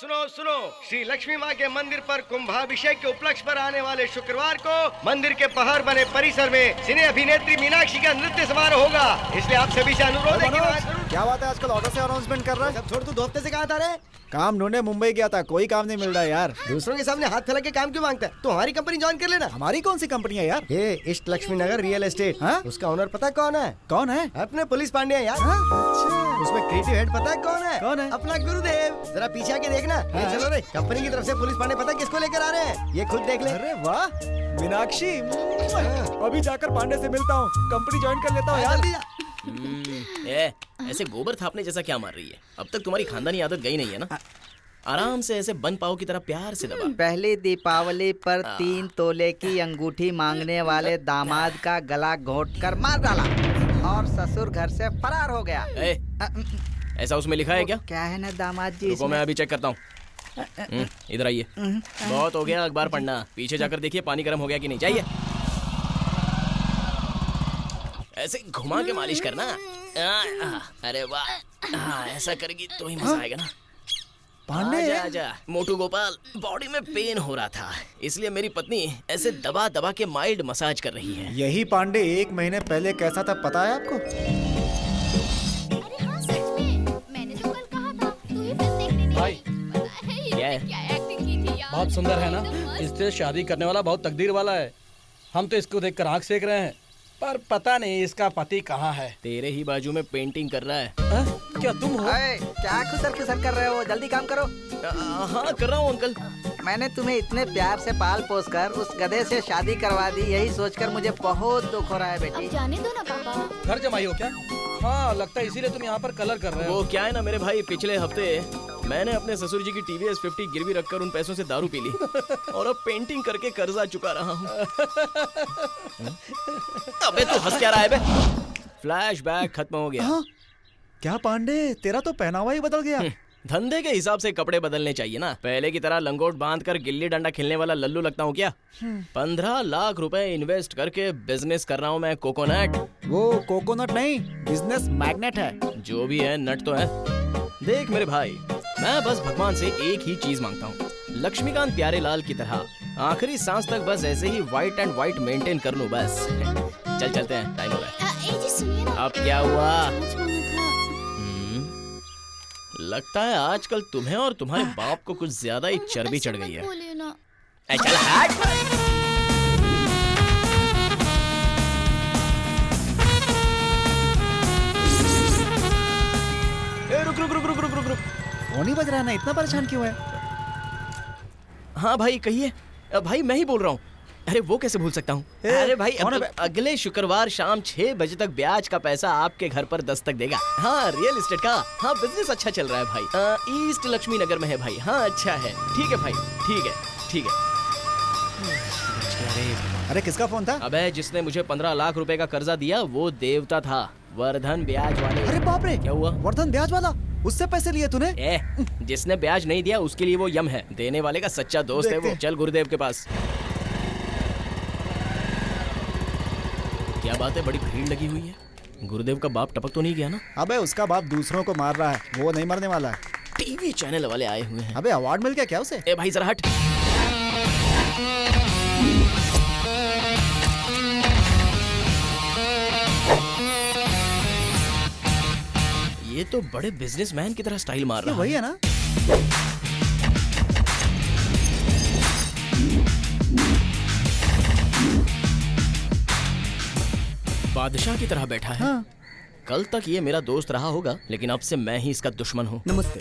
सुनो सुनो, श्री लक्ष्मी माँ के मंदिर पर कुंभाभिषेक के उपलक्ष्य पर आने वाले शुक्रवार को मंदिर के बाहर बने परिसर में सिने अभिनेत्री मीनाक्षी का नृत्य समारोह होगा। इसलिए आप सभी से अनुरोध है कि क्या बात है, आजकल ऑर्डर से अनाउंसमेंट कर रहा है? सब छोड़, तू 2 हफ्ते से कहाँ था रे? काम ढूंढने मुंबई गया था, कोई काम नहीं मिल रहा यार। दूसरों के सामने हाथ फैला के काम क्यों मांगता है? तो हमारी कंपनी ज्वाइन कर लेना। हमारी कौन सी कंपनी है यार? ये ईस्ट लक्ष्मी नगर रियल एस्टेट। हाँ? उसका ओनर पता है कौन है? कौन है? अपने पुलिस पांडे हैं यार। हाँ? अच्छा। उसमें क्रिएटिव हेड पता है कौन है? कौन है? अपना गुरुदेव। जरा पीछे आके देखना। हाँ? चलो रे, कंपनी की तरफ से पुलिस पांडे पता है किसको लेकर आ रहे हैं? ये खुद देख ले। अरे वाह मीनाक्षी, अभी जाकर पांडे से मिलता हूँ, कंपनी ज्वाइन कर लेता हूँ यार। जल्दी जा। ऐसे गोबर थापने जैसा क्या मार रही है? अब तक तुम्हारी खानदानी आदत गई नहीं है ना? आराम से ऐसे बन पाव की तरह प्यार से दबा। पहली दीपावली पर 3 तोले की अंगूठी मांगने वाले दामाद का गला घोंटकर मार डाला और ससुर घर से फरार हो गया। ऐसा उसमें लिखा है क्या? क्या है ना दामाद जी? रुको, मैं अभी चेक करता हूँ। इधर आइए। बहुत हो गया अखबार पढ़ना, पीछे जाकर देखिए पानी गर्म हो गया कि नहीं। जाइए, ऐसे घुमा के मालिश करना। अरे वाह, ऐसा करेगी तो ही मजा आएगा ना। पांडे, आजा आजा मोटू गोपाल, बॉडी में पेन हो रहा था, इसलिए मेरी पत्नी ऐसे दबा दबा के माइल्ड मसाज कर रही है। यही पांडे 1 महीने पहले कैसा था पता है आपको? अरे हाँ सच में, मैंने जो कल कहा था तू ही फिल्म देखने नहीं भाई, आई। पता है क्या है? इसने क्या एक्टिंग की थी यार। बहुत सुंदर है ना? एकदम मस्त। इससे शादी करने वाला बहुत तकदीर वाला है। हम तो इसको देखकर आंख सेक रहे हैं, पर पता नहीं इसका पति कहाँ है। तेरे ही बाजू में पेंटिंग कर रहा है। हाँ? क्या तुम हो? अरे क्या खुसर खुसर कर रहे हो? जल्दी काम करो। हाँ कर रहा हूँ अंकल। मैंने तुम्हें इतने प्यार से पाल पोस कर उस गधे से शादी करवा दी, यही सोचकर मुझे बहुत दुख हो रहा है बेटी। अब जाने दो ना पापा। घर जमाई हो क्या? हाँ लगता है इसीलिए तुम यहाँ पर कलर कर रहे हो। वो क्या है ना मेरे भाई, पिछले हफ्ते मैंने अपने ससुर जी की TVS 50 गिरवी रखकर उन पैसों से दारू पी ली और अब पेंटिंग करके कर्जा चुका रहा हूँ। अबे तू हंस क्या रहा है बे? फ्लैशबैक खत्म हो गया। हाँ? क्या पांडे, तेरा तो पहनावा ही बदल गया। धंधे के हिसाब से कपड़े बदलने चाहिए ना। पहले की तरह लंगोट बांध कर गिल्ली डंडा खेलने वाला लल्लू लगता हूँ क्या? 15 लाख रुपए इन्वेस्ट करके बिजनेस कर रहा हूँ मैं। कोकोनट। वो कोकोनट नहीं, बिजनेस मैग्नेट है। जो भी है, नट तो है। देख मेरे भाई, मैं बस भगवान से एक ही चीज मांगता हूँ, लक्ष्मीकांत प्यारेलाल की तरह आखिरी सांस तक बस ऐसे ही व्हाइट एंड व्हाइट मेंटेन कर लूं बस। चल चलते हैं, टाइम हो रहा है। जी सुनिए ना। अब क्या हुआ? सच बोलना था। लगता है आजकल तुम्हें और तुम्हारे बाप को कुछ ज्यादा ही चर्बी चढ़ गई है। बोलिए ना। चल हट। रुक रुक रुक रुक रुक रुक रुक। फोन ही बज रहा है ना, इतना परेशान क्यों है? हाँ भाई कहिए। भाई मैं ही बोल रहा हूँ। अरे वो कैसे भूल सकता हूँ? अरे भाई कौन है बे? अगले शुक्रवार शाम 6 बजे तक ब्याज का पैसा आपके घर पर दस्तक देगा। हाँ रियल एस्टेट का। हाँ बिजनेस अच्छा चल रहा है भाई। ईस्ट लक्ष्मी नगर में है भाई। हाँ अच्छा है, ठीक है भाई, ठीक है ठीक है। अरे किसका फोन था? अबे जिसने मुझे 15 लाख रुपए का कर्जा दिया वो देवता था, वर्धन ब्याज वाले। अरे बाप रे, क्या हुआ? वर्धन ब्याज वाला, उससे पैसे लिए तूने? जिसने ब्याज नहीं दिया उसके लिए वो यम है, देने वाले का सच्चा दोस्त है वो। चल गुरुदेव के पास। क्या बात है, बड़ी भीड़ लगी हुई है। गुरुदेव का बाप टपक तो नहीं गया ना? अबे उसका बाप दूसरों को मार रहा है, वो नहीं मरने वाला है। टीवी चैनल वाले आए हुए हैं। अबे अवार्ड मिल गया क्या उसे? ए भाई जरा हट। ये तो बड़े बिजनेसमैन की तरह स्टाइल मार रहा है। वही है ना? बादशाह की तरह बैठा है। हाँ। कल तक ये मेरा दोस्त रहा होगा, लेकिन अब से मैं ही इसका दुश्मन हूँ। नमस्ते,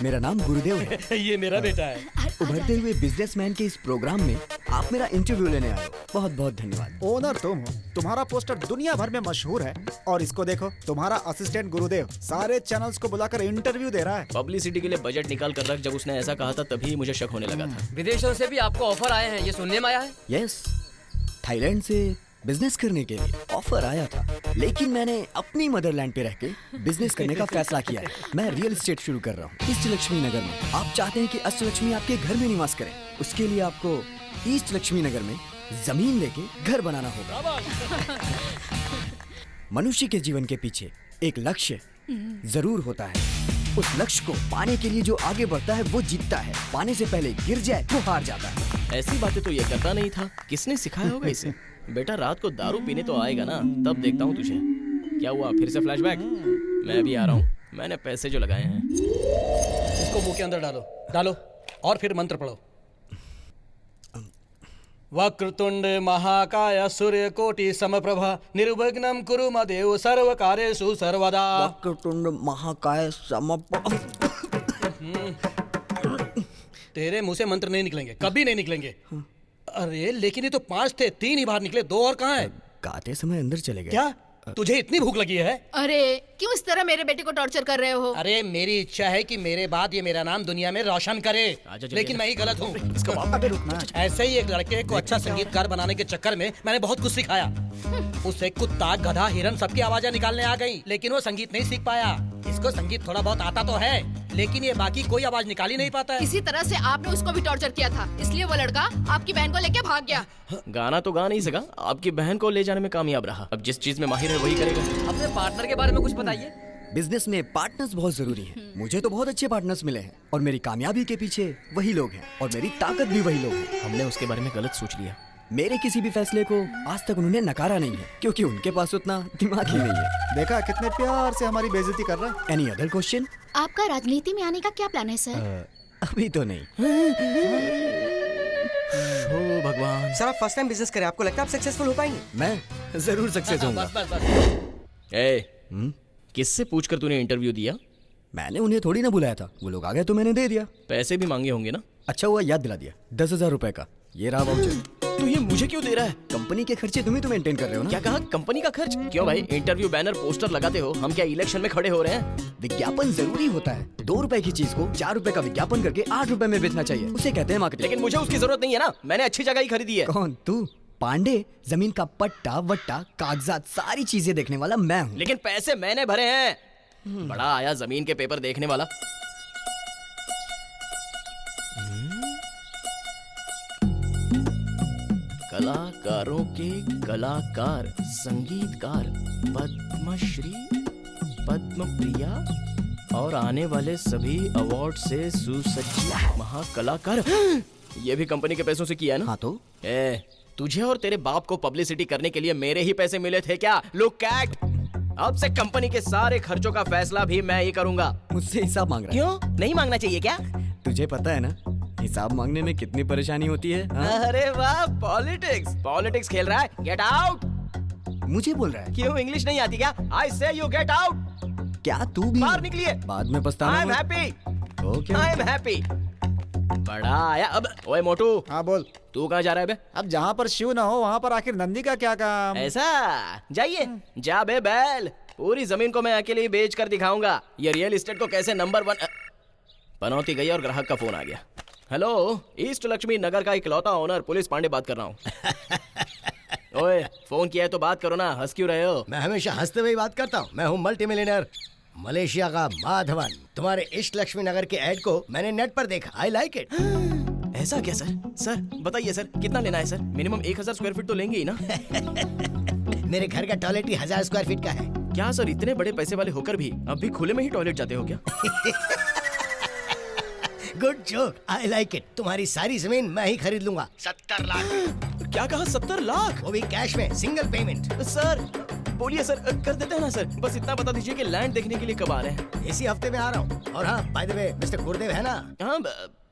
मेरा नाम गुरुदेव है। ये मेरा बेटा है। उभरते हुए बिजनेसमैन के इस प्रोग्राम में आप मेरा इंटरव्यू लेने आए हो, बहुत बहुत धन्यवाद। ओनर तुम हो, तुम्हारा पोस्टर दुनिया भर में मशहूर है, और इसको देखो, तुम्हारा असिस्टेंट गुरुदेव सारे चैनल्स को बुलाकर इंटरव्यू दे रहा है। पब्लिसिटी के लिए बजट निकाल कर रख। जब उसने ऐसा कहा था तभी मुझे शक होने लगा था। विदेशों से भी आपको ऑफर आए हैं, ये सुनने में आया है। यस, थाईलैंड से बिजनेस करने के लिए ऑफर आया था, लेकिन मैंने अपनी मदरलैंड पे रह के बिजनेस करने का फैसला किया है। मैं रियल एस्टेट शुरू कर रहा हूँ ईस्ट लक्ष्मी नगर में। आप चाहते हैं कि अष्टलक्ष्मी आपके घर में निवास करें, उसके लिए आपको ईस्ट लक्ष्मी नगर में जमीन लेके घर बनाना होगा। मनुष्य के जीवन के पीछे एक लक्ष्य जरूर होता है, उस लक्ष्य को पाने के लिए जो आगे बढ़ता है वो जीतता है, पाने से पहले गिर जाए तो हार जाता है। ऐसी बातें तो ये करता नहीं था, किसने सिखाया होगा इसे? बेटा रात को दारू पीने तो आएगा ना, तब देखता हूँ तुझे। क्या हुआ, फिर से फ्लैशबैक? मैं भी आ रहा हूँ, मैंने पैसे जो लगाए हैं। इसको मुंह के अंदर डालो, डालो और फिर मंत्र पढ़ो। वक्रतुंड महाकाय सूर्यकोटि समप्रभा निर्विघ्नं कुरु मदेव सर्वकार्येषु सर्वदा। वक्रतुंड महाकाय तेरे मुंह से मंत्र नहीं निकलेंगे, कभी नहीं निकलेंगे। अरे लेकिन ये तो 5 थे, 3 ही बाहर निकले, 2 और कहाँ है? गाते समय अंदर चले गए। क्या तुझे इतनी भूख लगी है? अरे क्यों इस तरह मेरे बेटे को टॉर्चर कर रहे हो? अरे मेरी इच्छा है कि मेरे बाद ये मेरा नाम दुनिया में रोशन करे, लेकिन मैं ही गलत हूँ। अबे रुकना। ऐसे ही एक लड़के को अच्छा संगीतकार बनाने के चक्कर में मैंने बहुत कुछ सिखाया। उससे कुत्ता, गधा, हिरन सबकी आवाजें निकालने आ गई, लेकिन वो संगीत नहीं सीख पाया। इसको संगीत थोड़ा बहुत आता तो है, लेकिन ये बाकी कोई आवाज निकाल ही नहीं पाता है। इसी तरह से आपने उसको भी टॉर्चर किया था, इसलिए वो लड़का आपकी बहन को लेके भाग गया। गाना तो गा नहीं सका, आपकी बहन को ले जाने में कामयाब रहा। अब जिस चीज में माहिर है वही करेगा। अपने पार्टनर के बारे में कुछ बताइए। बिजनेस में पार्टनर्स बहुत जरूरी हैं। मुझे तो बहुत अच्छे पार्टनर्स मिले हैं और मेरी कामयाबी के पीछे वही लोग हैं और मेरी ताकत भी वही लोग हैं। हमने उसके बारे में गलत सोच लिया। मेरे किसी भी फैसले को आज तक उन्होंने नकारा नहीं है, क्योंकि उनके पास उतना दिमाग ही नहीं है। देखा कितने प्यार से हमारी बेइज्जती कर रहा है। Any other question? आपका राजनीति में आने का क्या प्लान है सर? अभी तो नहीं। ओ भगवान। सर आप फर्स्ट टाइम बिजनेस करें, आपको लगता है आप सक्सेसफुल हो पाएंगे? मैं जरूर सक्सेस होऊंगा। बस बस बस। ए, किससे पूछकर तूने इंटरव्यू दिया? मैंने उन्हें थोड़ी ना बुलाया था, वो लोग आ गए तो मैंने दे दिया। पैसे भी मांगे होंगे ना? अच्छा हुआ याद दिला दिया, 10,000 रुपए का। ये रहा वाउचर। तो ये मुझे क्यों दे रहा है? कंपनी के खर्चे तुम ही तो मेंटेन कर रहे हो ना। क्या कहा, कंपनी का खर्च? क्यों भाई, इंटरव्यू बैनर पोस्टर लगाते हो, हम क्या इलेक्शन में खड़े हो रहे हैं? विज्ञापन जरूरी होता है। 2 रुपए की चीज को 4 रुपए का विज्ञापन करके 8 रुपए में बेचना चाहिए, उसे कहते हैं मार्केटिंग। लेकिन मुझे उसकी जरूरत नहीं है ना, मैंने अच्छी जगह ही खरीदी है। कौन तू? पांडे, जमीन का पट्टा वट्टा कागजात सारी चीजें देखने वाला मैं हूँ। लेकिन पैसे मैंने भरे हैं। बड़ा आया जमीन के पेपर देखने वाला। कलाकारों के कलाकार, संगीतकार, पद्मश्री, पद्मप्रिया और आने वाले सभी अवार्ड से सुसज्जित महाकलाकार। ये भी कंपनी के पैसों से किया है ना? हाँ तो तुझे और तेरे बाप को पब्लिसिटी करने के लिए मेरे ही पैसे मिले थे क्या? लुक कैट, अब से कंपनी के सारे खर्चों का फैसला भी मैं ही करूंगा। मुझसे हिसाब मांग रहा है? क्यों नहीं मांगना चाहिए क्या? तुझे पता है ना हिसाब मांगने में कितनी परेशानी होती है? हाँ? अरे वाह, पॉलिटिक्स खेल रहा है। Get out. मुझे बोल रहा है? क्यों इंग्लिश नहीं आती क्या? आई से यू गेट आउट। क्या तू भी बाहर निकलिए। बाद में पछताना। I am happy. I am happy. बड़ा आया अब। ओए मोटू। हाँ बोल। तू कहाँ जा रहा है बे? अब जहाँ पर शिव ना हो वहाँ पर आखिर नंदी का क्या काम? ऐसा? जाइए, जा बे बैल। पूरी जमीन को मैं अकेले ही बेच कर दिखाऊंगा ये रियल एस्टेट को कैसे नंबर 1। पनौती गई और ग्राहक का फोन आ गया। हेलो, ईस्ट लक्ष्मी नगर का इकलौता ओनर पुलिस पांडे बात कर रहा हूँ। ओए फोन किया है तो बात करो ना, हंस क्यों रहे हो? मैं हमेशा हंसते हुए बात करता हूँ। मैं हूँ मल्टी मिलियनर मलेशिया का माधवन। तुम्हारे ईस्ट लक्ष्मी नगर के एड को मैंने नेट पर देखा। I like it. ऐसा क्या सर? सर बताइए सर, कितना लेना है सर? मिनिमम 1000 स्क्वायर फीट तो लेंगे ही ना? मेरे घर का टॉयलेट ही 1000 स्क्वायर फीट का है। क्या सर, इतने बड़े पैसे वाले होकर भी अब भी खुले में ही टॉयलेट जाते हो क्या? Good joke, I like it. तुम्हारी सारी जमीन मैं ही खरीद लूंगा। 70 लाख। क्या कहा? 70 लाख? वो भी कैश में, सिंगल पेमेंट। सर बोलिए सर, कर देते हैं ना सर। बस इतना बता दीजिए कि लैंड देखने के लिए कब आ रहे हैं? इसी हफ्ते में आ रहा हूँ। और हाँ, बाय द वे, मिस्टर गुरुदेव है ना? हाँ,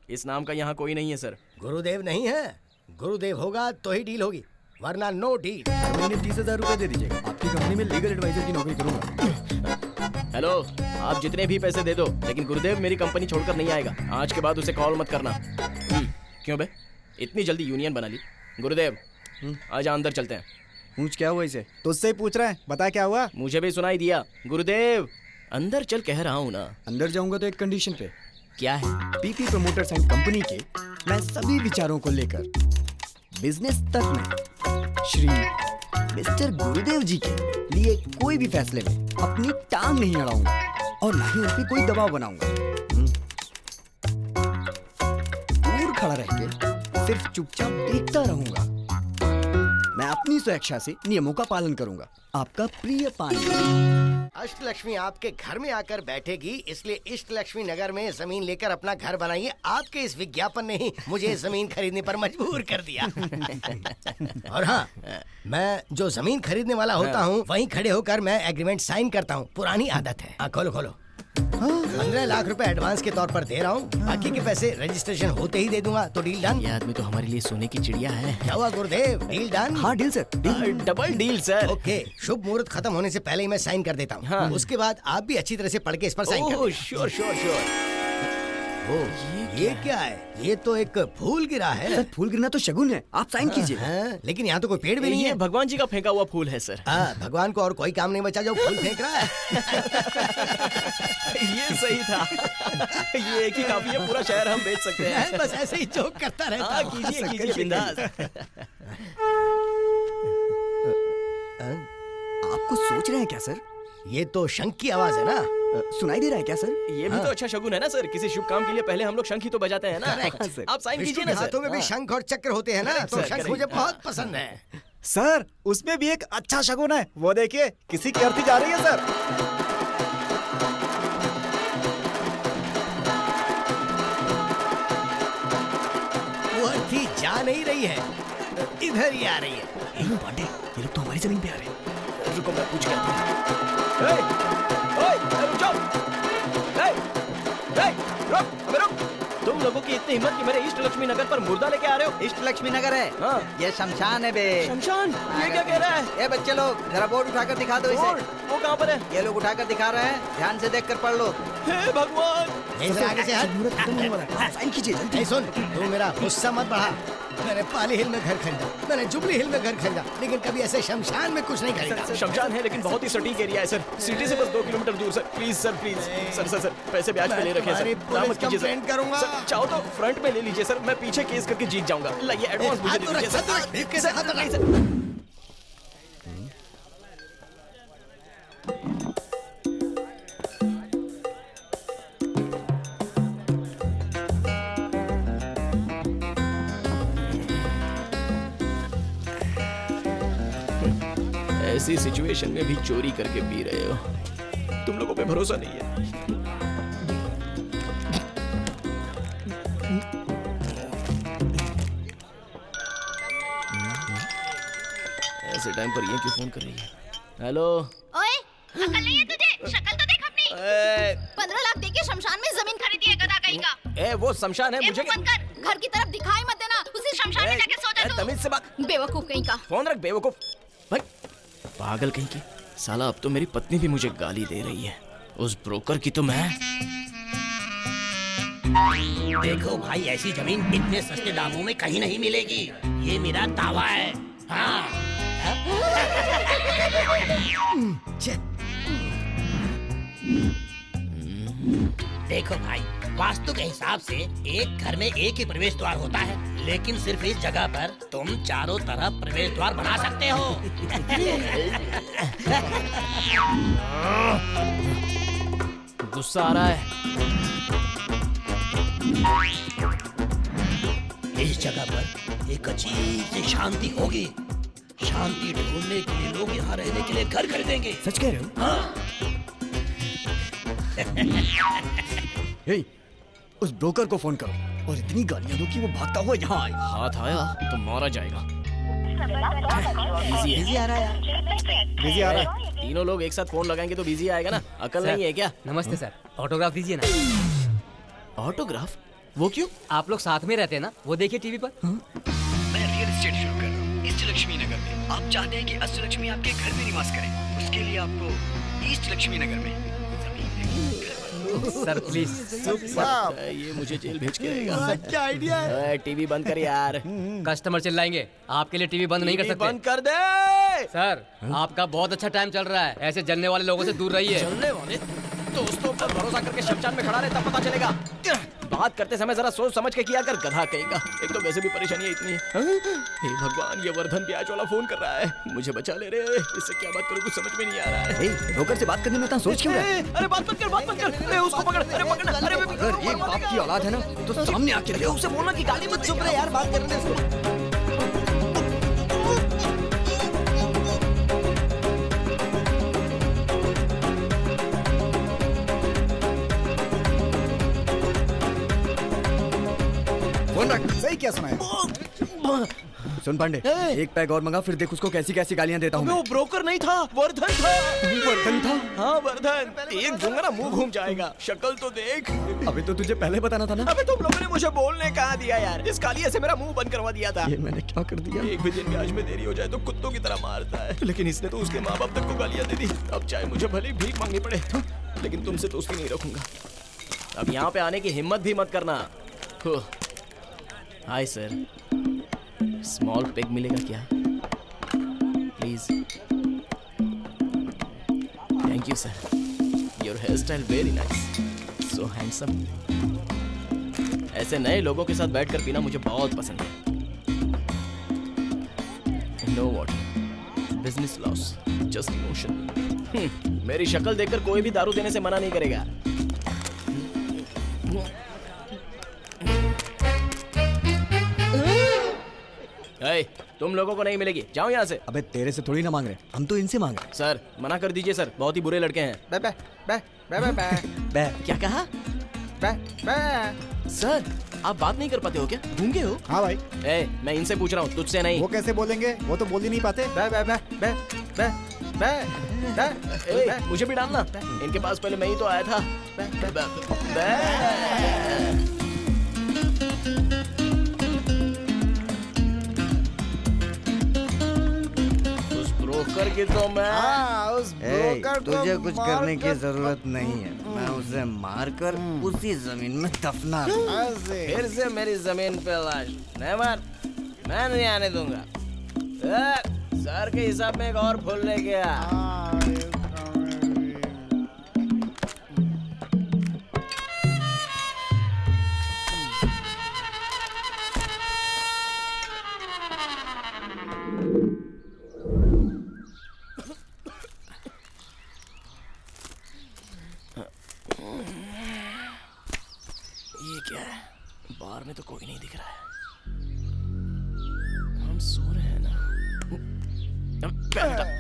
इस नाम का यहाँ कोई नहीं है सर। गुरुदेव नहीं है? गुरुदेव होगा तो ही डील होगी, वरना नो डील। मैंने 30,000 रुपए दे दीजिएगा, आपकी कंपनी में लीगल एडवाइजर की नौकरी करूंगा। हेलो, आप जितने भी पैसे दे दो, लेकिन गुरुदेव मेरी कंपनी छोड़कर नहीं आएगा। आज के बाद उसे कॉल मत करना। क्यों बे, इतनी जल्दी यूनियन बना ली? गुरुदेव आजा, अंदर चलते हैं। पूछ क्या हुआ इसे? तुझसे ही पूछ रहे हैं, बता क्या हुआ? मुझे भी सुनाई दिया। गुरुदेव अंदर चल कह रहा हूँ ना। अंदर जाऊंगा तो एक कंडीशन पे। क्या है? पीपी प्रमोटर्स एंड कंपनी के मैं सभी विचारों को लेकर बिजनेस तक में श्री मिस्टर गुरुदेव जी के लिए कोई भी फैसले में अपनी टांग नहीं अड़ाऊंगा और ना ही उन पे कोई दबाव बनाऊंगा। दूर खड़ा रह के सिर्फ चुपचाप देखता रहूंगा। मैं अपनी स्वेच्छा से नियमों का पालन करूंगा। आपका प्रिय पानी। अष्टलक्ष्मी आपके घर में आकर बैठेगी, इसलिए इष्ट लक्ष्मी नगर में जमीन लेकर अपना घर बनाइए। आपके इस विज्ञापन ने ही मुझे जमीन खरीदने पर मजबूर कर दिया। और हाँ, मैं जो जमीन खरीदने वाला होता हूँ वहीं खड़े होकर मैं एग्रीमेंट साइन करता हूँ। पुरानी आदत है। खोलो खोलो। 15 लाख रुपए एडवांस के तौर पर दे रहा हूँ, बाकी के पैसे रजिस्ट्रेशन होते ही दे दूंगा। तो डील डन? ये आदमी तो हमारे लिए सोने की चिड़िया है। क्या हुआ गुरुदेव, डील डन? हाँ deal sir, double deal sir. Okay, शुभ मुहूर्त खत्म होने से पहले ही मैं साइन कर देता हूँ। हाँ। उसके बाद आप भी अच्छी तरह से पढ़ के इस पर साइन कर ओह देना। Sure sure sure. ये क्या है? ये तो एक फूल गिरा है। सर फूल गिरना तो शगुन है, आप साइन कीजिए। हाँ, लेकिन यहाँ तो कोई पेड़ भी नहीं ये है। भगवान जी का फेंका हुआ फूल है सर। भगवान को और कोई काम नहीं बचा जो फूल फेंक रहा है। ये सही था। ये एक ही काफी है, पूरा शहर हम बेच सकते हैं। मैं बस ऐसे ही जोक करता रहता हाँ हूँ। कीजिए कीजिए बिंदास। आप कुछ सोच रहे हैं क्या सर? ये तो शंख की आवाज है ना? सुनाई दे रहा है क्या सर? ये भी तो अच्छा शगुन है ना सर। किसी शुभ काम के लिए पहले हम लोग शंख ही तो बजाते हैं ना। आप साइन विष्णु कीजिए के ना सर। हाथों में भी शंख और चक्र होते हैं ना, तो सर, शंख मुझे बहुत पसंद है। सर उसमें भी एक अच्छा शगुन है, वो देखिए किसी की अर्थी जा रही है सर। वो अर्थी जा नहीं रही है, इधर ही आ रही है। पांडे, ये लोग तो हमारी जमीन पे आ रहे हैं। रुको मैं पूछ के आता हूँ। रुक जाओ। रुक, अबे रुक। तुम लोगों की इतनी हिम्मत कि मेरे इष्ट लक्ष्मी नगर पर मुर्दा लेके आ रहे हो? इष्ट लक्ष्मी नगर है। हाँ। ये शमशान है बे। शमशान? ये क्या कह रहा है? ये बच्चे लोग जरा बोर्ड उठाकर दिखा दो इसे। वो कहाँ पर है? ये लोग उठाकर दिखा रहे हैं, ध्यान से देखकर पढ़ लो। हे भगवान। इधर आगे से हट। मुहूर्त खत्म होने वाला है, आप साइन कीजिए जल्दी। नहीं सुन, तू मेरा गुस्सा मत बढ़ा। मैंने पाली हिल में घर खरीदा, मैंने जुबली हिल में घर खरीदा, लेकिन कभी ऐसे शमशान में कुछ नहीं खरीदा। शमशान है लेकिन बहुत ही सटीक एरिया है सर। सिटी से बस 2 किलोमीटर दूर sir. Please sir please. Sir पैसे ब्याज पे ले रखे हैं सर। तुम्हारी मत कीजिए कंप्लेंट करूंगा। सर चाहो तो फ्रंट में ले लीजिए सर, मैं पीछे केस करके जीत जाऊंगा। लाइए एडवांस मुझे दे दीजिए सर। नहीं सर। ऐसी सिचुएशन में भी चोरी करके पी रहे हो। तुम लोगों पे भरोसा नहीं है। ऐसे टाइम पर ये क्यों फोन कर रही है? हेलो। ओए, अकल नहीं है तुझे? शक्ल तो देख अपनी। 15 लाख देके शमशान में जमीन खरीदी है गधा कहीं का। वो शमशान है। ए, मुझे बंद कर, घर की तरफ दिखाई मत देना। उसी शमशान में जाके सो जा तू। तमीज से बात। बेवकूफ कहीं का। फोन रख बेवकूफ। भाई पागल कहीं की। साला अब तो मेरी पत्नी भी मुझे गाली दे रही है। उस ब्रोकर की तो मैं। देखो भाई, ऐसी जमीन इतने सस्ते दामों में कहीं नहीं मिलेगी। ये मेरा दावा है। हाँ। देखो भाई, वास्तु के हिसाब से एक घर में एक ही प्रवेश द्वार होता है, लेकिन सिर्फ इस जगह पर तुम चारों तरफ प्रवेश द्वार बना सकते हो। गुस्सा आ रहा है। इस जगह पर एक अजीब सी शांति होगी। शांति ढूंढने के लिए लोग यहाँ रहने के लिए घर खरीदेंगे। सच कह रहे हो? हाँ। हे, उस ब्रोकर को फोन करो और इतनी गालियां दो कि वो भागता हुआ यहाँ आए। हाथ आया तो मारा जाएगा। बिजी आ रहा है। बिजी आ रहा है। तीनों लोग एक साथ फोन लगाएंगे तो बिजी आएगा ना। अकल नहीं है क्या? नमस्ते सर, ऑटोग्राफ दीजिए ना। ऑटोग्राफ? वो क्यों? आप लोग साथ में रहते हैं ना, वो देखिए टीवी पर। मैं रियल एस्टेट शुरू कर रहा हूँ ईस्ट लक्ष्मी नगर में। आप चाहते हैं कि अष्ट लक्ष्मी आपके घर में निवास करें, उसके लिए आपको ईस्ट लक्ष्मी नगर में सर प्लीज। ये मुझे जेल भेज के रहेगा। क्या आइडिया है? टीवी बंद कर यार। कस्टमर चिल्लाएंगे, आपके लिए टीवी बंद नहीं कर सकते। बंद कर दे। सर आपका बहुत अच्छा टाइम चल रहा है, ऐसे जलने वाले लोगों से दूर रहिए। चलने वाले दोस्तों पर भरोसा करके शमशान में खड़ा रहे तब पता चलेगा। बात करते समय जरा सोच समझ के किया कर, गधा कहेगा। एक तो वैसे भी परेशानी इतनी है। हे भगवान, ये वर्धन ब्याज वाला फोन कर रहा है। मुझे बचा ले रे। इससे क्या बात करूं कुछ समझ में नहीं आ रहा है। ब्रोकर से बात करने में इतना सोच क्यों रहा है? अरे बात मत कर, बात मत कर। अरे उसको पकड़, अरे पकड़। अरे अगर ये बाप की औलाद है ना तो सामने आके रहे। उसे बोलना कि गाली मत। चुप रहे यार, बात करने दे उसको। क्या सुनाया? सुन पांडे, एक पैग और मंगा, फिर देख उसको कैसी कैसी गालियां देता हूँ। वो ब्रोकर नहीं था, वर्धन था। वर्धन था? हाँ वर्धन, एक दूंगा ना मुंह घूम जाएगा। शक्ल तो देख। अबे तो तुझे पहले बताना था ना। अबे तुम लोगों ने मुझे बोलने कहा दिया यार, इस कालिया से मेरा मुंह बंद करवा दिया था। ये मैंने क्या कर दिया? एक भी दिन ब्याज में देरी हो जाए तो कुत्तों की तरह मारता है, लेकिन इसने तो उसके माँ बाप तक को गालियां दे दी। अब चाहे मुझे भले ही भीख मांगनी पड़े, लेकिन तुमसे दोस्ती नहीं रखूंगा। अब यहाँ पे आने की हिम्मत भी मत करना। हाय सर, स्मॉल पेग मिलेगा क्या please? Thank you sir, your hair style very nice, so handsome. ऐसे नए लोगों के साथ बैठकर पीना मुझे बहुत पसंद है। No water, business loss, just emotion. मेरी शक्ल देखकर कोई भी दारू देने से मना नहीं करेगा। तुम लोगों को नहीं मिलेगी, जाओ यहाँ से। अबे तेरे से थोड़ी ना मांग रहे, हम तो इनसे मांग रहे। सर मना कर दीजिए सर, बहुत ही बुरे लड़के हैं। बे बे बे बे बे बे बे क्या कहा? बे बे। सर आप बात नहीं कर पाते हो क्या? गूंगे हो? हाँ भाई। मैं इनसे पूछ रहा हूँ, तुझसे नहीं। वो कैसे बोलेंगे, वो तो बोल ही नहीं पाते। बे बे बे बे बे बे बे। मुझे भी डालना, इनके पास पहले मैं ही तो आया था। ब्रोकर की तो मैं उस ब्रोकर को तुझे कुछ करने की जरूरत नहीं है, मैं उसे मारकर उसी जमीन में दफना दूंगा। फिर से मेरी जमीन पे लाश नहीं मार, मैं नहीं आने दूंगा। सर के हिसाब में एक और फूल लेके आ। ये क्या है? बार में तो कोई नहीं दिख रहा है। हम सो रहे हैं ना।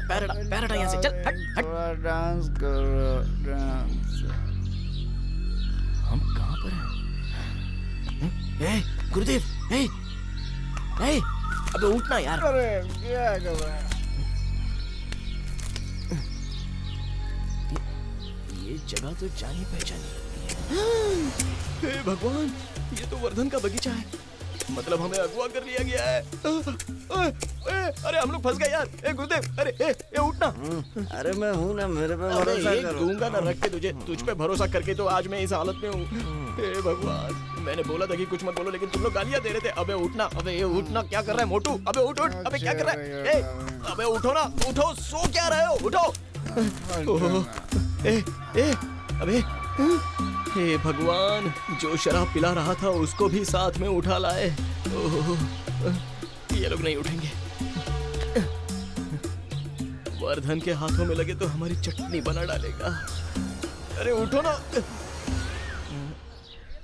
पैर हटा यहाँ से, चल हट हट। डांस करो, डांस। हम कहाँ पर हैं? गुरुदेव, अबे उठना यार। अरे क्या कर रहा है? ये जगह तो जानी पहचानी लगती है। हे भगवान, ये तो वर्धन का बगीचा है, मतलब हमें अगवा कर लिया गया है। अरे हम लोग फंस गए यार। गुरुदेव, अरे उठना। अरे मैं हूँ ना, मेरे पे भरोसा करो। दूंगा ना रख के तुझ पे भरोसा करके तो आज मैं इस हालत में हूँ। हे भगवान, मैंने बोला था कि कुछ मत बोलो, लेकिन तुम लोग गालियां दे रहे थे। अबे उठना, ये उठना, क्या कर रहा है मोटू? अबे उठ, अबे क्या कर रहा है? अबे उठो ना, उठो, सो क्या रहे हो? उठो। अबे हे भगवान, जो शराब पिला रहा था उसको भी साथ में उठा लाए। ये लोग नहीं उठेंगे। वर्धन के हाथों में लगे तो हमारी चटनी बना डालेगा। अरे उठो ना।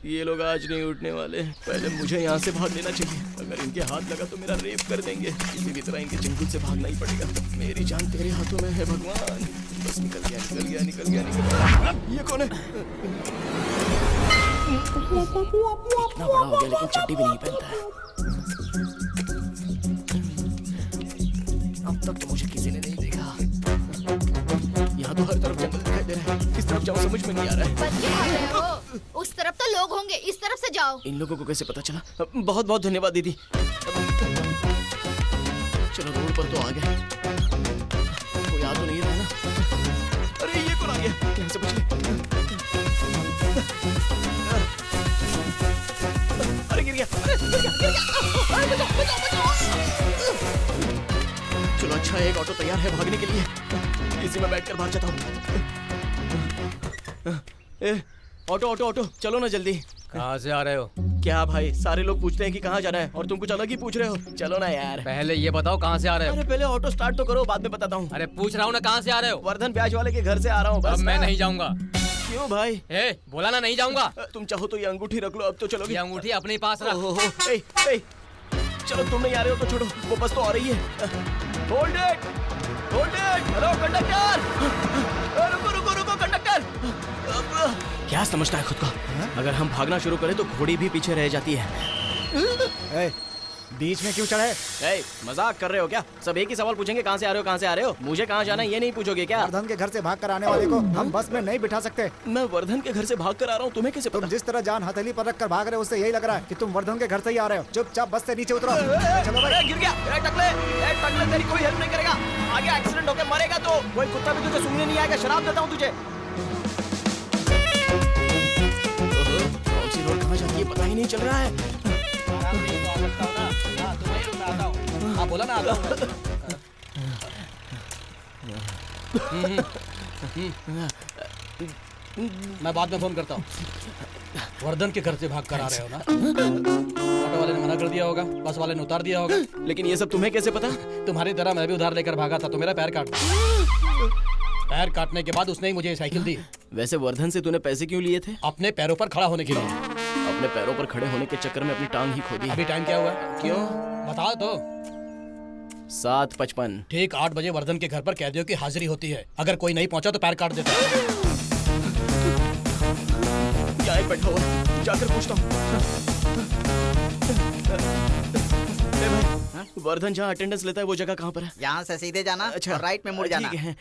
ये लोग आज नहीं उठने वाले। पहले मुझे यहाँ से भाग लेना चाहिए। अगर इनके हाथ लगा तो मेरा रेप कर देंगे। किसी भी तरह इनके चंगुल से भागना ही पड़ेगा। मेरी जान तेरे हाथों में है भगवान। बस निकल गया। ये कौन है? इतना बड़ा हो गया लेकिन चड्डी भी नहीं पहनता है। अब तक तो मुझे किसी ने नहीं देखा। यहाँ तो हर तरफ जंगल दिखाई दे रहा है। किस तरफ जाऊँ समझ में नहीं आ रहा है। बच के भाग रहे हो? उस तरफ तो लोग होंगे, इस तरफ से जाओ। इन लोगों को कैसे पता चला? बहुत बहुत धन्यवाद दीदी। चलो रोड पर तो आ गए। कोई आ तो नहीं रहा ना? अरे ये कौन आ गया? यहाँ से बच गए। अरे गिर गया। चलो अच्छा, एक ऑटो तैयार है भागने के लिए। इसी में बैठकर भाग जाता हूँ। ऑटो चलो ना जल्दी। कहाँ से आ रहे हो? क्या भाई, सारे लोग पूछते हैं कि कहाँ जाना है और तुम कुछ अलग ही पूछ रहे हो। चलो ना यार। पहले ये बताओ कहाँ से आ रहे हो? अरे पहले ऑटो स्टार्ट तो करो, बाद में बताता हूँ। अरे पूछ रहा हूँ ना, कहाँ से आ रहे हो? वर्धन ब्याज वाले के घर से आ रहा हूँ। अब मैं नहीं जाऊंगा। क्यों भाई? बोला ना नहीं जाऊंगा। तुम चाहो तो ये अंगूठी रख लो, अब तो चलोगे। ये अंगूठी अपने पास रख। चलो तुम नहीं आ रहे हो तो छोड़ो, वो बस तो आ रही है। Hold it. Hello conductor. रुको कंडक्टर। क्या समझता है खुद को? अगर हम भागना शुरू करें तो घोड़ी भी पीछे रह जाती है। ए, बीच में क्यों चढ़े? ए, मजाक कर रहे हो क्या? सब एक ही सवाल पूछेंगे, कहाँ से आ रहे हो, कहाँ से आ रहे हो? मुझे कहाँ जाना है ये नहीं पूछोगे क्या? वर्धन के घर से भाग कर आने वाले को हम बस में नहीं बिठा सकते। मैं वर्धन के घर से भाग कर आ रहा हूँ, तुम्हें कैसे तुम पता? जिस तरह जान हथेली पर रखकर भाग रहे हो उससे यही लग रहा है कि तुम वर्धन के घर से ही आ रहे हो। चुपचाप बस से नीचे उतरो। चलो भाई। गिर गया। टकले तेरी कोई हेल्प नहीं करेगा। आगे एक्सीडेंट होकर मरेगा तो कोई कुत्ता भी तुझे सूंघने नहीं आएगा। शराब देता हूँ तुझे। कौन सी रोड कहाँ जाती है पता ही नहीं चल रहा है। हाँ बोला ना आता हूँ। मैं बाद में फोन करता हूँ। वर्धन के घर से भाग कर आ रहे हो ना? ऑटो वाले ने मना कर दिया होगा, बस वाले ने उतार दिया होगा। लेकिन ये सब तुम्हें कैसे पता? तुम्हारी तरह मैं भी उधार लेकर भागा था तो मेरा पैर काट दिया। पैर काटने के बाद उसने ही मुझे साइकिल दी। वैसे वर्धन से तूने पैसे क्यों लिए थे? अपने पैरों पर खड़ा होने के लिए। अपने पैरों पर खड़े होने के चक्कर में अपनी टांग ही खो दी। अभी टाइम क्या हुआ? क्यों? बताओ तो। 7:55। ठीक 8 बजे वर्धन के घर पर कैदियों की हाजिरी होती है। अगर कोई नहीं पहुंचा तो पैर काट देता है। क्या है बैठा हुआ? जाकर पूछता हूँ। वर्धन जहाँ अटेंडेंस लेता है वो जगह कहाँ पर है? यहाँ से सीधे जाना अच्छा, और राइट में मुड़ जाना। ठीक है।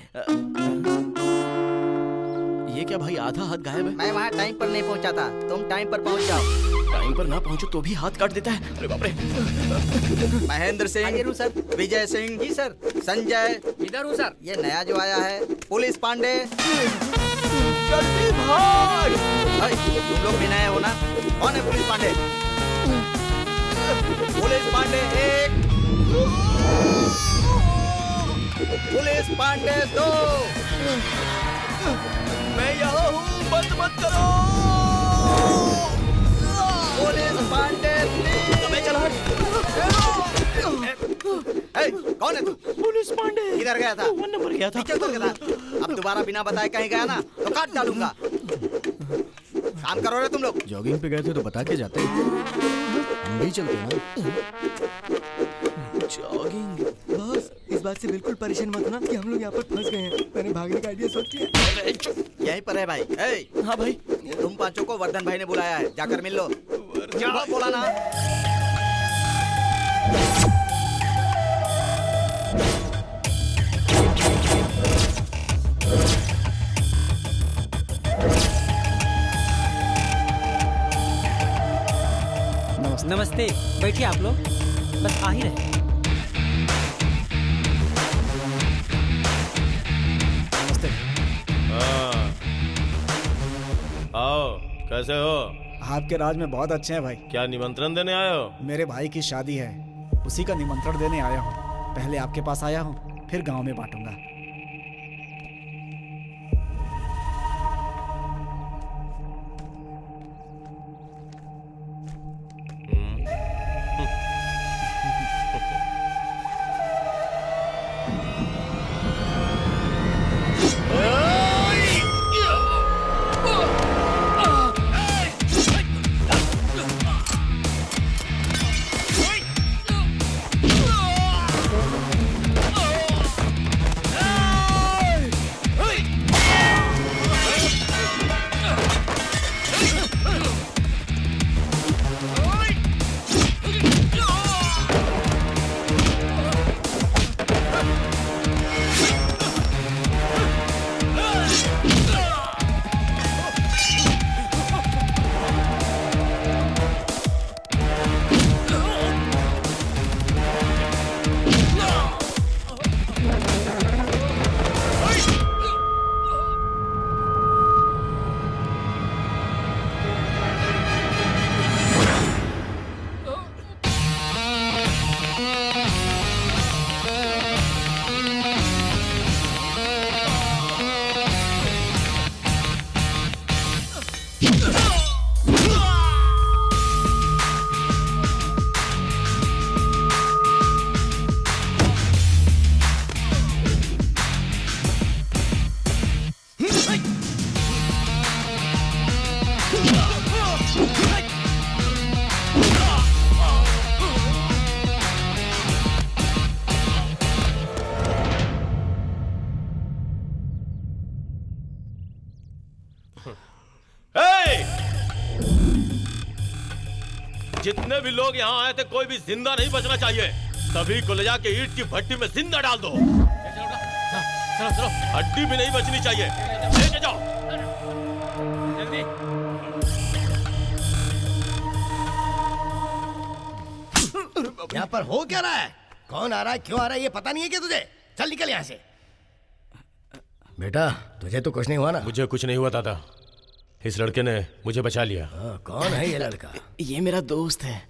ये क्या भाई, आधा हाथ गायब है? मैं वहाँ टाइम पर नहीं पहुँचा था, तुम टाइम पर पहुँच जाओ। टाइम पर ना पहुँचो तो भी हाथ काट देता है। अरे बाप रे। महेंद्र सिंह सर, विजय सिंह जी सर, संजय इधर हूँ सर। ये नया जो आया है पुलिस पांडे। जल्दी भाग। तुम लोग भी नए हो ना? कौन है police Pandey? Police Pandey 1, police Pandey 2। मैं यहाँ हूँ, बंद मत करो। पुलिस पांडे 3। मैं चला। कौन है तू? पुलिस पांडे। किधर गया था? 1 नंबर गया था। नीचे उतर गया था। अब दोबारा बिना बताए कहीं गया ना तो काट डालूंगा। काम करो रे तुम लोग। जॉगिंग पे गए थे तो बता के जाते, हम भी चलते ना। जॉगिंग। बॉस इस बात से बिल्कुल परेशान मत होना कि हम लोग यहाँ पर फंस गए हैं। मैंने भागने का आइडिया सोच लिया। यहीं पर है भाई। हाँ भाई। तुम पांचों को वर्धन भाई ने बुलाया है, जाकर मिल लो। क्या बोला ना? नमस्ते, बैठिए आप लोग, बस आ ही रहे। नमस्ते। आओ, कैसे हो? आपके राज में बहुत अच्छे हैं भाई। क्या निमंत्रण देने आए हो? मेरे भाई की शादी है, उसी का निमंत्रण देने आया हूँ। पहले आपके पास आया हूँ, फिर गांव में बांटूंगा। जितने भी लोग यहाँ आए थे कोई भी जिंदा नहीं बचना चाहिए। सभी को ले जाके ईंट की भट्टी में जिंदा डाल दो। चलो चलो हड्डी भी नहीं बचनी चाहिए। लेके जाओ। जल्दी। यहाँ पर हो क्या रहा है? कौन आ रहा है, क्यों आ रहा है, ये पता नहीं है क्या तुझे? चल निकल यहाँ से। बेटा तुझे तो कुछ नहीं हुआ ना? मुझे कुछ नहीं हुआ दादा, इस लड़के ने मुझे बचा लिया। कौन है ये लड़का? ये मेरा दोस्त है।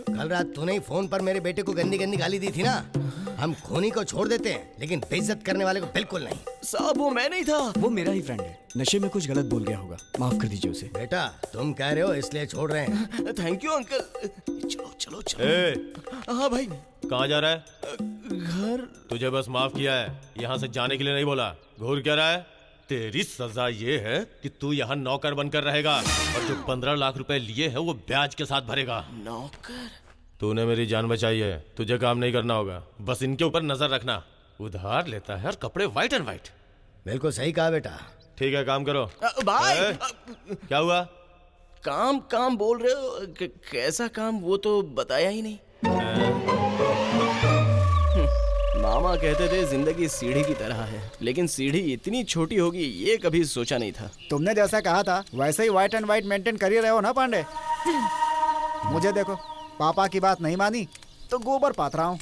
कल रात तूने ही फोन पर मेरे बेटे को गंदी गंदी गाली दी थी ना। हम खूनी को छोड़ देते हैं लेकिन बेइज्जत करने वाले को बिल्कुल नहीं। साहब वो मैं नहीं था, वो मेरा ही फ्रेंड है, नशे में कुछ गलत बोल गया होगा, माफ कर दीजिए उसे। बेटा तुम कह रहे हो इसलिए छोड़ रहे हैं। Thank you uncle. चलो चलो चलो। ए, हाँ भाई। कहाँ जा रहा है? घर। तुझे बस माफ किया है, यहाँ से जाने के लिए नहीं बोला। घूर क्या रहा है? तेरी सजा ये है कि तू यहाँ नौकर बनकर रहेगा और जो 15 लाख रुपए लिए हैं वो ब्याज के साथ भरेगा। नौकर? तूने मेरी जान बचाई है, तुझे काम नहीं करना होगा, बस इनके ऊपर नजर रखना। उधार लेता है और कपड़े व्हाइट एंड व्हाइट। बिल्कुल सही कहा बेटा। ठीक है काम करो। भाई क्या हुआ? काम काम बोल रहे हो, कैसा काम वो तो बताया ही नहीं। मामा कहते थे जिंदगी सीढ़ी की तरह है, लेकिन सीढ़ी इतनी छोटी होगी ये कभी सोचा नहीं था। तुमने जैसा कहा था वैसे ही व्हाइट एंड व्हाइट मेंटेन कर ही रहे हो ना पांडे। मुझे देखो, पापा की बात नहीं मानी तो गोबर पात रहा हूँ।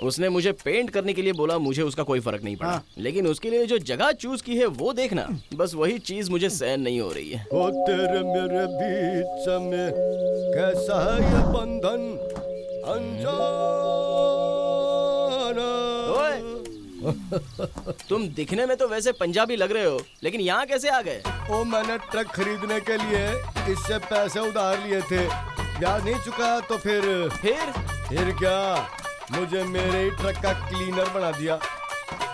उसने मुझे पेंट करने के लिए बोला, मुझे उसका कोई फर्क नहीं पड़ा। लेकिन उसके लिए जो जगह चूज की है वो देखना, बस वही चीज मुझे सहन नहीं हो रही है। ओ तेरे मेरे बीच में कैसा है ये बंधन अनजाना। तुम दिखने में तो वैसे पंजाबी लग रहे हो, लेकिन यहाँ कैसे आ गए? ओ मैंने ट्रक खरीदने के लिए इससे पैसे उधार लिए थे, ब्याज नहीं चुका तो फिर क्या, मुझे मेरे ही ट्रक का क्लीनर बना दिया।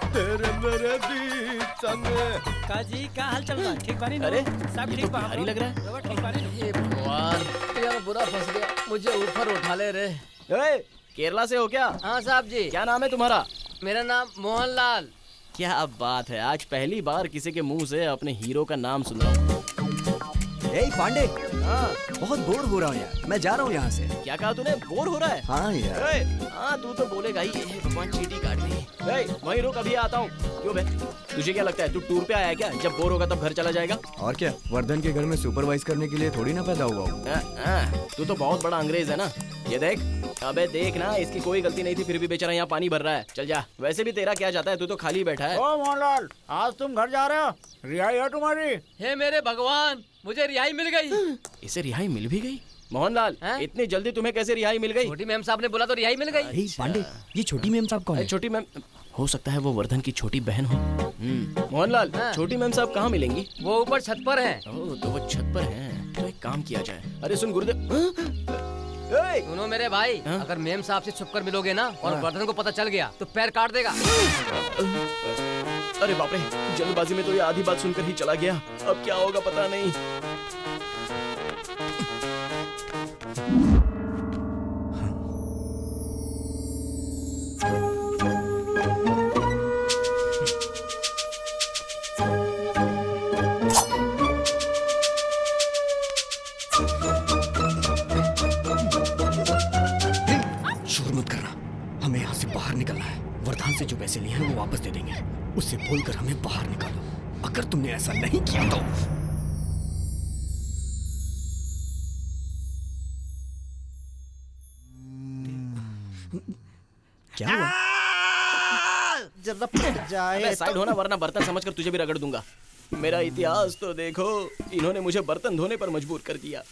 तेरे मेरे बीच में। काजी क्या हाल चल रहा है? ठीक बानी? अरे सब ठीक बा? भारी लग रहा है। ठीक बानी? ये भगवान, यार बुरा फंस गया, मुझे ऊपर उठा ले रे। केरला से हो क्या? हाँ साहब जी। क्या नाम है तुम्हारा? मेरा नाम मोहनलाल। क्या बात है, आज पहली बार किसी के मुंह से अपने हीरो का नाम सुन रहा हूँ। पांडे, बहुत बोर हो रहा हूँ यार, मैं जा रहा हूँ यहाँ से। क्या कहा तूने? बोर हो रहा है? हाँ यार। हाँ तू तो बोलेगा ही, भगवान चींटी काट दी। वहीं रुक, अभी आता हूँ। क्यों बे, तुझे क्या लगता है तू टूर पे आया है क्या? जब बोर होगा तब घर चला जाएगा। और क्या, वर्धन के घर में सुपरवाइज करने के लिए थोड़ी ना पैदा हुआ हूँ। तू तो बहुत बड़ा अंग्रेज है ना। ये देख, अबे देख ना, इसकी कोई गलती नहीं थी फिर भी बेचारा यहाँ पानी भर रहा है। चल जा, वैसे भी तेरा क्या जाता है, तू तो खाली बैठा है। ओ मोहनलाल, आज तुम घर जा रहे हो? रिहाई है तुम्हारी? हे मेरे भगवान, मुझे रिहाई मिल गई। इसे रिहाई मिल भी गई? मोहनलाल, इतनी जल्दी तुम्हें कैसे रिहाई मिल गई? छोटी मैम साहब ने बोला तो रिहाई मिल गई। पांडे, ये छोटी मैम साहब कौन है? छोटी मैम हो सकता है वो वर्धन की छोटी बहन हो। मोहनलाल, छोटी मैम साहब कहाँ मिलेंगी? वो ऊपर छत पर है। तो वो छत पर है, तो एक काम किया जाए। अरे सुन गुरुदेव, सुनो मेरे भाई, अगर मेम साहब से छुपकर मिलोगे ना और वर्धन को पता चल गया तो पैर काट देगा। अरे बाप रे, जल्दबाजी में तो ये आधी बात सुनकर ही चला गया, अब क्या होगा पता नहीं। शोर मत करना, हमें यहाँ से बाहर निकलना है। वर्धान से जो पैसे लिए हैं वो वापस दे देंगे, उससे बोलकर हमें बाहर निकालो। अगर तुमने ऐसा नहीं किया तो क्या हुआ? जरा फट जाए। साइड होना वरना बर्तन समझकर तुझे भी रगड़ दूंगा। मेरा इतिहास तो देखो, इन्होंने मुझे बर्तन धोने पर मजबूर कर दिया।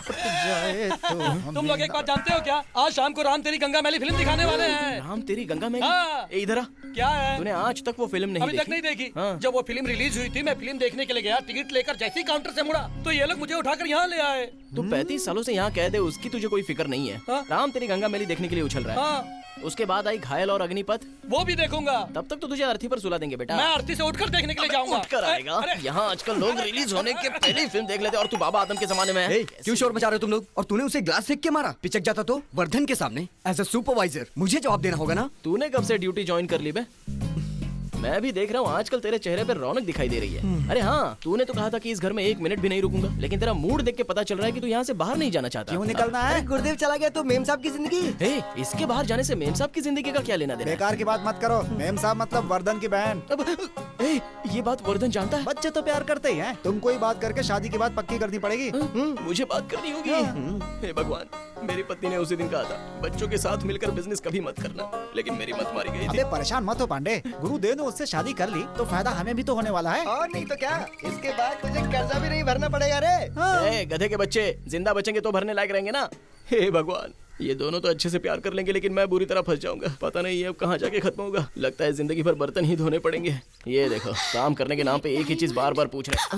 जाए तो तुम लोग एक बात जानते हो क्या? आज शाम को राम तेरी गंगा मैली फिल्म दिखाने वाले हैं। राम तेरी गंगा मैली? हाँ। इधर आ। क्या है? तूने आज तक वो फिल्म नहीं अभी देखी? तक नहीं देखी। हाँ। जब वो फिल्म रिलीज हुई थी, मैं फिल्म देखने के लिए गया, टिकट लेकर जैसे ही काउंटर से मुड़ा तो ये लोग मुझे उठाकर यहाँ ले आए। तू 35 सालों से यहाँ कैद है, उसकी तुझे कोई फिक्र नहीं है। हाँ? राम तेरी गंगा मैली देखने के लिए उछल रहा है। हाँ। उसके बाद आई घायल और अग्निपथ, वो भी देखूंगा। तब तक तो तुझे अर्थी पर सुला देंगे बेटा। मैं अर्थी से उठकर देखने के लिए जाऊंगा। उठकर आएगा। यहाँ आजकल लोग रिलीज होने के पहले ही फिल्म देख लेते और तू बाबा आदम के जमाने में है। क्यों शोर मचा रहे हो तुम लोग? और तूने उसे ग्लास फेंक के मारा, पिचक जाता तो वर्धन के सामने एज अ सुपरवाइजर मुझे जवाब देना होगा ना। तूने कब से ड्यूटी ज्वाइन कर ली बे? मैं भी देख रहा हूँ आजकल तेरे चेहरे पर रौनक दिखाई दे रही है। अरे हाँ, तूने तो कहा था कि इस घर में 1 मिनट भी नहीं रुकूंगा, लेकिन तेरा मूड देख के पता चल रहा है कि तू यहाँ से बाहर नहीं जाना चाहता। क्यों निकलना है? गुरुदेव चला गया तो मेम साहब की जिंदगी। इसके बाहर जाने से मेम साहब की जिंदगी का क्या लेना देना? बेकार की बात मत करो। मेम साहब मतलब वर्धन की बहन। ये बात वर्धन जानता है? बच्चे तो प्यार करते ही हैं। तुमको ही बात करके शादी की बात पक्की करनी पड़ेगी। मुझे बात करनी होगी। हे भगवान, मेरी पत्नी ने उसी दिन कहा था बच्चों के साथ मिलकर बिजनेस कभी मत करना, लेकिन मेरी मत मारी गई थी। अबे परेशान मत हो पांडे, गुरुदेव ने उससे शादी कर ली तो फायदा हमें भी तो होने वाला है। और नहीं तो क्या, इसके बाद मुझे कर्जा भी नहीं भरना पड़ेगा रे। गधे के बच्चे जिंदा बचेंगे तो भरने लायक रहेंगे ना। हे भगवान, ये दोनों तो अच्छे से प्यार कर लेंगे, लेकिन मैं बुरी तरह फंस जाऊंगा। पता नहीं ये अब कहाँ जाके खत्म होगा। लगता है जिंदगी भर बर्तन ही धोने पड़ेंगे। ये देखो, काम करने के नाम पे एक ही चीज बार बार पूछ रहे।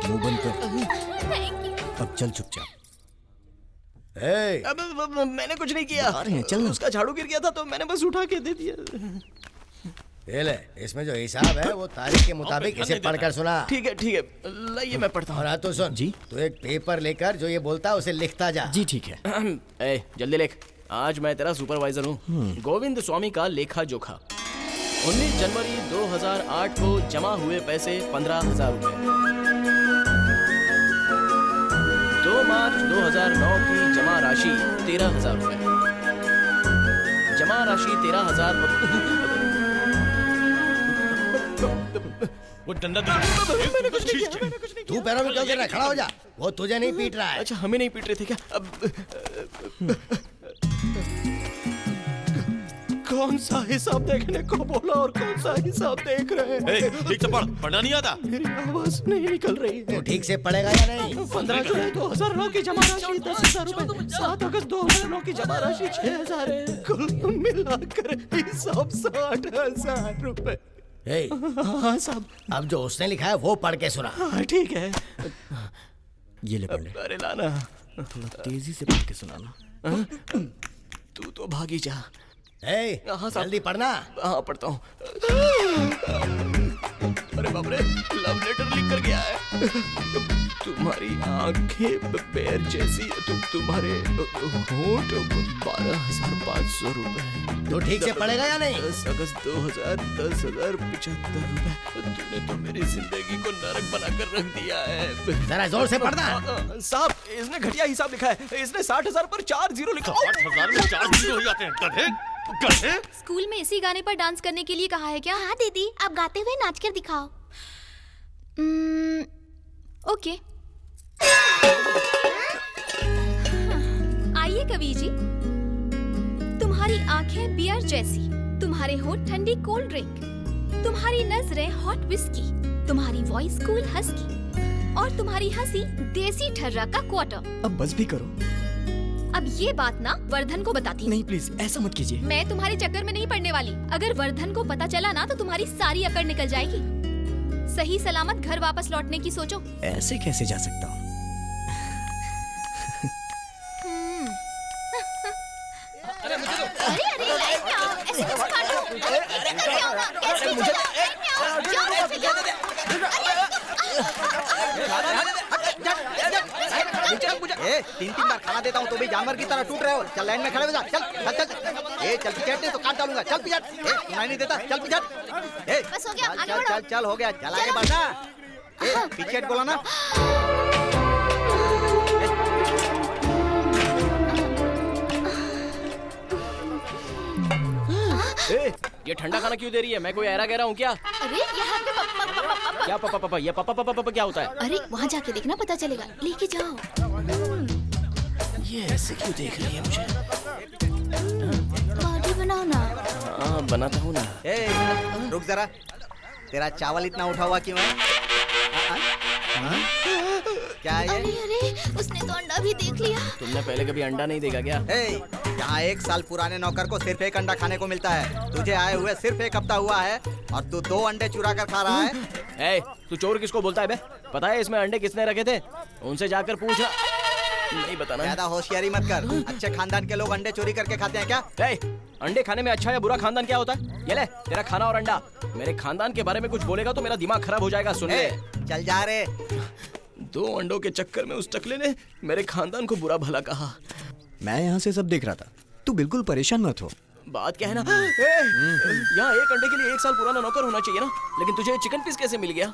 मुंह बंद कर। अब चल चुपचाप। अब मैंने कुछ नहीं किया। चल। उसका झाड़ू गिर गया था तो मैंने बस उठा के दे दिया। ये ले, इसमें जो हिसाब है वो तारीख के मुताबिक इसे पढ़कर सुना। ठीक है, लाइए मैं पढ़ता हूँ। और तो सुन जी, तू एक पेपर लेकर जो ये बोलता है उसे लिखता जा। जी ठीक है। जल्दी लिख। आज मैं तेरा सुपरवाइजर हूँ। गोविंद स्वामी का लेखा जोखा। 19 जनवरी 2008 को जमा हुए पैसे 15,000 रुपए। 2 मार्च 2009 की जमा राशि 13,000 रुपए। जमा राशि 13,000। वो डंडा मैंने कुछ नहीं किया। तू पैरों में क्यों गिर रहा है? खड़ा हो जा। वो तुझे नहीं पीट रहा है। अच्छा, हमें नहीं पीट रहे थे क्या? अब कौन सा हिसाब देखने को बोला और कौन सा हिसाब देख रहे हैं? ठीक से पढ़, पढ़ना नहीं आता? मेरी आवाज नहीं निकल रही है। तो ठीक से पढ़ेगा या नहीं? 15 जुलाई 2009 की जमा राशि 10,000 रुपए। 7 अगस्त 2009 की जमा राशि 6,000 है। कुल मिलाकर हिसाब 60,000 रुपए। हाँ साहब। अब जो उसने लिखा है वो पढ़ के सुना। हाँ ठीक है। ये ले पंडे। अरे लाना, थोड़ा तेजी से पढ़ के सुनाना। तू तो भागी जा। जल्दी पढ़ना। हाँ पढ़ता हूँ। अरे बाप रे, लव लेटर लिख कर गया है। तुम्हारी आंखें बेर जैसी, तुम्हारे होंठ 12,500 रुपए। तो ठीक से पढ़ेगा या नहीं? 10 अगस्त 2000 10,075 रुपए। तूने तो मेरी जिंदगी को नरक बनाकर रख दिया है। जरा जोर से पढ़ना। साहब, इसने घटिया हिसाब लिखा है। इसने 60,000 पर 4 जीरो लिखा। 60,000 में 4 जीरो हो जाते हैं। गधे। स्कूल में इसी गाने पर डांस करने के लिए कहा है क्या? हाँ दीदी, आप गाते हुए नाच कर दिखाओ। ओके। आइए कवि जी। तुम्हारी आंखें बियर जैसी, तुम्हारे होंठ ठंडी कोल्ड ड्रिंक, तुम्हारी नजरें हॉट विस्की, तुम्हारी वॉइस कूल हस्की, और तुम्हारी हंसी देसी ठर्रा का क्वार्टर। अब बस भी करो। अब ये बात ना वर्धन को बताती हूँ। नहीं प्लीज, ऐसा मत कीजिए। मैं तुम्हारे चक्कर में नहीं पड़ने वाली। अगर वर्धन को पता चला ना तो तुम्हारी सारी अकड़ निकल जाएगी। सही सलामत घर वापस लौटने की सोचो। ऐसे कैसे जा सकता हूँ? अरे लाइन में आओ, ऐसे कैसे काटो? अरे कैसे करके आओ ना? कैसे चलो? लाइन में आओ, जाओ ऐसे जाओ। ए, 3-3 बार खाना देता हूँ तो भी जानवर की तरह टूट रहे हो। चल लाइन में खड़े हो जा। चल चल चल। ए चल पिछड़ नहीं तो काट डालूंगा। चल पिछड़। ए सुनाई नहीं देता। चल पिछड़। ए बस हो गया, आगे चल बढ़ो। चल चल हो गया। चल आगे बढ़ना। ए पिछड़ बोला ना। ये ठंडा खाना क्यों दे रही है? मैं कोई ऐरा गहरा हूँ क्या? अरे यहाँ पे पापा। क्या पापा? ये पापा क्या होता है? अरे वहाँ जाके देखना, पता चलेगा। लेके जाओ। ये ऐसे क्यों देख रही है मुझे? बॉडी बनाओ ना। हाँ बनाता हूँ ना। ए रुक जरा, तेरा चावल इतना उठा हुआ क्यों है? क्या है? अरे उसने तो अंडा भी देख लिया। तुमने पहले कभी अंडा नहीं देखा क्या? यहाँ 1 साल पुराने नौकर को सिर्फ 1 अंडा खाने को मिलता है। तुझे आए हुए सिर्फ 1 हफ्ता हुआ है और तू 2 अंडे चुरा कर खा रहा है। तू चोर किसको बोलता है बे? पता है इसमें अंडे किसने रखे थे? उनसे जाकर पूछना। नहीं बताना। ज्यादा होशियारी मत कर। अच्छे खानदान के लोग अंडे चोरी करके खाते हैं क्या? अंडे खाने में अच्छा या बुरा खानदान क्या होता है? ये ले तेरा खाना और अंडा। मेरे खानदान के बारे में कुछ बोलेगा तो मेरा दिमाग खराब हो जाएगा। सुन ले, चल जा रे। 2 अंडों के चक्कर में उस टकले ने मेरे खानदान को बुरा भला कहा। मैं यहाँ से सब देख रहा था। तू बिल्कुल परेशान मत हो। बात क्या है ना, यहाँ 1 अंडे के लिए 1 साल पुराना नौकर होना चाहिए ना, लेकिन तुझे चिकन पीस कैसे मिल गया?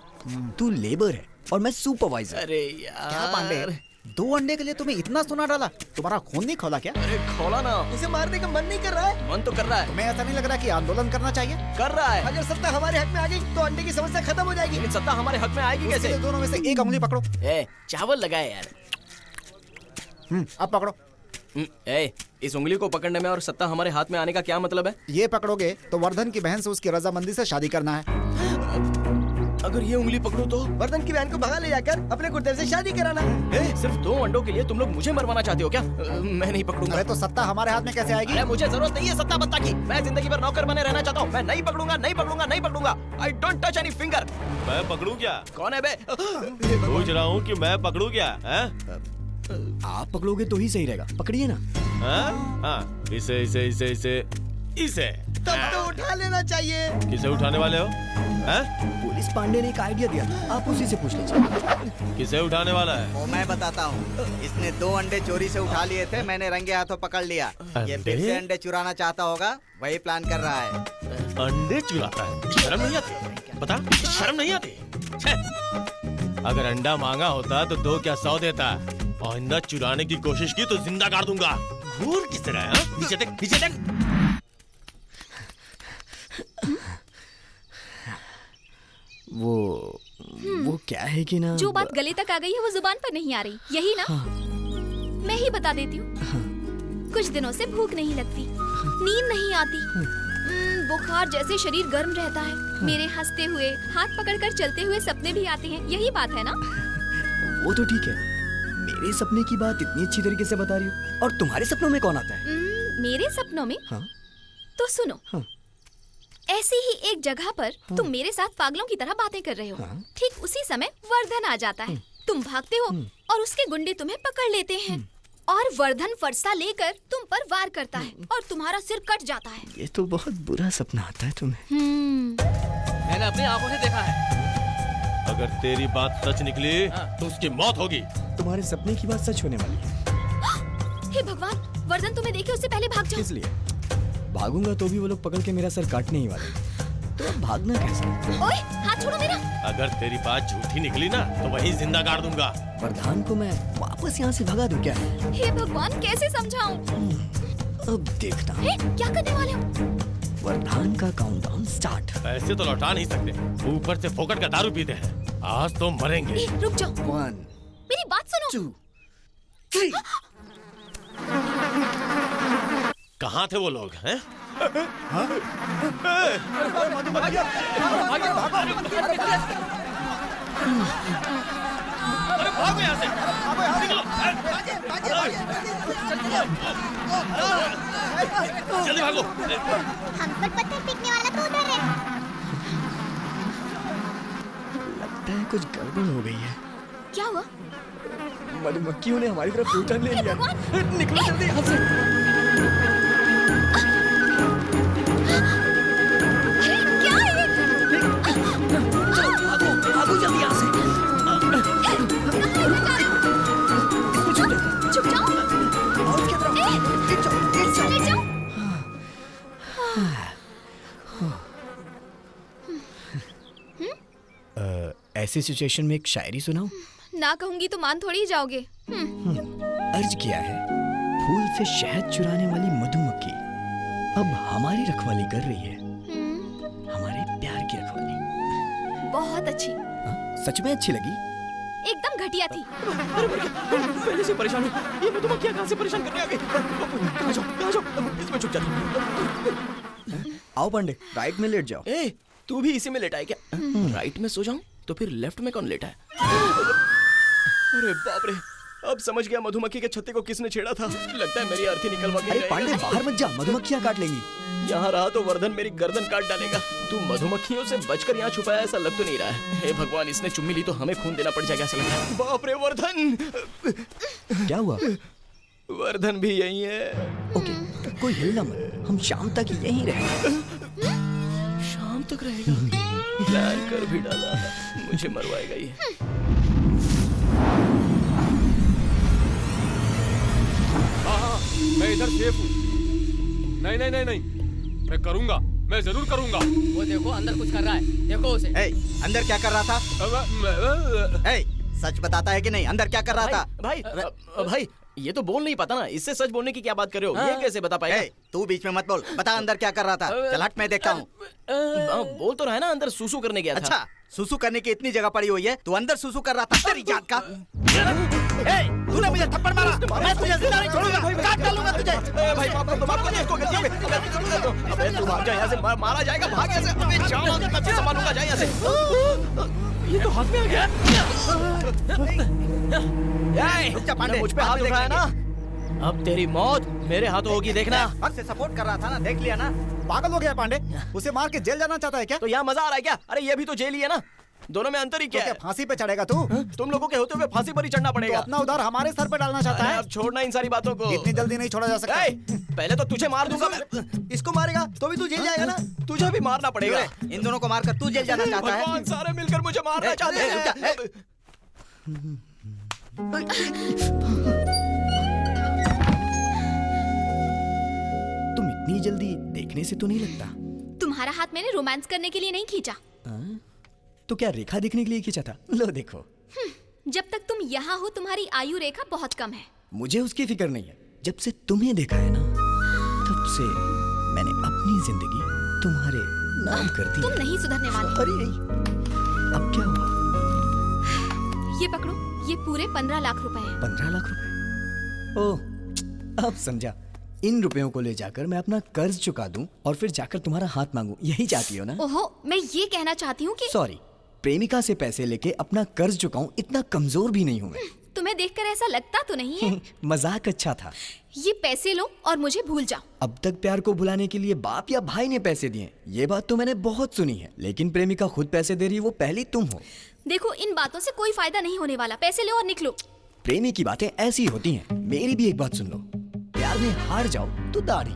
तू लेबर है और मैं सुपरवाइजर। अरे यार क्या पांडे, 2 अंडे के लिए तुम्हें इतना सोना डाला? तुम्हारा खून नहीं खोला क्या? अरे खोला ना। उसे मारने का मन नहीं कर रहा है? मन तो कर रहा है। तुम्हें ऐसा नहीं लग रहा कि आंदोलन करना चाहिए? कर रहा है। अगर सत्ता हमारे हक में आ गई तो अंडे की समस्या खत्म हो जाएगी। लेकिन सत्ता हमारे हक में आएगी उसके कैसे? लिए दोनों में से एक उंगली पकड़ो। चावल लगाए यार। अब पकड़ो। इस उंगली को पकड़ने में और सत्ता हमारे हाथ में आने का क्या मतलब है? ये पकड़ोगे तो वर्धन की बहन से उसकी रजामंदी से शादी करना है। अगर ये उंगली पकड़ो तो वर्धन की बहन को भगा ले जाकर अपने गुर्देव से शादी कराना। सिर्फ 2 अंडों के लिए तुम लोग मुझे मरवाना चाहते हो क्या? मैं नहीं पकड़ूंगा। अरे तो सत्ता हमारे हाथ में कैसे आएगी? अरे मुझे जरूरत नहीं है सत्ता बत्ता की। मैं जिंदगी भर नौकर बने रहना चाहता हूँ। मैं नहीं पकड़ूंगा, नहीं पकड़ूंगा, नहीं पकड़ूंगा। I don't touch any finger. मैं पकड़ूं क्या? कौन है बे? पूछ रहा हूँ कि मैं पकड़ूं क्या? आप पकड़ोगे तो ही सही रहेगा। पकड़िए ना। हाँ, इसे इसे इसे इसे इसे तब तो उठा लेना चाहिए। किसे उठाने वाले हो? पुलिस पांडे ने एक आइडिया दिया, आप उसी से पूछ लीजिए। किसे उठाने वाला है? वो मैं बताता हूँ। इसने 2 अंडे चोरी से उठा लिए थे, मैंने रंगे हाथों पकड़ लिया। ये फिर से अंडे चुराना चाहता होगा, वही प्लान कर रहा है। अंडे चुराता है? शर्म नहीं आती? बता, शर्म नहीं आती? अगर अंडा मांगा होता तो 2 क्या 100 देता। और अंडा चुराने की कोशिश की तो जिंदा काट दूंगा। घूर किस तरह है? नीचे देख, नीचे देख। वो क्या है कि ना, जो बात गले तक आ गई है वो जुबान पर नहीं आ रही, यही ना? मैं ही बता देती हूँ। कुछ दिनों से भूख नहीं लगती, नींद नहीं आती, बुखार जैसे शरीर गर्म रहता है। मेरे हंसते हुए, हाथ पकड़कर चलते हुए सपने भी आते हैं, यही बात है ना? वो तो ठीक है। मेरे सपने की बात इतनी अच्छी तरीके से बता रही हो। और तुम्हारे सपनों में कौन आता है? मेरे सपनों में? हाँ? तो सुनो। ऐसी ही एक जगह पर तुम मेरे साथ पागलों की तरह बातें कर रहे हो। ठीक उसी समय वर्धन आ जाता है। तुम भागते हो और उसके गुंडे तुम्हें पकड़ लेते हैं और वर्धन फरसा लेकर तुम पर वार करता है और तुम्हारा सिर कट जाता है। ये तो बहुत बुरा सपना आता है तुम्हें। मैंने अपनी आंखों से देखा है। अगर तेरी बात सच निकली तो उसकी मौत होगी। तुम्हारे सपने की बात सच होने वाली है। हे भगवान, वर्धन तुम्हें देखे उससे पहले भाग जाओ। किस लिए? भागूंगा तो भी वो लोग पकड़ के मेरा सर काटने ही वाले। तो अब भागना कैसे? ओए, हाथ छोड़ो मेरा। अगर तेरी बात झूठी निकली ना तो वहीं जिंदा गाड़ दूंगा। वर्धन को मैं वापस यहाँ से भगा दूं क्या? हे भगवान, कैसे समझाऊं? अब देखना। क्या करने वाले हो? वर्धन का काउंटडाउन स्टार्ट। पैसे तो लौटा नहीं सकते, ऊपर से फोकट का दारू पीते हैं। आज तो मरेंगे। रुक जाओ। 1 मेरी बात सुनो। 2 3। कहाँ थे वो लोग हैं? अरे भागो यहाँ से! निकलो! जल्दी भागो! हम पर पत्थर फेंकने वाला तो उधर है। लगता है कुछ गड़बड़ हो गई है। क्या हुआ? मधुमक्खियों ने हमारी तरफ यूटर्न ले लिया। निकलो जल्दी यहाँ से। भागो जल्दी यहाँ से। चुप जाओ। और उसकी तरफ। ले जाओ। ऐसी सिचुएशन में एक शायरी सुनाऊं? ना कहूंगी तो मान थोड़ी ही जाओगे। अर्ज किया है, फूल से शहद चुराने वाली मधुमक्खी अब हमारी रखवाली कर रही है, हमारे प्यार की रखवाली। बहुत अच्छी। सच में अच्छी लगी? एकदम घटिया थी। पहले से परेशान हूँ। ये मधुमक्खियाँ कहाँ से परेशान करने आ गई? कहाँ जाओ? इसमें छुप जाती। आओ पांडे, राइट में लेट जाओ। तू भी इसी में लेटा है क्या? राइट में सो जाऊं तो फिर लेफ्ट में कौन लेटा है? अरे बाप रे, अब समझ गया मधुमक्खी के छत्ते को किसने छेड़ा था। लगता है मेरी अर्थी निकलवा के अरे जाएगी। पांडे बाहर मत जा, मधुमक्खियां काट लेंगी। यहाँ रहा तो वर्धन मेरी गर्दन काट डालेगा। तू मधुमक्खियों से बचकर यहाँ छुपाया ऐसा लग तो नहीं रहा है। हे भगवान, इसने चुम्मी ली तो हमें खून देना पड़ जाएगा ऐसा लग रहा है। बाप रे वर्धन, क्या हुआ? वर्धन भी यही है। ओके, कोई हिलना मत, हम शाम तक यहीं रहेंगे। शाम तक रहेगा? प्लान कर भी डाला, मुझे मरवाएगा ये। हाँ, मैं इधर सेफ हूँ। नहीं नहीं नहीं नहीं, मैं करूँगा, मैं जरूर करूँगा। वो देखो अंदर कुछ कर रहा है, देखो उसे। अंदर क्या कर रहा था? सच बताता है कि नहीं? अंदर क्या कर रहा था? भाई ये तो बोल नहीं पाता ना, इससे सच बोलने की क्या बात कर रहे हो? ये कैसे बता पाएगा? तू बीच में मत बोल, बता अंदर क्या कर रहा था। चल हट, मैं देखता हूँ। बोल तो रहा है ना, अंदर सूसू करने गया था। अच्छा, सूसू करने की इतनी जगह पड़ी हुई है, तू अंदर सूसू कर रहा था? तेरी जात का। तूने मुझे थप्पड़ मारा, मैं तुझे जिंदा नहीं छोड़ूंगा, काट डालूंगा तुझे। भाई माफ कर इसको, गलती हो गई। अबे तू भाग जा यहाँ से, मारा जाएगा, भाग यहाँ से। अबे जाओ, मैं तुझे संभालूंगा, जा यहाँ से। ये तो हाथ में आ गया। पांडे, मुझ पे हाथ उठाया ना, अब तेरी मौत मेरे हाथों होगी, देखना। हक से सपोर्ट कर रहा था ना, देख लिया ना। पागल हो गया पांडे, उसे मार के जेल जाना चाहता है क्या? तो यहाँ मजा आ रहा है क्या? अरे ये भी तो जेल ही है ना, दोनों में अंतर ही क्या तो है? क्या फांसी पे चढ़ेगा तू? तुम लोगों के होते हुए फांसी पर ही चढ़ना पड़ेगा। तो अपना उधार हमारे सर पे डालना चाहता है? अब छोड़ना इन सारी बातों को, इतनी जल्दी नहीं छोड़ा जा सकता। पहले तो तुझे मार दूंगा मैं। इसको मारेगा तो भी तू जेल जाएगा ना। तुझे भी मारना पड़ेगा। इन दोनों को मारकर तू जेल जाना चाहता है? भगवान, सारे मिलकर मुझे मारना चाहते हैं। तुम इतनी जल्दी देखने से तो नहीं लगता। तुम्हारा हाथ मैंने रोमांस करने के लिए नहीं खींचा। तो क्या रेखा देखने के लिए खींचा था? लो देखो। जब तक तुम यहाँ हो तुम्हारी आयु रेखा बहुत कम है। मुझे उसकी फिक्र नहीं है। जब से तुम्हें देखा है ना, तब से मैंने अपनी जिंदगी तुम्हारे नाम कर दी। तुम नहीं सुधरने वाले। अरे अब क्या हुआ? ये पकड़ो, ये पूरे 15 लाख रुपए हैं। 15 लाख रुपए? ओह, अब समझा। इन रुपयों को ले जाकर मैं अपना कर्ज चुका दूं और फिर जाकर तुम्हारा हाथ मांगूं, यही चाहती हो ना? ओहो, मैं ये कहना चाहती हूँ कि सॉरी, प्रेमिका से पैसे लेके अपना कर्ज चुकाऊं, इतना कमजोर भी नहीं हूं मैं। तुम्हें देखकर ऐसा लगता तो नहीं है। मजाक अच्छा था। ये पैसे लो और मुझे भूल जाओ। अब तक प्यार को भुलाने के लिए बाप या भाई ने पैसे दिए, ये बात तो मैंने बहुत सुनी है, लेकिन प्रेमिका खुद पैसे दे रही, वो पहली तुम हो। देखो, इन बातों से कोई फायदा नहीं होने वाला। पैसे लो और निकलो। प्रेमी की बातें ऐसी होती हैं। मेरी भी एक बात सुन लो, प्यार में हार जाओ तो दाढ़ी,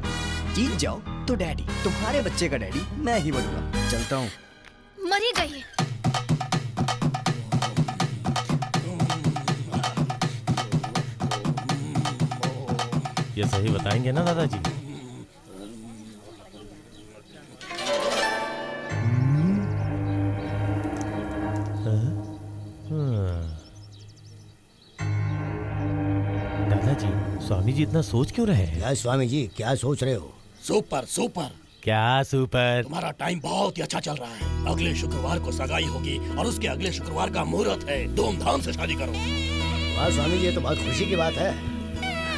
जीत जाओ तो डैडी। तुम्हारे बच्चे का डैडी मैं ही बनूंगा। चलता हूँ। मर ही गए। ये सही बताएंगे ना दादाजी? दादाजी, स्वामी जी इतना सोच क्यों रहे हैं? क्या स्वामी जी, क्या सोच रहे हो? Super super. क्या सुपर? तुम्हारा टाइम बहुत ही अच्छा चल रहा है। अगले शुक्रवार को सगाई होगी और उसके अगले शुक्रवार का मुहूर्त है। धूमधाम से शादी करो। वाह स्वामी जी, ये तो बहुत खुशी की बात है।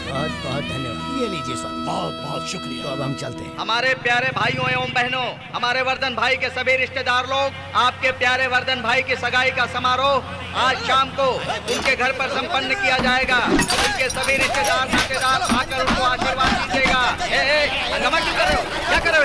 बहुत बहुत धन्यवाद। ये लीजिए स्वामी। बहुत बहुत शुक्रिया। तो अब हम चलते हैं। हमारे प्यारे भाइयों एवं बहनों, हमारे वर्धन भाई के सभी रिश्तेदार लोग, आपके प्यारे वर्धन भाई की सगाई का समारोह आज शाम को उनके घर पर संपन्न किया जाएगा। उनके सभी रिश्तेदार नातेदार आकर उनको आशीर्वाद दीजिएगा। हंगामा क्यों कर रहे हो? क्या कर रहे हो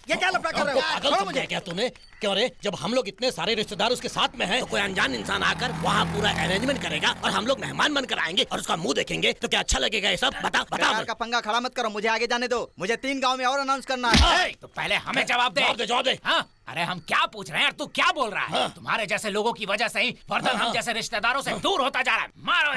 ये क्या लफड़ा कर रहे हो? पागल समझा क्या तूने? क्यों रे, जब हम लोग इतने सारे रिश्तेदार उसके साथ में हैं, तो कोई अनजान इंसान आकर वहाँ पूरा अरेंजमेंट करेगा और हम लोग मेहमान बनकर आएंगे और उसका मुंह देखेंगे तो क्या अच्छा लगेगा? ये सब बता बता। बेकार का पंगा खड़ा मत करो, मुझे आगे जाने दो। मुझे 3 गांव में और अनाउंस करना है। तो पहले हमें जवाब दे। जवाब दे। हाँ? अरे हम क्या पूछ रहे हैं और तू क्या बोल रहा है? तुम्हारे जैसे लोगों की वजह से ही वर्धन हम जैसे रिश्तेदारों से दूर होता जा रहा है। मारो।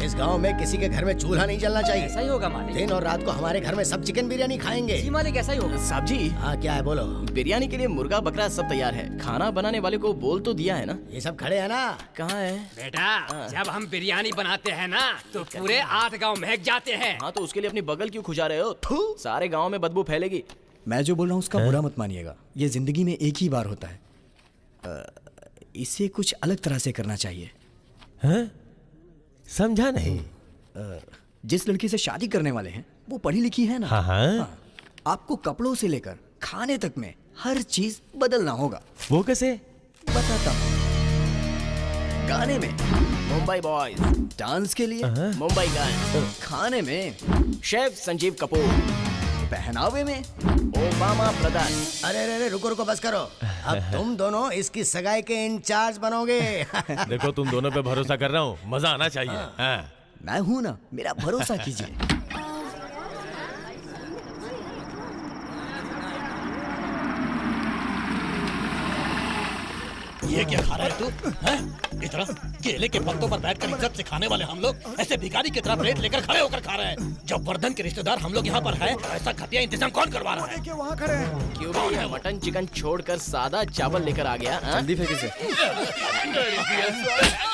इस गांव में किसी के घर में चूल्हा नहीं जलना चाहिए। ऐसा ही होगा मालिक। दिन और रात को हमारे घर में सब चिकन बिरयानी खाएंगे। जी मालिक, ऐसा ही होगा। साहब जी। हाँ, क्या है बोलो? बिरयानी के लिए मुर्गा बकरा सब तैयार है। खाना बनाने वाले को बोल तो दिया है ना? ये सब खड़े हैं ना? कहाँ है? बेटा, जब हम बिरयानी बनाते हैं ना, तो पूरे 8 गांव महक जाते हैं। हाँ, तो उसके लिए अपनी बगल क्यों खुजा रहे हो? सारे गाँव में बदबू फैलेगी। मैं जो बोल रहा हूँ उसका बुरा मत मानिएगा। ये जिंदगी में एक ही बार होता है। इसे कुछ अलग तरह से करना चाहिए। समझा नहीं। जिस लड़की से शादी करने वाले हैं वो पढ़ी लिखी है ना? हाँ। आपको कपड़ों से लेकर खाने तक में हर चीज बदलना होगा। वो कैसे? बताता हूँ। गाने में मुंबई बॉयज, डांस के लिए मुंबई गर्ल्स, खाने में शेफ संजीव कपूर, पहनावे में ओबामा ब्रदर्स। अरे रुको रुको, बस करो। अब तुम दोनों इसकी सगाई के इंचार्ज बनोगे। देखो तुम दोनों पे भरोसा कर रहा हूँ, मजा आना चाहिए। हाँ। मैं हूं ना, मेरा भरोसा कीजिए। ये क्या खा रहा है तू? हैं? इतना केले के पत्तों पर बैठकर इज्जत से खाने वाले हम लोग ऐसे भिखारी की तरह प्लेट लेकर खड़े होकर खा रहे हैं। जब वर्धन के रिश्तेदार हम लोग यहाँ पर हैं, ऐसा घटिया इंतजाम कौन करवा रहा है? क्यों वहाँ खड़े हैं? क्यों भाई ये मटन चिकन छोड़कर सादा चावल लेकर आ गया? जल्दी फेंक इसे।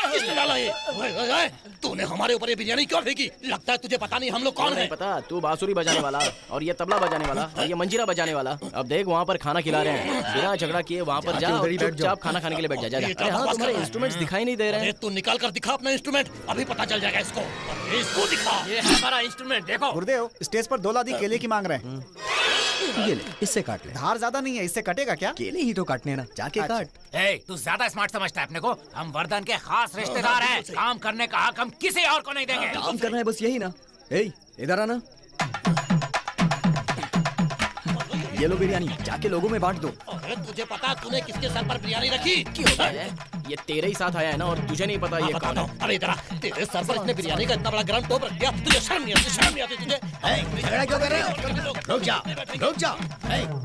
किसने डाला ये? ओए, तूने हमारे ऊपर ये बिरयानी क्यों फेंकी? लगता है तुझे पता नहीं हम लोग कौन नहीं हैं। पता, तू बांसुरी बजाने वाला और ये तबला बजाने वाला और ये मंजीरा बजाने वाला। अब देख वहाँ पर खाना खिला रहे हैं, बिना झगड़ा किए वहाँ पर जा और चुपचाप खाना खाने के लिए बैठ जा। अरे हाँ, तुम्हारे इंस्ट्रूमेंट्स दिखाई नहीं दे रहे हैं। तू निकाल कर दिखा अपना इंस्ट्रूमेंट, अभी पता चल जाएगा इसको। इसको दिखा। ये है हमारा इंस्ट्रूमेंट, देखो। गुरुदेव, स्टेज पर 2 लादी केले की मांग रहे हैं। ये ले, इससे काट ले। धार ज्यादा नहीं है, इससे कटेगा क्या? केले ही तो काटने ना, जाके काट। ए, तू ज्यादा स्मार्ट समझता है अपने को? हम वर्धन के खास रिश्तेदार हैं। काम करने का हक हम किसी और को नहीं देंगे। काम करना है बस यही ना। ए, इधर आना। ये लो बिरयानी, जाके लोगों में बांट दो। अरे तुझे पता तूने किसके सर पर बिरयानी रखी? क्यों? ये तेरे ही साथ आया है ना, और तुझे नहीं पता ये कौन है? अरे इधर आ, तेरे सर पर इसने बिरयानी का इतना बड़ा गरम टोप रख दिया, तुझे शर्म नहीं आती? शर्म नहीं आती तुझे? झगड़ा क्यों कर रहे हो? रुक जाओ, रुक जाओ,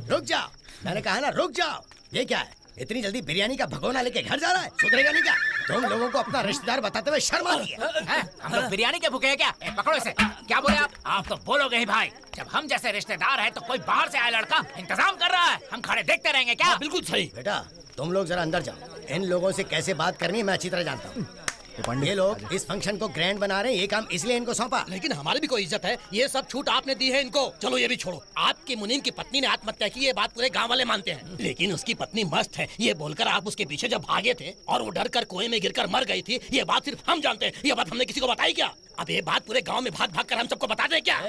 रुक जाओ। मैंने कहा ना रुक जाओ। ये क्या है? इतनी जल्दी बिरयानी का भगोना लेके घर जा रहा है? सुधरेगा नहीं क्या? तुम लोगों को अपना रिश्तेदार बताते हुए शर्म आ रही है? हम लोग बिरयानी के भूखे हैं क्या? पकड़ो इसे। क्या बोले आप? आप तो बोलोगे ही भाई। जब हम जैसे रिश्तेदार हैं तो कोई बाहर से आया लड़का इंतजाम कर रहा है, हम खड़े देखते रहेंगे क्या? बिल्कुल सही। बेटा तुम लोग जरा अंदर जाओ। इन लोगों से कैसे बात करनी है मैं अच्छी तरह जानता हूँ। ये लोग इस फंक्शन को ग्रैंड बना रहे हैं, ये काम इसलिए इनको सौंपा। लेकिन हमारी भी कोई इज्जत है, ये सब छूट आपने दी है इनको। चलो ये भी छोड़ो, आपकी मुनीम की पत्नी ने आत्महत्या की, ये बात पूरे गांव वाले मानते हैं। लेकिन उसकी पत्नी मस्त है, ये बोलकर आप उसके पीछे जब भागे थे और वो डर कर कुएं में गिरकर मर गई थी, ये बात सिर्फ हम जानते हैं। ये बात हमने किसी को बताई क्या? अब ये बात पूरे गाँव में भाग भाग कर हम सबको बता दें क्या?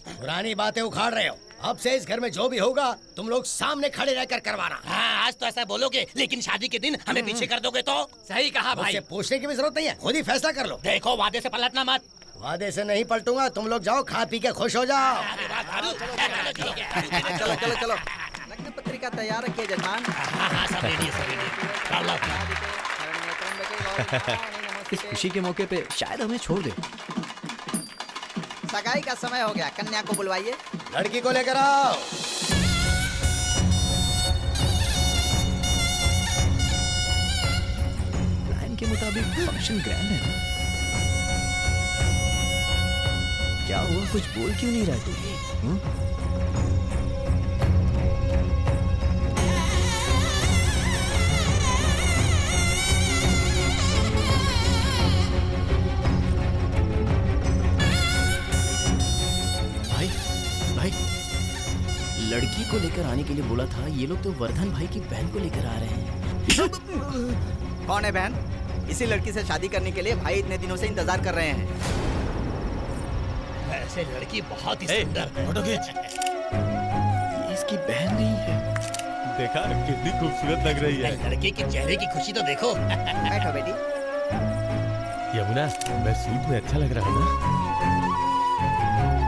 पुरानी बातें उखाड़ रहे हो। अब से इस घर में जो भी होगा तुम लोग सामने खड़े रहकर करवाना। हाँ, आज तो ऐसा बोलोगे, लेकिन शादी के दिन हमें पीछे कर दोगे तो? सही कहा भाई। पूछने की भी जरूरत नहीं है, खुद ही फैसला कर लो। देखो वादे से पलटना मत। वादे से नहीं पलटूंगा, तुम लोग जाओ खा पी के खुश हो जाओ। चलो चलो चलो, लग्न पत्रिका तैयार रखिए जजमान। इस खुशी के मौके पे शायद हमें छोड़ दे। सगाई का समय हो गया, कन्या को बुलवाइए। लड़की को लेकर आओ। प्लान के मुताबिक फंक्शन ग्रैंड है ना? क्या हुआ, कुछ बोल क्यों नहीं रहा तू? लड़की को लेकर आने के लिए बोला था, ये लोग तो वर्धन भाई की बहन को लेकर आ रहे हैं। कौन है बहन? इसी लड़की से शादी करने के लिए भाई इतने दिनों से इंतजार कर रहे हैं। वैसे लड़की बहुत ही सुंदर। फोटो खींच। इसकी बहन नहीं है। देखा कितनी खूबसूरत लग रही है। लड़के के चेहरे की खुशी तो देखो। बैठो बेटी। यमुना, मैं सूट में अच्छा लग रहा हूँ ना?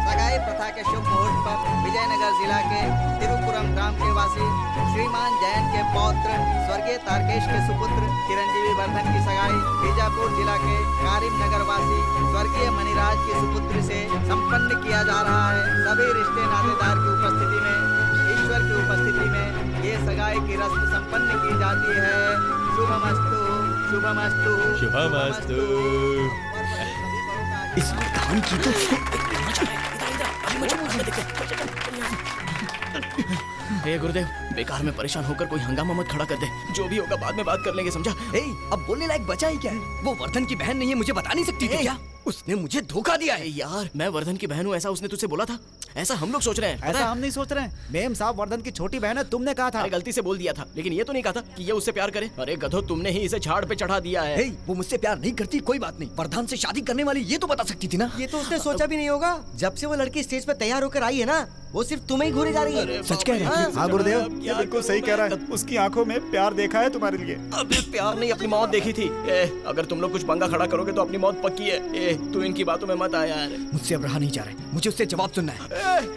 सगाई प्रथा के शुभ मुहूर्त पर विजयनगर जिला के तिरुपुरम ग्राम के वासी श्रीमान जयंत के पौत्र स्वर्गीय तारकेश के सुपुत्र चिरंजीवी वर्धन की सगाई बीजापुर जिला के कारिम नगर वासी स्वर्गीय मणिराज की सुपुत्री से संपन्न किया जा रहा है। सभी रिश्ते नातेदार की उपस्थिति में, ईश्वर की उपस्थिति में ये सगाई की रस्म संपन्न की जाती है। शुभमस्तु, शुभमस्तु, शुभमस्तु। इस धान की तो हे गुरुदेव, बेकार में परेशान होकर कोई हंगामा मत खड़ा कर दे। जो भी होगा बाद में बात कर लेंगे, समझा? अब बोलने लायक बचा ही क्या है? वो वर्धन की बहन नहीं है, मुझे बता नहीं सकती थी क्या? उसने मुझे धोखा दिया है। यार मैं वर्धन की बहन हूँ, ऐसा उसने तुझसे बोला था? ऐसा हम लोग सोच रहे हैं। पता ऐसा है? हम नहीं सोच रहे हैं। मेम साहब वर्धन की छोटी बहन है, तुमने कहा था। अरे गलती से बोल दिया था, लेकिन ये तो नहीं कहा था कि ये उससे प्यार करे। अरे गधो, तुमने ही इसे झाड़ पे चढ़ा दिया है। वो मुझसे प्यार नहीं करती, कोई बात नहीं, वर्धन से शादी करने वाली ये तो बता सकती थी ना। ये तो उसने सोचा भी नहीं होगा। जब से वो लड़की स्टेज पे तैयार होकर आई है ना, वो सिर्फ तुम्हें ही घूरे जा रही है। सच कह रहे हैं? हाँ गुरुदेव, ये बिल्कुल सही कह रहा है। उसकी आंखों में प्यार देखा है तुम्हारे लिए। अबे प्यार नहीं, अपनी मौत देखी थी। अगर तुम लोग कुछ पंगा खड़ा करोगे तो अपनी मौत पक्की है। तू इनकी बातों में मत आ यार। मुझसे अब रहा नहीं जा रहा है, मुझे उससे जवाब सुनना है।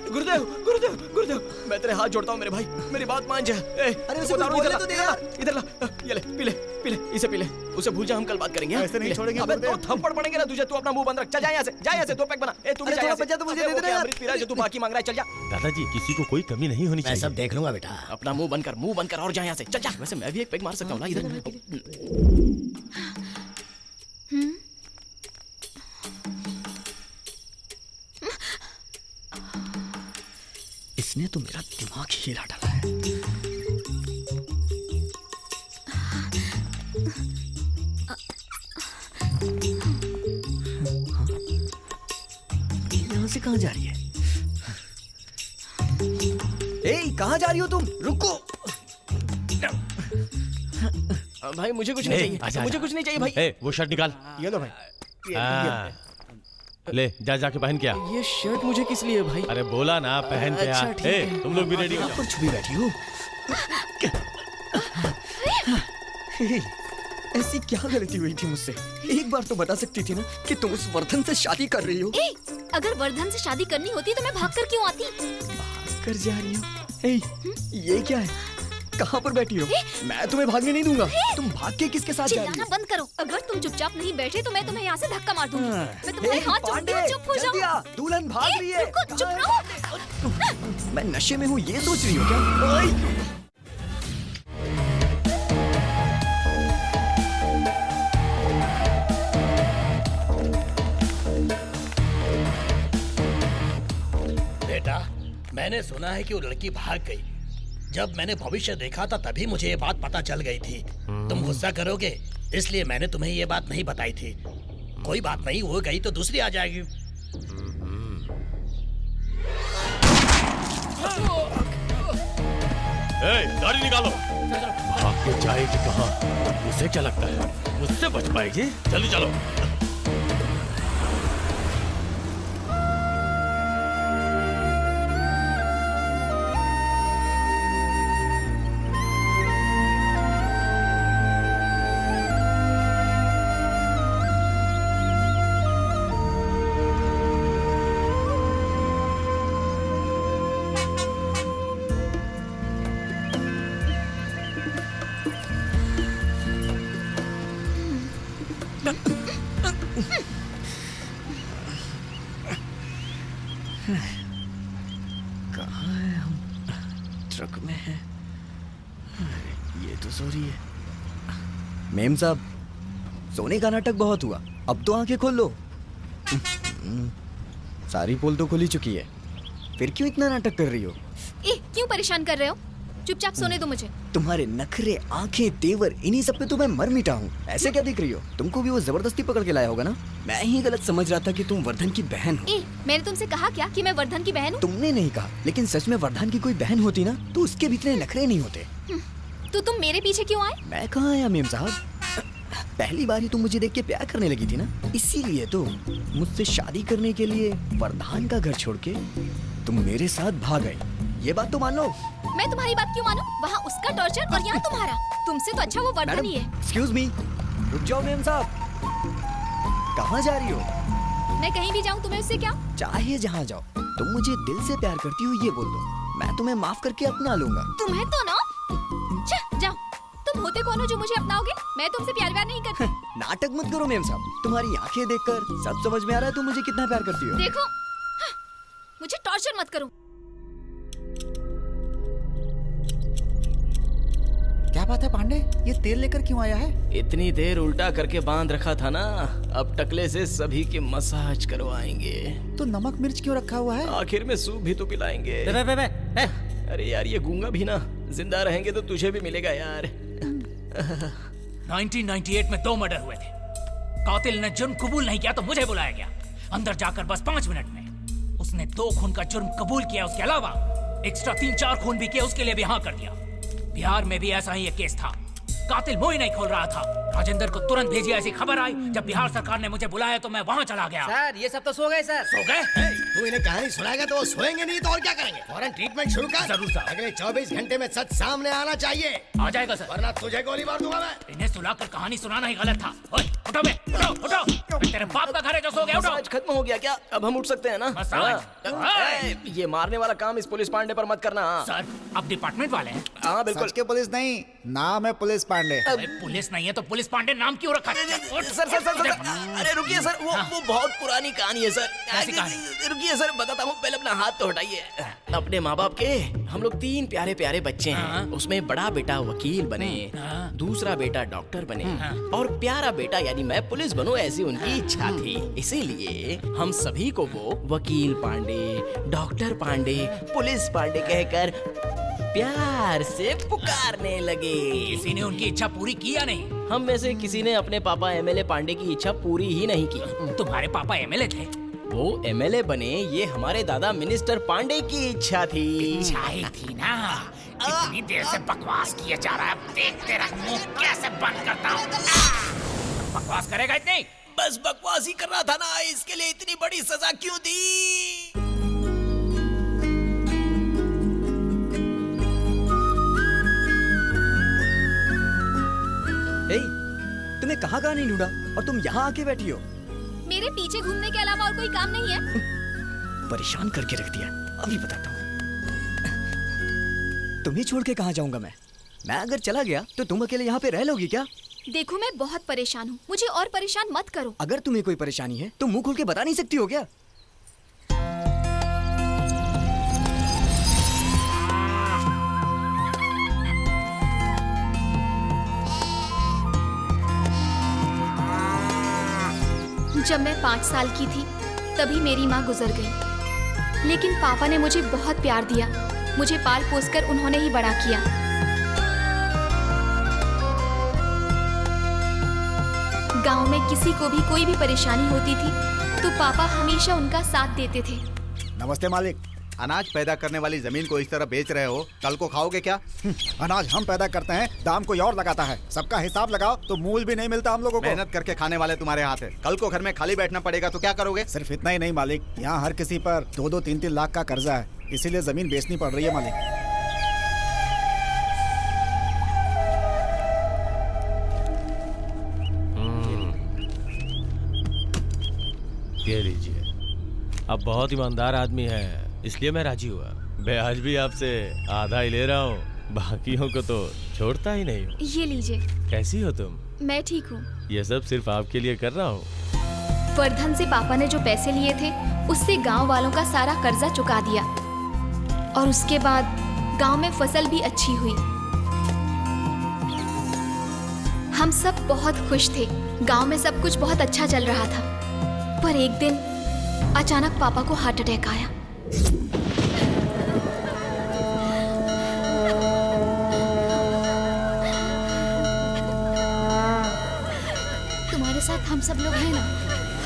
गुरुदेव गुरुदेव गुरुदेव, मैं तेरे हाथ जोड़ता हूँ मेरे भाई, मेरी बात मान जा। अरे उसे कुछ बोलने तो दे यार। इधर ला, ये ले, पी ले, पी ले, इसे पी ले। उसे भूल जा, हम कल बात करेंगे। ऐसे नहीं छोड़ेंगे। अबे दो थप्पड़ पड़ेंगे ना तुझे। तू अपना मुंह बंद रख, चल जा यहाँ से, जा यहाँ से, 2 पैक बना। तू भी जा यहाँ से। बचा तो मुझे दे अबे वो दे क्या यार। अमृत पी रहा है जो तू बाकी मांग रहा है? चल जा। दादाजी किसी को कोई कमी नहीं होनी मैं चाहिए। सब देख लूंगा बेटा। अपना मुंह बंद कर, मुंह बंद कर और जा यहाँ से, चल जा। वैसे मैं भी एक पैक मार सकता हूँ ना इधर। इसने तो मेरा दिमाग ही हिला डाला है। यहाँ से कहाँ जा रही है? ए, कहाँ जा रही हो तुम? रुको। भाई मुझे कुछ नहीं चाहिए, मुझे कुछ नहीं चाहिए भाई। वो शर्ट निकाल। ये लो भाई। ले जाके पहन क्या। ये शर्ट मुझे किस लिए भाई? अरे बोला ना पहन के अच्छा, आ। ठीक है। तुम लोग भी रेडी हो यहाँ पर छुपी बैठी हो। ऐसी क्या गलती हुई थी मुझसे? एक बार तो बता सकती थी ना कि तुम उस वर्धन से शादी कर रही हो। अगर वर्धन से शादी करनी होती तो मैं भागकर क्यों आती? कर जा रही हो? ये क्या है? कहाँ पर बैठी हो? मैं तुम्हें भागने नहीं दूंगा। तुम भाग के किसके साथ जा रही चिल्लाना हो? बंद करो। अगर तुम चुपचाप नहीं बैठे तो मैं तुम्हें यहाँ से धक्का मार दूंगी। मैं तुम्हारे हाथ जोड़ती हूँ, चुप हो जल्दी आ, जाओ। दुल्हन भाग रही है। रुको, चुप रहो। मैं नशे में हूँ ये सोच रही हो क्या? ओए! बेटा, मैंने सुना है कि वो लड़की भाग गई। जब मैंने भविष्य देखा था तभी मुझे ये बात पता चल गई थी। तुम गुस्सा करोगे इसलिए मैंने तुम्हें ये बात नहीं बताई थी। कोई बात नहीं, वो गई तो दूसरी आ जाएगी। गाड़ी निकालो। भाग के जाएगी कहाँ? उसे क्या लगता है मुझसे बच पाएगी? जल्दी चलो। कहाँ है हम? ट्रक में है। ये तो सो रही है। मेम साहब, सोने का नाटक बहुत हुआ, अब तो आंखें खोल लो। सारी पोल तो खुली चुकी है, फिर क्यों इतना नाटक कर रही हो? क्यों परेशान कर रहे हो? चुपचाप सोने दो मुझे। तुम्हारे नखरे, आंखें, तेवर, इन्हीं सब पे तो मैं मर मिटा हूँ। ऐसे क्या देख रही हो? तुमको भी वो जबरदस्ती पकड़ के लाया होगा ना? मैं ही गलत समझ रहा था कि तुम वर्धन की बहन हो। मैंने तुमसे कहा क्या कि मैं वर्धन की बहन हूँ? तुमने नहीं कहा, लेकिन सच में वर्धन की कोई बहन होती ना तो उसके भी इतने नखरे नहीं होते। तो तुम मेरे पीछे क्यों आए? मैं कहाँ आया मेम साहब? पहली बार ही तुम मुझे देख के प्यार करने लगी थी ना, इसीलिए तो मुझसे शादी करने के लिए वर्धन का घर छोड़ के तुम मेरे साथ भाग गई। ये बात तो मान लो। मैं तुम्हारी बात क्यों मानूं? वहाँ उसका टॉर्चर और यहाँ तुम्हारा। तुमसे तो अच्छा वो वर्धन ही है। एक्सक्यूज मी, रुक जाओ मेम साहब। कहाँ जा रही हो? मैं कहीं भी जाऊँ तुम्हें उससे क्या? चाहे जहाँ जाओ, तुम मुझे दिल से प्यार करती हो ये बोल दो, मैं तुम्हें माफ करके अपना लूंगा। तुम्हें तो ना, जाओ। तुम होते कौन हो जो मुझे अपनाओगे? मैं तुमसे प्यार नहीं करती। नाटक मत करो मेम साहब, तुम्हारी आंखें देखकर सब समझ में आ रहा है तुम मुझे कितना प्यार करती हो। देखो, मुझे टॉर्चर मत करो। क्या बात है पांडे, ये तेल लेकर क्यों आया है? इतनी देर उल्टा करके बांध रखा था ना, अब टकले से सभी के मसाज करवाएंगे। तो नमक मिर्च क्यों रखा हुआ है? आखिर में सूप भी तो पिलाएंगे। अरे यार ये गूंगा भी ना, जिंदा रहेंगे तो तुझे भी मिलेगा यार। 1998 में 2 मर्डर हुए थे। कातिल ने जुर्म कबूल नहीं किया तो मुझे बुलाया गया। अंदर जाकर बस 5 मिनट में उसने 2 खून का जुर्म कबूल किया, उसके अलावा एक्स्ट्रा 3-4 खून भी किए, उसके लिए भी हाँ कर दिया। बिहार में भी ऐसा ही एक केस था, कातिल मुंह ही नहीं खोल रहा था। राजेंद्र को तुरंत भेजी, ऐसी खबर आई। जब बिहार सरकार ने मुझे बुलाया तो मैं वहाँ चला गया। सर ये सब तो सो गए सर। सो गए? तू इन्हें कहानी सुनाएगा तो वो सोएंगे नहीं तो और क्या करेंगे? फौरन ट्रीटमेंट शुरू कर। जरूर सर। अगले 24 घंटे में सच सामने आना चाहिए। आ जाएगा सर। वरना तुझे गोली मार दूंगा मैं। इन्हें सुलाकर कहानी सुनाना ही गलत था। ओए, उठो बे, उठो, उठो। तेरे बाप का घर है जो सो गया, उठो। मसाज खत्म हो गया क्या? अब हम उठ सकते हैं ना? ये मारने वाला काम इस पुलिस पांडे पर मत करना। सर अब डिपार्टमेंट वाले हैं? हाँ बिल्कुल। सच के पुलिस नहीं, नाम है पुलिस पांडे। पुलिस नहीं है तो पुलिस पांडे नाम क्यों रखा? सर अरे रुकिए सर, वो बहुत पुरानी कहानी है सर। कैसी कहानी? रुकिए सर बताता हूँ, पहले अपना हाथ तो हटाइए। अपने माँ बाप के हम लोग 3 प्यारे प्यारे बच्चे हैं। उसमें बड़ा बेटा वकील बने, दूसरा बेटा डॉक्टर बने और प्यारा बेटा यानी मैं पुलिस बनूं, ऐसी उनकी इच्छा थी। इसीलिए हम सभी को वो वकील पांडे, डॉक्टर पांडे, पुलिस पांडे कहकर प्यार से पुकारने लगे। किसी ने उनकी इच्छा पूरी की या नहीं? हम में से किसी ने अपने पापा एमएलए पांडे की इच्छा पूरी ही नहीं की। तुम्हारे पापा एमएलए थे? वो एमएलए बने, ये हमारे दादा मिनिस्टर पांडे की इच्छा थी। इच्छा ही थी ना? इतनी देर से बकवास किया जा रहा है, अब देखते रह मुंह कैसे बंद करता हूँ। बकवास करेगा इतनी? बस बकवास ही कर रहा था ना, इसके लिए इतनी बड़ी सजा क्यों दी? तुम्हें कहाँ नहीं ढूंढा और तुम यहाँ आके बैठी हो? मेरे पीछे घूमने के अलावा और कोई काम नहीं है। परेशान करके रख दिया, अभी बताता हूँ। तुम्हें छोड़ के कहाँ जाऊंगा मैं अगर चला गया तो तुम अकेले यहाँ पे रह लोगी क्या? देखो मैं बहुत परेशान हूँ, मुझे और परेशान मत करो। अगर तुम्हें कोई परेशानी है तो मुंह खोल के बता नहीं सकती हो क्या? जब मैं 5 साल की थी तभी मेरी माँ गुजर गई, लेकिन पापा ने मुझे बहुत प्यार दिया। मुझे पाल पोस कर उन्होंने ही बड़ा किया। गांव में किसी को भी कोई भी परेशानी होती थी तो पापा हमेशा उनका साथ देते थे। नमस्ते मालिक। अनाज पैदा करने वाली जमीन को इस तरह बेच रहे हो, कल को खाओगे क्या? अनाज हम पैदा करते हैं, दाम कोई और लगाता है। सबका हिसाब लगाओ तो मूल भी नहीं मिलता हम लोगों को। मेहनत करके खाने वाले तुम्हारे हाथ है, कल को घर में खाली बैठना पड़ेगा तो क्या करोगे? सिर्फ इतना ही नहीं मालिक, यहाँ हर किसी पर 2-2, 3-3 लाख का कर्जा है, इसीलिए जमीन बेचनी पड़ रही है मालिक। ये लीजिए। अब बहुत ईमानदार आदमी है इसलिए मैं राजी हुआ। ब्याज भी आपसे आधा ही ले रहा हूँ, बाकियों को तो छोड़ता ही नहीं हूँ। ये लीजिए। कैसी हो तुम? मैं ठीक हूँ। ये सब सिर्फ आपके लिए कर रहा हूँ। वर्धन से पापा ने जो पैसे लिए थे उससे गांव वालों का सारा कर्जा चुका दिया और उसके बाद गांव में फसल भी अच्छी हुई। हम सब बहुत खुश थे, गांव में सब कुछ बहुत अच्छा चल रहा था। पर एक दिन अचानक पापा को हार्ट अटैक आया। तुम्हारे साथ हम सब लोग हैं ना,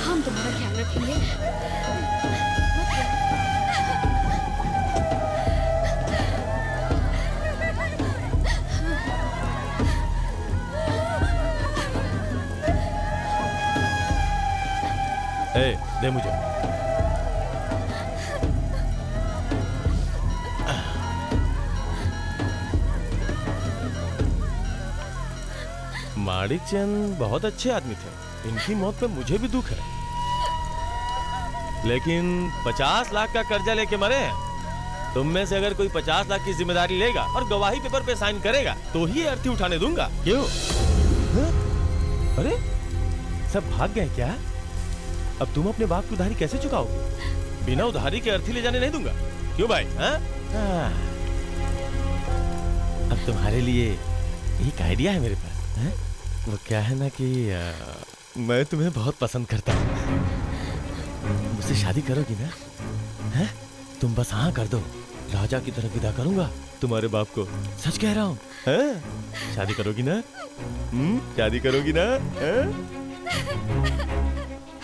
हम तुम्हारा ख्याल रखेंगे। ए, दे मुझे। माणिक चंद बहुत अच्छे आदमी थे, इनकी मौत पे मुझे भी दुख है, लेकिन 50 लाख का कर्जा लेके मरे हैं। तुम में से अगर कोई 50 लाख की जिम्मेदारी लेगा और गवाही पेपर पे साइन करेगा तो ही अर्थी उठाने दूंगा। क्यों? अरे सब भाग गए क्या? अब तुम अपने बाप की उधारी कैसे चुकाओगे? बिना उधारी के अर्थी ले जाने नहीं दूंगा। क्यों भाई? अब तुम्हारे लिए एक आइडिया है मेरे पास। है? वो क्या है ना कि मैं तुम्हें बहुत पसंद करता हूँ। मुझसे शादी करोगी ना? है? तुम बस हाँ कर दो, राजा की तरह विदा करूंगा तुम्हारे बाप को। सच कह रहा हूँ। शादी करोगी ना? शादी करोगी ना?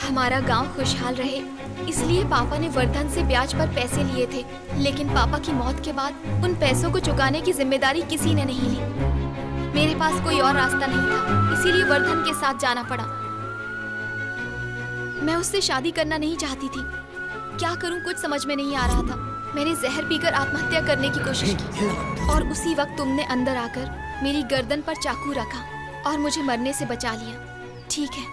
हमारा गांव खुशहाल रहे इसलिए पापा ने वर्धन से ब्याज पर पैसे लिए थे, लेकिन पापा की मौत के बाद उन पैसों को चुकाने की जिम्मेदारी किसी ने नहीं ली। मेरे पास कोई और रास्ता नहीं था, इसीलिए वर्धन के साथ जाना पड़ा। मैं उससे शादी करना नहीं चाहती थी। क्या करूं कुछ समझ में नहीं आ रहा था। मैंने जहर पीकर आत्महत्या करने की कोशिश की और उसी वक्त तुमने अंदर आकर मेरी गर्दन पर चाकू रखा और मुझे मरने से बचा लिया। ठीक है,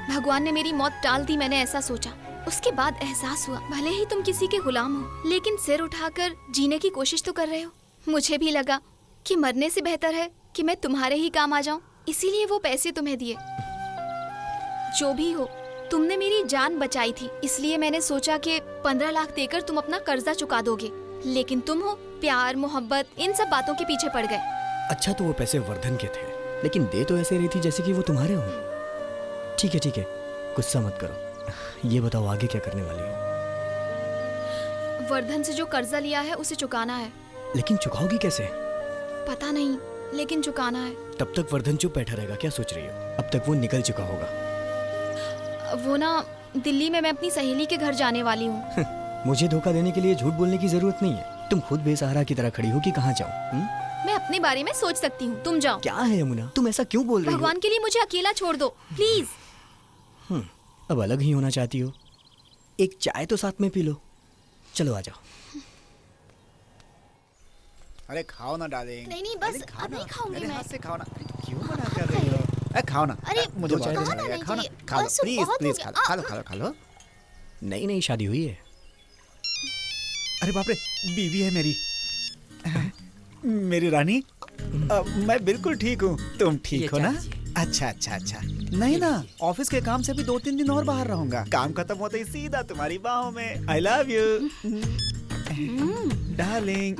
भगवान ने मेरी मौत टाल दी, मैंने ऐसा सोचा। उसके बाद एहसास हुआ भले ही तुम किसी के गुलाम हो, लेकिन सिर उठाकर जीने की कोशिश तो कर रहे हो। मुझे भी लगा कि मरने से बेहतर है कि मैं तुम्हारे ही काम आ जाऊं, इसीलिए वो पैसे तुम्हें दिए। जो भी हो, तुमने मेरी जान बचाई थी, इसलिए मैंने सोचा कि 15 लाख देकर तुम अपना कर्जा चुका दोगे, लेकिन तुम हो प्यार मोहब्बत इन सब बातों के पीछे पड़ गए। अच्छा तो वो पैसे वर्धन के थे, लेकिन दे तो ऐसे रही थी जैसे कि वो तुम्हारे हो। ठीक है, गुस्सा मत करो। ये बताओ आगे क्या करने वाली हो? वर्धन से जो कर्जा लिया है उसे चुकाना है। लेकिन चुकाओगी कैसे? पता नहीं, लेकिन चुकाना है। तब तक वर्धन चुप बैठा रहेगा, क्या सोच रही हो? अब तक वो निकल चुका होगा। वो ना, दिल्ली में मैं अपनी सहेली के घर जाने वाली हूँ। मुझे धोखा देने के लिए झूठ बोलने की जरूरत नहीं है। तुम खुद बेसहारा की तरह खड़ी हो कि कहाँ जाऊँ? मैं अपने बारे में सोच सकती हूँ, तुम जाओ। क्या है यमुना, तुम ऐसा क्यों बोल रही हो? भगवान के लिए मुझे अकेला छोड़ दो प्लीज। अब अलग ही होना चाहती हो? एक चाय तो साथ में पी लो। चलो आ जाओ। अरे खाओ ना डार्लिंग। नहीं बस अभी खाऊंगी मैं। हाथ से खाओ ना। क्यों मना कर रही हो? अरे खाओ ना। अरे मुझे चाय खाना दे, नहीं खाओ ना, चाहिए। खा लो बस प्लीज बहुत हो प्लीज, गया। खा लो। नई शादी हुई है। अरे बाप रे, बीवी है मेरी। मेरी रानी, मैं बिल्कुल ठीक हूँ। तुम ठीक हो ना? अच्छा। नहीं ना, ऑफिस के काम से भी 2-3 दिन और बाहर रहूंगा। काम खत्म होते ही सीधा तुम्हारी बाहों में। I love you darling.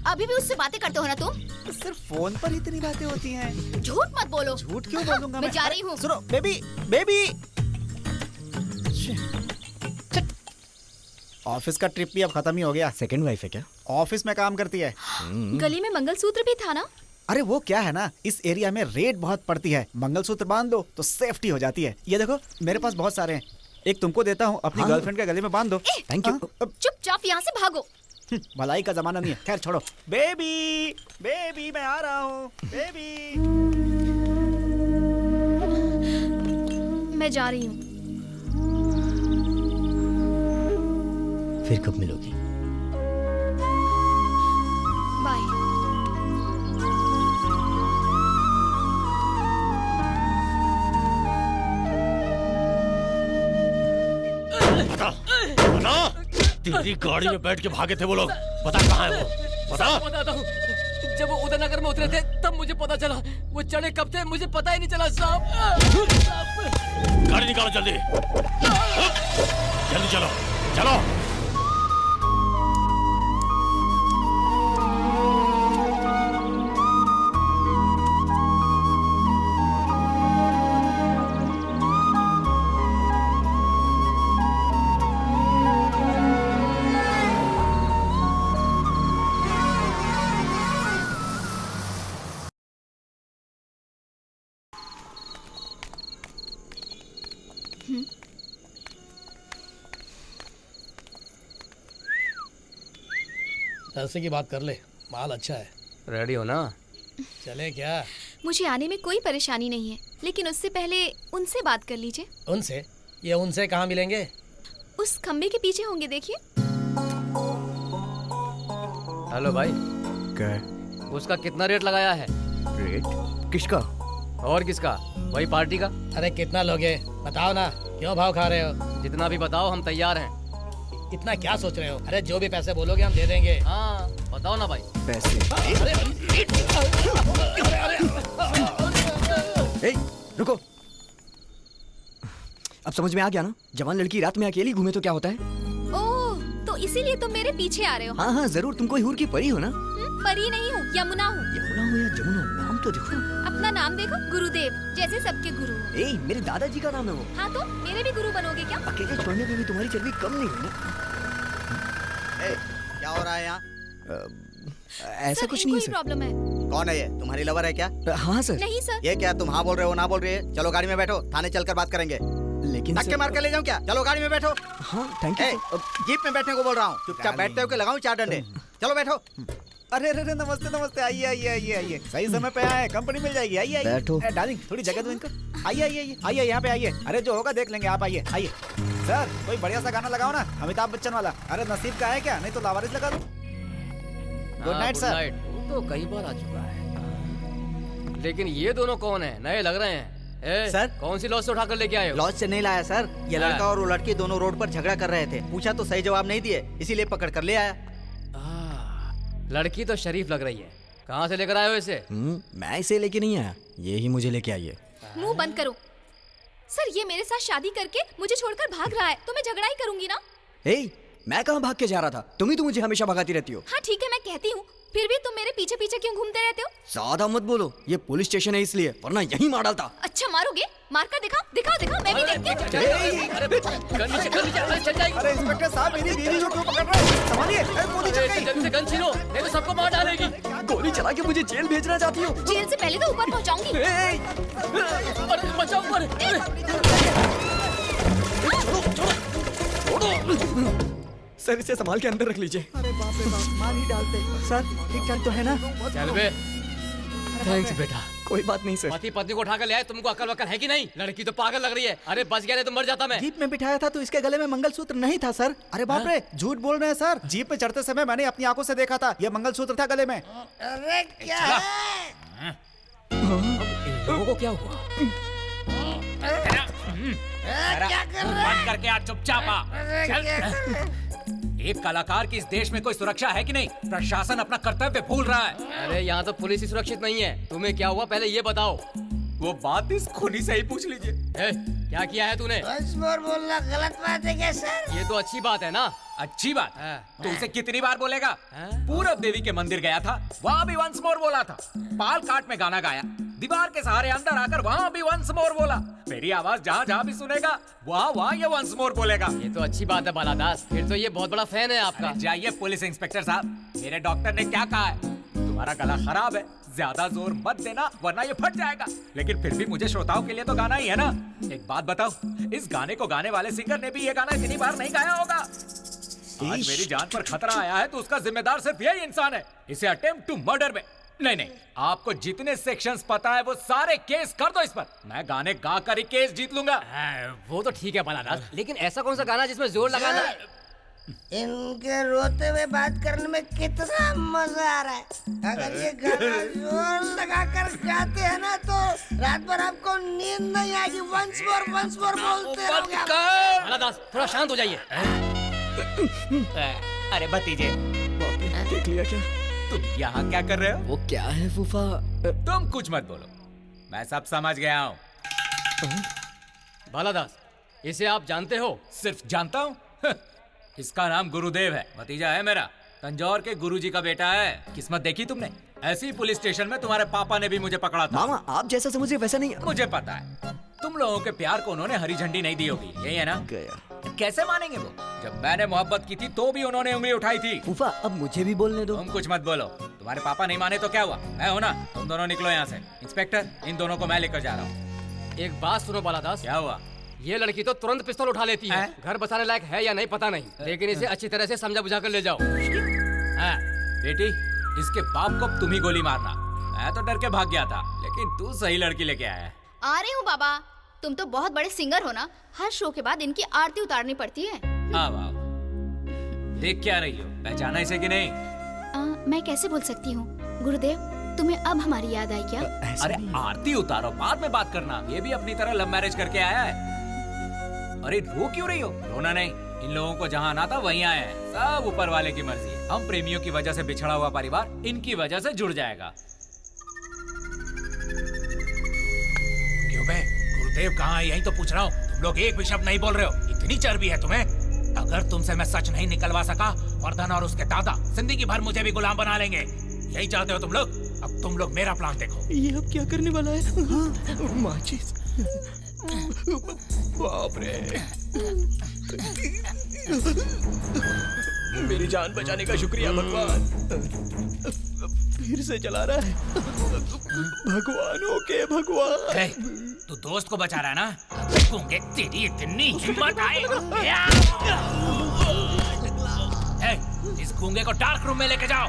अभी भी उससे बातें करते हो ना तुम? सिर्फ फोन पर इतनी बातें होती हैं। झूठ मत बोलो। झूठ क्यों बोलूंगा मैं जा रही हूँ। सुनो बेबी। ऑफिस का ट्रिप भी अब खत्म ही हो गया। सेकंड वाइफ है क्या? ऑफिस में काम करती है। गले में मंगलसूत्र भी था ना? अरे वो क्या है ना, इस एरिया में रेट बहुत पड़ती है। मंगलसूत्र बांध दो तो सेफ्टी हो जाती है। ये देखो मेरे पास बहुत सारे हैं, एक तुमको देता हूँ, अपनी गर्लफ्रेंड के गले में बांध दो। Thank you. चुपचाप यहाँ से भागो। भलाई का जमाना नहीं है, खैर छोड़ो। बेबी मैं आ रहा हूँ। बेबी मैं जा रही हूँ। फिर कब मिलोगी? बाय। बता, तेरी गाड़ी में बैठ के भागे थे वो लोग। बता कहाँ है वो? बता। बताता हूँ, जब वो उदयनगर में उतरे थे तब मुझे पता चला। वो चढ़े कब थे मुझे पता ही नहीं चला साहब। गाड़ी निकालो जल्दी। जल्दी चलो। पैसे की बात कर ले, माल अच्छा है। रेडी हो ना? चले क्या? मुझे आने में कोई परेशानी नहीं है, लेकिन उससे पहले उनसे बात कर लीजिए। उनसे? ये उनसे कहाँ मिलेंगे? उस खम्बे के पीछे होंगे, देखिए। हेलो भाई। क्या? उसका कितना रेट लगाया है? रेट? किसका? और किसका? वही पार्टी का। अरे कितना लोगे बताओ ना, क्यों भाव खा रहे हो? जितना भी बताओ, हम तैयार हैं। इतना क्या सोच रहे हो? अरे जो भी पैसे बोलोगे हम दे देंगे। हाँ बताओ ना भाई। पैसे? रुको। अब समझ में आ गया ना, जवान लड़की रात में अकेली घूमे तो क्या होता है? ओह, तो इसीलिए तुम मेरे पीछे आ रहे हो? हाँ जरूर। तुम कोई हूर की परी हो ना? परी नहीं हूँ, यमुना हूँ। यमुना हो या जमुना, नाम तो देखो। अपना नाम देखो, गुरुदेव, जैसे सबके गुरु हो। मेरे दादाजी का नाम है वो। हाँ तो मेरे भी गुरु बनोगे क्या? अकेले छोड़ने में भी तुम्हारी चर्बी कम नहीं हुई ना। क्या हो रहा है यहाँ? ऐसा कुछ नहीं है सर। प्रॉब्लम है। कौन है ये? तुम्हारी लवर है क्या? हाँ सर। नहीं सर। ये क्या तुम हाँ बोल रहे हो ना बोल रही है? चलो गाड़ी में बैठो, थाने चलकर बात करेंगे। लेकिन धक्के मार कर ले जाऊं क्या? चलो गाड़ी में बैठो। हाँ थैंक यू। जीप में बैठने को बोल रहा हूँ। चुपचाप बैठते हो कि लगाऊं 4 डंडे? चलो बैठो। अरे अरे नमस्ते नमस्ते, आइए आइए आइए आइए, सही समय पे आए, कंपनी मिल जाएगी। आइए आइए बैठो। डार्लिंग थोड़ी जगह दो इनको। आइए आइए आइए आइए, यहाँ पे आइए। अरे जो होगा देख लेंगे, आप आइए आइए। सर कोई बढ़िया सा गाना लगाओ ना, अमिताभ बच्चन वाला। अरे नसीब का है क्या, नहीं तो लावारिस लगा दो। Good night sir. तो कई बार आ चुका है। लेकिन ये दोनों कौन है? नए लग रहे हैं। सर कौन सी लॉज से उठाकर लेके आए हो? लॉज से नहीं लाया सर, ये लड़का और वो लड़की दोनों रोड पर झगड़ा कर रहे थे। पूछा तो सही जवाब नहीं दिए, इसीलिए पकड़ कर ले आया। लड़की तो शरीफ लग रही है। कहाँ से लेकर आए हो इसे? मैं इसे लेके नहीं आया, ये ही मुझे लेके आई है। मुंह बंद करो। सर ये मेरे साथ शादी करके मुझे छोड़कर भाग रहा है, तो मैं झगड़ा ही करूंगी ना। मैं कहाँ भाग के जा रहा था? तुम ही तो मुझे हमेशा भगाती रहती हो। हाँ ठीक है, मैं कहती हूँ, फिर भी तुम मेरे पीछे पीछे क्यों घूमते रहते हो? ज्यादा मत बोलो, ये पुलिस स्टेशन है इसलिए, वरना यहीं मार डालता। अच्छा मारोगे? मार कर दिखा दिखा दिखा, मैं भी देखती हूँ। अरे इंस्पेक्टर साहब, मेरी बीवी को क्यों पकड़ रहे हैं? संभालिए, गोली चल गई। जल्दी से गन छीनो, नहीं तो सबको मार डालेगी। गोली चला के मुझे जेल भेजना चाहती हो? जेल से पहले तो ऊपर पहुँचाऊंगी। अरे बचाओ ऊपर। सर इसे संभाल के अंदर रख लीजिए। अरे बाप रे बाप, मार ही डालते। सर ठीक ठाक तो है ना? चल बे। थैंक्स बेटा। कोई बात नहीं सर। पति पत्नी को उठाकर ले आए, तुमको अकल वकल है कि नहीं? लड़की तो पागल लग रही है। अरे बच गया नहीं तो मर जाता मैं। जीप में बिठाया था तो इसके गले में मंगलसूत्र नहीं था सर। अरे बाप रे, झूठ बोल रहे हैं सर। जीप पे चढ़ते समय मैंने अपनी आंखों से देखा था, ये मंगलसूत्र था गले में। अरे क्या है? लोगों को क्या हुआ? क्या कर रहे बंद करके आज चुपचाप आ। चल। एक कलाकार की इस देश में कोई सुरक्षा है कि नहीं? प्रशासन अपना कर्तव्य भूल रहा है। अरे यहाँ तो पुलिस ही सुरक्षित नहीं है। तुम्हें क्या हुआ पहले ये बताओ। वो बात इस खूनी से ही पूछ लीजिए। क्या किया है तूने? वंस मोर बोलना गलत बात है क्या सर? ये तो अच्छी बात है ना। अच्छी बात तो उसे कितनी बार बोलेगा? पूरब देवी के मंदिर गया था, वहाँ भी वंस मोर बोला था। पाल काट में गाना गाया, दीवार के सहारे अंदर आकर वहाँ भी वंस मोर बोला। मेरी आवाज जहाँ जहाँ भी सुनेगा वहाँ ये वंस मोर बोलेगा। ये तो अच्छी बात है बालादास, फिर तो ये बहुत बड़ा फैन है आपका। जाइए पुलिस इंस्पेक्टर साहब, मेरे डॉक्टर ने क्या कहा है? तुम्हारा गला खराब है, ज्यादा जोर मत देना वरना ये फट जाएगा। लेकिन फिर भी मुझे श्रोताओं के लिए तो गाना ही है ना। एक बात बताओ, इस गाने को गाने वाले सिंगर ने भी ये गाना इतनी बार नहीं गाया होगा। आज मेरी जान पर खतरा आया है तो उसका जिम्मेदार सिर्फ यही इंसान है। इसे अटेम्प्ट टू मर्डर में नहीं, आपको जितने सेक्शंस पता है वो सारे केस कर दो इस पर। मैं गाने गा कर ही केस जीत लूंगा। वो तो ठीक है बालादास, लेकिन ऐसा कौन सा गाना जिसमें जोर लगाना? इनके रोते हुए बात करने में कितना मजा आ रहा है। अगर ये गाना जोर लगाकर गाते हैं ना तो रात भर आपको नींद नहीं आएगी। वंस मोर बोलते रहोगे आप। बालादास थोड़ा शांत हो जाइए। अरे भतीजे, देख लिया क्या? तुम यहाँ क्या कर रहे हो? वो क्या है फूफा? तुम कुछ मत बोलो, मैं सब समझ गया हूँ। बालादास, इसे आप जानते हो? सिर्फ जानता हूँ? इसका नाम गुरुदेव है, भतीजा है मेरा। तंजौर के गुरुजी का बेटा है। किस्मत देखी तुमने? ऐसे ही पुलिस स्टेशन में तुम्हारे पापा ने भी मुझे पकड़ा था। मामा आप जैसा समझ रहे वैसा नहीं। मुझे पता है तुम लोगों के प्यार को उन्होंने हरी झंडी नहीं दी होगी, यही है ना? कैसे मानेंगे वो? जब मैंने मोहब्बत की थी तो भी उन्होंने उंगली उठाई थी। फूफा अब मुझे भी बोलने दो। तुम कुछ मत बोलो। तुम्हारे पापा नहीं माने तो क्या हुआ? मैं हूं ना। तुम दोनों निकलो यहाँ से। इंस्पेक्टर, इन दोनों को मैं लेकर जा रहा हूँ। एक बात सुनो बालादास। क्या हुआ? ये लड़की तो तुरंत पिस्तौल उठा लेती है। घर बसाने लायक है या नहीं पता नहीं, लेकिन इसे अच्छी तरह से समझा बुझा कर ले जाओ। बेटी, इसके बाप को तुम ही गोली मारना। मैं तो डर के भाग गया था, लेकिन तू सही लड़की लेके आया। आ रही हूँ बाबा। तुम तो बहुत बड़े सिंगर हो ना, हर शो के बाद इनकी आरती उतारनी पड़ती है। आओ। देख क्या रही हो? पहचाना इसे कि नहीं? मैं कैसे भूल सकती हूँ गुरुदेव, तुम्हें अब हमारी याद आई क्या? अरे आरती उतारो, बाद में बात करना। ये भी अपनी तरह लव मैरिज करके आया है। अरे रो क्यों रही हो? रोना नहीं, इन लोगों को जहाँ आना था वहीं आए हैं। सब ऊपर वाले की मर्जी है। हम प्रेमियों की वजह से बिछड़ा हुआ परिवार इनकी वजह से जुड़ जाएगा। क्यों बे? गुरुदेव कहाँ है? यही तो पूछ रहा हूँ। तुम लोग एक भी शब्द नहीं बोल रहे हो। इतनी चर्बी है तुम्हें? अगर तुमसे मैं सच नहीं निकलवा सका, वर्धन और उसके दादा जिंदगी भर मुझे भी गुलाम बना लेंगे। यही चाहते हो तुम लोग? अब तुम लोग मेरा प्लान देखो। ये अब क्या करने वाला है? हाँ, माचिस। बाप रे। मेरी जान बचाने का शुक्रिया भगवान। फिर से चला रहा है। भगवानों के भगवान। ए, तू दोस्त को बचा रहा है ना? गूंगे तेरी इतनी हिम्मत आए? ए, इस गूंगे को डार्क रूम में लेके जाओ।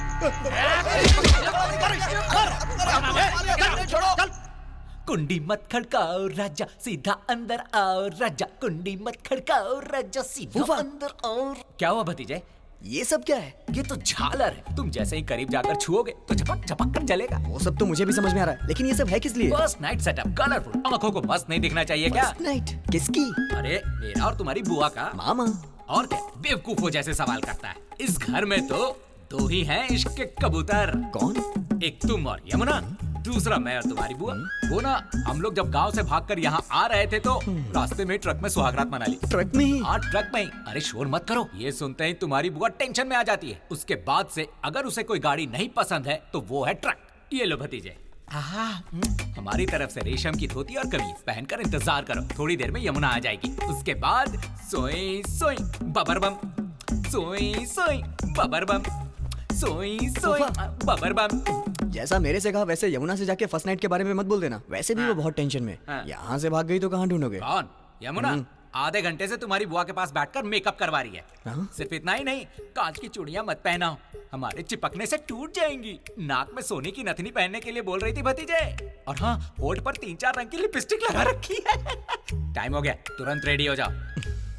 कुंडी मत खड़काओ राजा, सीधा अंदर आओ राजा। कुंडी मत खड़काओ राजा, सीधा अंदर आओ। क्या हुआ भतीजे? ये सब क्या है? ये तो झालर है। तुम जैसे ही करीब जाकर छुओगे तो झपक झपक कर जलेगा। वो सब तो मुझे भी समझ में आ रहा है, लेकिन ये सब है किस लिए? First night setup, colourful. आंखों को मस्त नहीं दिखना चाहिए क्या? फर्स्ट नाइट किसकी? अरे मेरा और तुम्हारी बुआ का। मामा। और क्या बेवकूफों जैसे सवाल करता है। इस घर में तो दो ही हैं इश्क के कबूतर। कौन? एक तुम और यमुना, दूसरा मैं और तुम्हारी बुआ। वो ना, हम लोग जब गांव से भागकर यहाँ आ रहे थे तो रास्ते में ट्रक में सुहागरात मना ली। ट्रक में ही? हाँ, ट्रक में ही। अरे शोर मत करो। ये सुनते ही तुम्हारी बुआ टेंशन में आ जाती है। उसके बाद से अगर उसे कोई गाड़ी नहीं पसंद है तो वो है ट्रक। ये लो भतीजे। हमारी तरफ से रेशम की धोती और कमीज पहनकर इंतजार करो। थोड़ी देर में यमुना आ जाएगी। उसके बाद सोई सोई बबर बम, सोई सोई बबर बम, सोई सोई बबर बम। जैसा मेरे से कहा वैसे यमुना से जाके फर्स्ट नाइट के बारे में मत बोल देना। वैसे भी वो बहुत टेंशन में। यहाँ से भाग गई तो कहाँ ढूंढोगे? कौन? यमुना आधे घंटे से तुम्हारी बुआ के पास बैठकर मेकअप करवा रही है। सिर्फ इतना ही नहीं, कांच की चूड़ियां मत पहनाओ, हमारे चिपकने से टूट जाएंगी। नाक में सोने की नथनी पहनने के लिए बोल रही थी भतीजे। और हाँ, होठ पर 3-4 रंग की लिपस्टिक लगा रखी है। टाइम हो गया, तुरंत रेडी हो जाओ।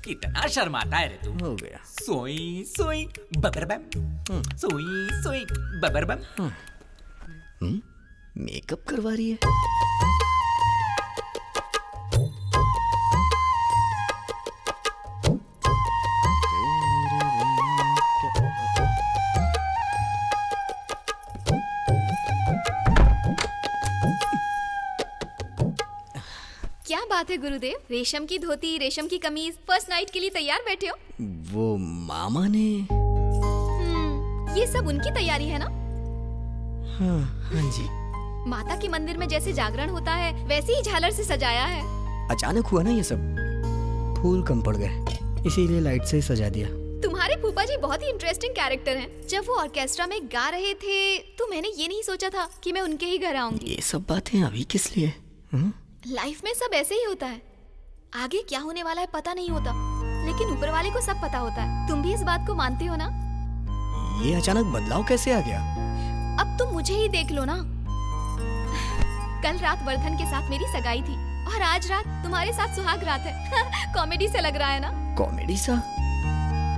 कितना शर्माता है रे तू। हो गया। सोई सोई बबर बम, सोई सोई बबर बम। मेकअप करवा रही है। क्या बात है गुरुदेव, रेशम की धोती, रेशम की कमीज, फर्स्ट नाइट के लिए तैयार बैठे हो? वो मामा ने। ये सब उनकी तैयारी है ना? हाँ जी। माता के मंदिर में जैसे जागरण होता है वैसे ही झालर से सजाया है। अचानक हुआ ना ये सब, फूल कम पड़ गए, इसीलिए लाइट से ही सजा दिया। तुम्हारे फूफा जी बहुत ही इंटरेस्टिंग कैरेक्टर हैं। जब वो ऑर्केस्ट्रा में गा रहे थे तो मैंने ये नहीं सोचा था कि मैं उनके ही घर आऊंगी। ये सब बातें अभी किस लिए? लाइफ में सब ऐसे ही होता है। आगे क्या होने वाला है पता नहीं होता, लेकिन ऊपर वाले को सब पता होता है। तुम भी इस बात को मानते हो ना? ये अचानक बदलाव कैसे आ गया? अब तुम मुझे ही देख लो ना। कल रात वर्धन के साथ मेरी सगाई थी और आज रात तुम्हारे साथ सुहाग रात है। कॉमेडी से लग रहा है ना? कॉमेडी सा?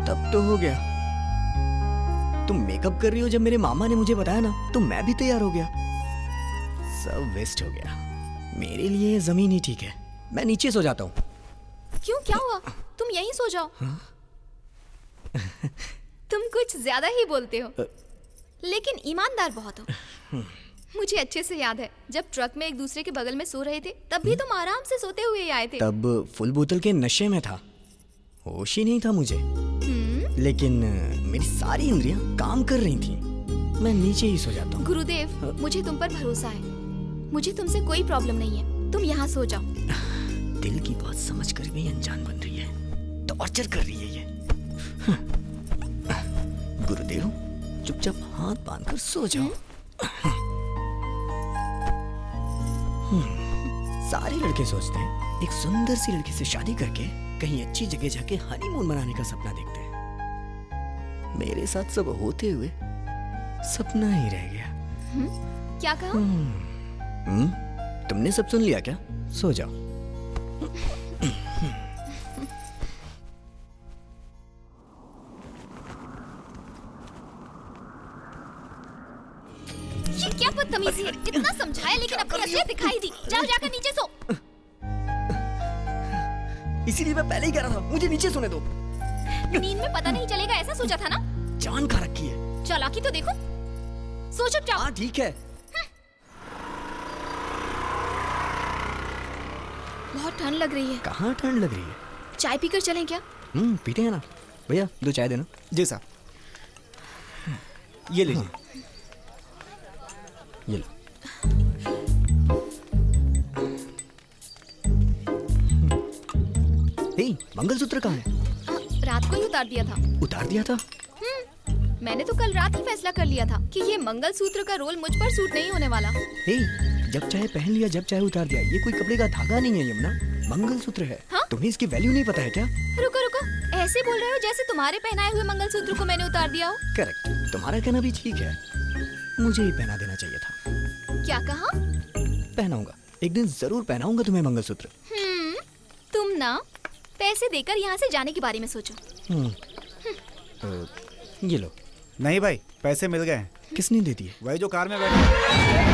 तब तो हो गया। तुम मेकअप कर रही हो जब मेरे मामा ने मुझे बताया ना, तो मैं भी तैयार हो गया। सब वेस्ट हो गया। मेरे लिए ये जमीन ही ठीक है। मैं नीचे सो जाता हूँ। क्यों, क्या हुआ? तुम यहीं सो जाओ। तुम कुछ ज्यादा ही बोलते हो, लेकिन ईमानदार बहुत हो। मुझे अच्छे से याद है जब ट्रक में एक दूसरे के बगल में सो रहे थे, तब भी तुम आराम से सोते हुए आए थे। तब फुल बोतल के नशे में था, होश ही नहीं था मुझे। लेकिन मेरी सारी इंद्रियां काम कर रही थी। मैं नीचे ही सो जाता हूँ। गुरुदेव, मुझे तुम पर भरोसा है। मुझे तुमसे कोई प्रॉब्लम नहीं है, तुम यहाँ सो जाओ। दिल की बात समझ कर भी अनजान बन रही है, टॉर्चर कर रही है ये। गुरुदेव, चुपचाप हाथ बांधकर सो जाओ। सारे लड़के सोचते हैं एक सुंदर सी लड़की से शादी करके कहीं अच्छी जगह जाके हनीमून मनाने का सपना देखते हैं। मेरे साथ सब होते हुए सपना ही रह गया। क्या कहा? तुमने सब सुन लिया क्या? सो जाओ। ये क्या बदतमीजी है? इतना समझाया लेकिन अपनी असलियत दिखाई दी। जाओ जाकर नीचे सो। इसीलिए मैं पहले ही कह रहा था, मुझे नीचे सोने दो। नींद में पता नहीं चलेगा ऐसा सोचा था ना? जान खा रखी है। चालाकी तो देखो। सो चुपचाप। हाँ ठीक है। बहुत ठंड लग रही है। कहाँ ठंड लग रही है? चाय पीकर चलें क्या? पीते हैं ना। भैया 2 चाय देना। जी साहब। ये लीजिए। ये लो। मंगलसूत्र कहाँ है? रात को ही उतार दिया था। उतार दिया था? मैंने तो कल रात ही फैसला कर लिया था कि ये मंगलसूत्र का रोल मुझ पर सूट नहीं होने वाला। हे, जब चाहे पहन लिया, जब चाहे उतार दिया। ये कोई कपड़े का धागा नहीं है यमुना, मंगलसूत्र है। हाँ? तुम्हें इसकी वैल्यू नहीं पता है क्या? रुको रुको, ऐसे बोल रहे हो जैसे तुम्हारे पहनाए हुए मंगलसूत्र को मैंने उतार दिया हो। करेक्ट, तुम्हारा कहना भी ठीक है। मुझे ही पहना देना चाहिए था। क्या कहा? पहनाऊंगा, एक दिन जरूर पहनाऊंगा तुम्हें मंगलसूत्र। तुम ना पैसे देकर यहाँ से जाने के बारे में सोचो। ये लो। नहीं भाई, पैसे मिल गए। किसने दे दिए? वही जो कार में बैठा।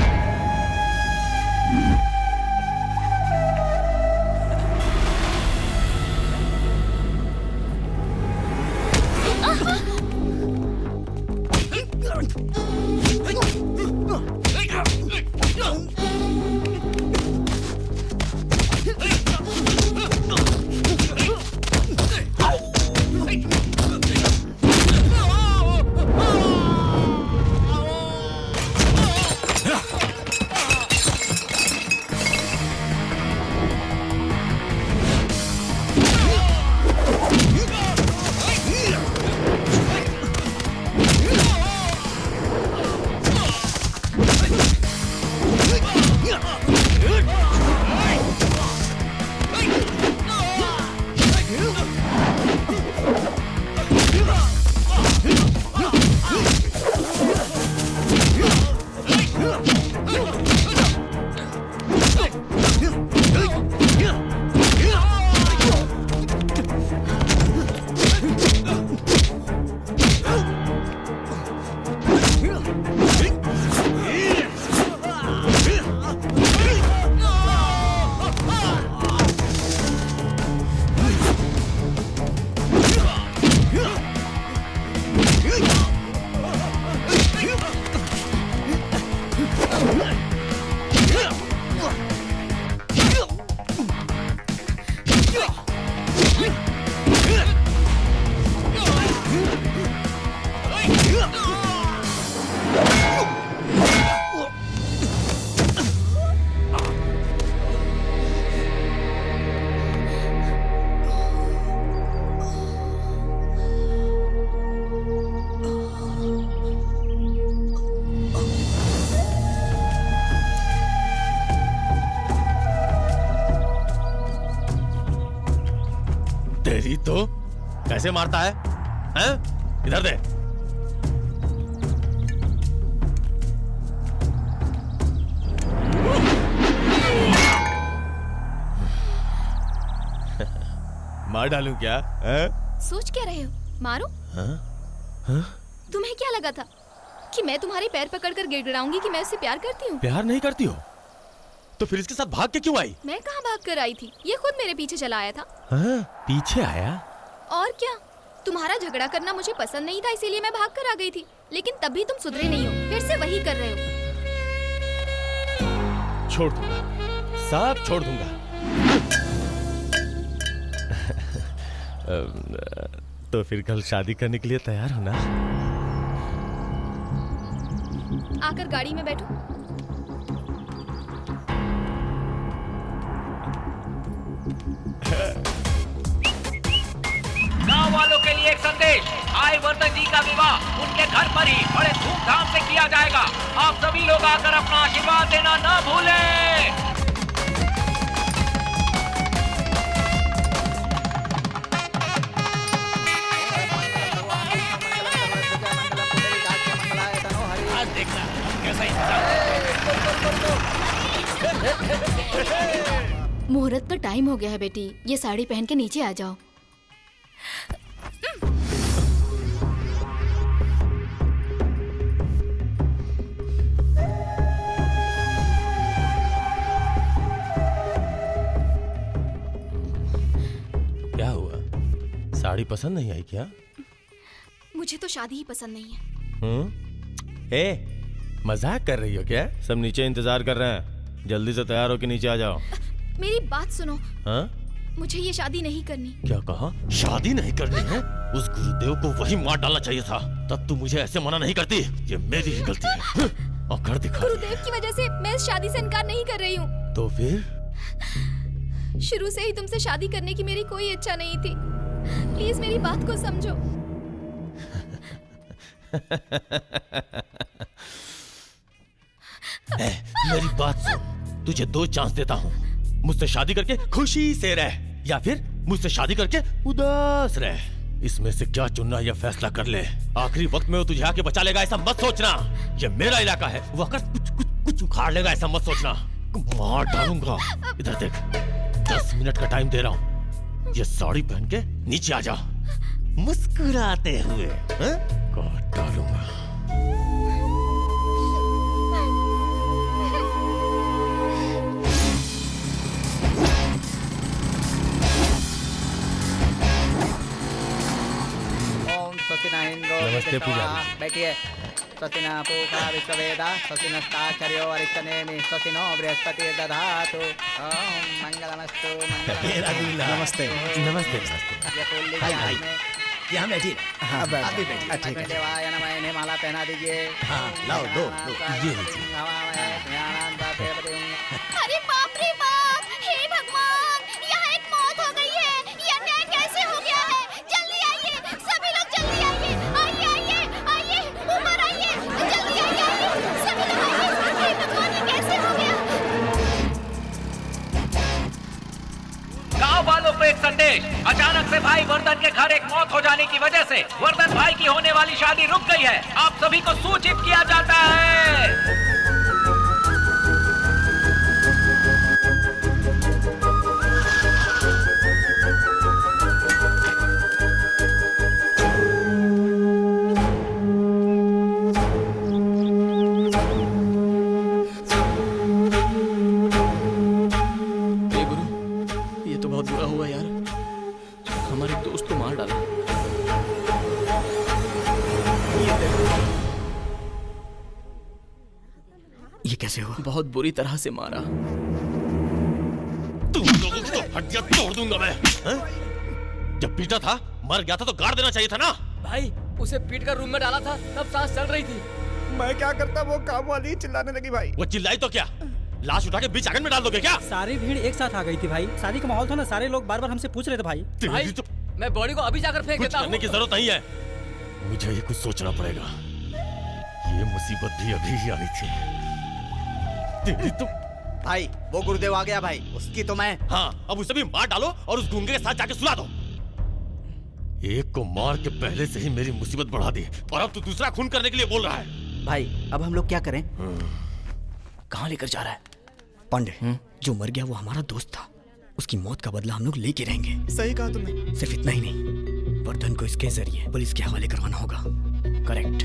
तेरी तो कैसे मारता है? हैं? इधर दे। मार डालूं क्या? सोच क्या रहे हो? मारो। तुम्हें क्या लगा था कि मैं तुम्हारे पैर पकड़कर गिड़गिड़ाऊंगी कि मैं उससे प्यार करती हूँ? प्यार नहीं करती हो तो फिर इसके साथ भाग के क्यों आई? मैं कहाँ भाग कर आई थी, ये खुद मेरे पीछे चला आया था। पीछे आया? और क्या, तुम्हारा झगड़ा करना मुझे पसंद नहीं था, इसीलिए मैं भाग कर आ गई थी। लेकिन तब भी तुम सुधरे नहीं हो, फिर से वही कर रहे हो। छोड़ दूंगा, सब छोड़ दूंगा। तो फिर कल शादी करने के लिए तैयार हो ना? आकर गाड़ी में बैठो। गांव वालों के लिए एक संदेश। आय वर्धन जी का विवाह उनके घर पर ही बड़े धूमधाम से किया जाएगा। आप सभी लोग आकर अपना आशीर्वाद देना ना भूलें। आज देखना कैसा मुहूर्त का टाइम हो गया है बेटी, ये साड़ी पहन के नीचे आ जाओ। क्या हुआ? साड़ी पसंद नहीं आई क्या? मुझे तो शादी ही पसंद नहीं है। मजाक कर रही हो क्या? सब नीचे इंतजार कर रहे हैं, जल्दी से तैयार होकर नीचे आ जाओ। मेरी बात सुनो। हाँ? मुझे ये शादी नहीं करनी। क्या कहा? शादी नहीं करनी है? उस गुरुदेव को वही मार डालना चाहिए था, तब तू मुझे ऐसे मना नहीं करती। ये मेरी ही गलती है। और कर दिखा। गुरुदेव की वजह से मैं इस शादी से इनकार नहीं कर रही हूँ। तो फिर? शुरू से ही तुमसे शादी करने की मेरी कोई इच्छा नहीं थी, प्लीज मेरी बात को समझो। मेरी बात सुन, तुझे 2 चांस देता हूँ। मुझसे शादी करके खुशी से रह, या फिर मुझसे शादी करके उदास रह। इसमें से क्या चुनना है, यह फैसला कर ले। आखिरी वक्त में वो तुझे आके बचा लेगा ऐसा मत सोचना। ये मेरा इलाका है, वो आकर कुछ उखाड़ लेगा ऐसा मत सोचना। मार डालूंगा। इधर देख, 10 मिनट का टाइम दे रहा हूँ। ये साड़ी पहन के नीचे आ जा, मुस्कुराते हुए। काट डालूंगा। नमस्ते पुजारी। बैठिए। स्वस्तिना पूषा विश्ववेदा स्वस्तिनस्ताक्षर्यो अरिष्टनेमि स्वस्तिनो बृहस्पति दधातु। ओम मंगलमस्तु नमस्ते। नमस्ते। यहाँ बैठिए। हाँ, बैठ। आप भी बैठिए। ठीक है। देवाय नमः। इन्हें माला पहना दीजिए। हाँ, लाओ, दो। ये लीजिए। अरे बाप रे बाप, हे भगवान, यहाँ एक मौत हो गई है। ये अन्याय कैसे हो गया है? जल्दी आइए, सभी लोग जल्दी आइए। आइए, ऊपर आइए, जल्दी आइए, सभी लोग आइए। हे भगवान, ये कैसे हो गया? गांव वालों को एक संदेश। अचानक से भाई वर्धन के घर एक मौत हो जाने की वजह से वर्धन भाई की होने वाली शादी रुक गई है। आप सभी को सूचित किया जाता है। कैसे हुआ? बहुत बुरी तरह से मारा। तुम लोगों की तो हड्डियां तोड़ दूंगा मैं। जब पीटा था, मर गया था तो गाड़ देना चाहिए था ना। भाई, उसे पीट कर रूम में डाला था, तब सांस चल रही थी। मैं क्या करता, वो काम वाली चिल्लाने लगी भाई। वो चिल्लाई तो क्या, लाश उठा के बीच आंगन में डाल दोगे क्या? सारी भीड़ एक साथ आ गई थी भाई। शादी का माहौल था ना, सारे लोग बार बार हमसे पूछ रहे थे भाई। भाई, मैं बॉडी को अभी जाकर फेंक देता हूँ। करने की जरूरत नहीं है, मुझे ये कुछ सोचना पड़ेगा। ये मुसीबत भी अभी ही आनी थी। तेरी तो भाई, वो गुरुदेव आ गया भाई, उसकी तो मैं। हाँ, अब उसे भी मार डालो और उस गूंगे के साथ जाके सुला दो। एक को मार के पहले से ही मेरी मुसीबत बढ़ा दी और अब तो दूसरा खून करने के लिए बोल रहा है। भाई, अब हम लोग क्या करें? कहाँ लेकर जा रहा है? पांडे, जो मर गया वो हमारा दोस्त था। उसकी मौत का बदला हम लोग लेके रहेंगे। सही कहा तुमने। सिर्फ इतना ही नहीं, वर्धन को इसके जरिए पुलिस के हवाले करवाना होगा। करेक्ट।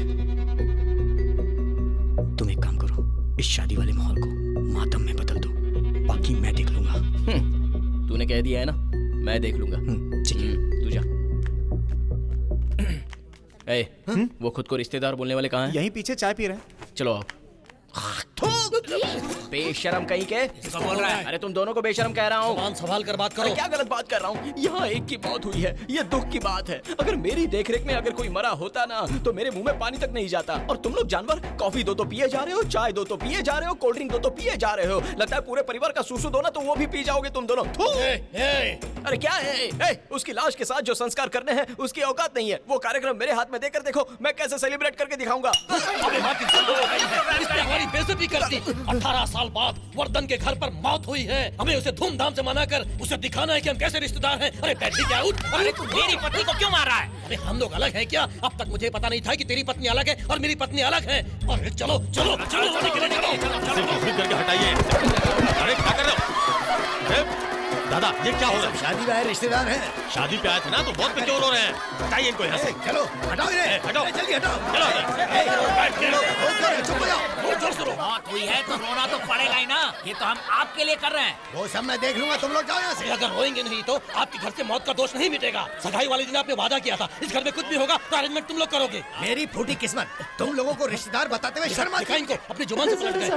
तुम एक काम करो, इस शादी वाले माहौल को मातम में बदल दो, बाकी मैं देख लूंगा। तूने कह दिया है ना, मैं देख लूंगा। ठीक है, तू जा। वो खुद को रिश्तेदार बोलने वाले कहाँ हैं? यहीं पीछे चाय पी रहे हैं। चलो आओ। बेशरम कहीं के बोल रहा है? अरे तुम दोनों को बेशरम कह रहा हूँ। सवाल कर बात करो। क्या गलत बात कर रहा हूँ? यहाँ एक की मौत हुई है, ये दुख की बात है। अगर मेरी देखरेख में अगर कोई मरा होता ना, तो मेरे मुंह में पानी तक नहीं जाता। और तुम लोग जानवर, कॉफी दो तो पिए जा रहे हो, चाय दो तो पिए जा रहे हो, कोल्ड ड्रिंक दो तो पिए जा रहे हो। लगता है पूरे परिवार का सूसू दो ना तो वो भी पी जाओगे तुम दोनों। अरे क्या है? उसकी लाश के साथ जो संस्कार करने हैं उसकी औकात नहीं है। वो कार्यक्रम मेरे हाथ में देकर देखो मैं कैसे सेलिब्रेट करके दिखाऊंगा। हमारी बेइज्जती करती। 18 साल बाद वर्धन के घर पर मौत हुई है, हमें उसे धूमधाम से मनाकर उसे दिखाना है कि हम कैसे रिश्तेदार हैं। अरे बैठ क्या उठ। अरे तू मेरी पत्नी को क्यों मार रहा है? अरे हम लोग अलग हैं क्या? अब तक मुझे पता नहीं था कि तेरी पत्नी अलग है और मेरी पत्नी अलग है। अरे चलो चलो चलो करके हटाइए। अरे क्या कर रहे हो? दादा, ये क्या हो रहा है? शादी में आए रिश्तेदार हैं। शादी पे आए थे ना, तो बहुत पे क्यों रो रहे हैं? हटाइए इनको यहाँ से। चलो हटाओ इन्हें। हटाओ, जल्दी हटाओ। चुप हो जाओ। मौत हुई है तो रोना तो पड़ेगा ही ना। ये तो हम आपके लिए कर रहे हैं। वो सब मैं देख लूंगा, तुम लोग जाओ यहाँ से। अगर रोएंगे नहीं तो आपके घर से मौत का दोष नहीं मिटेगा। सगाई वाले दिन आपने वादा किया था इस घर में कुछ भी होगा तो अरेंजमेंट तुम लोग करोगे। मेरी फूटी किस्मत, तुम लोगों को रिश्तेदार बताते हुए शर्म आती है। इनको अपनी जुबान से पलट गए।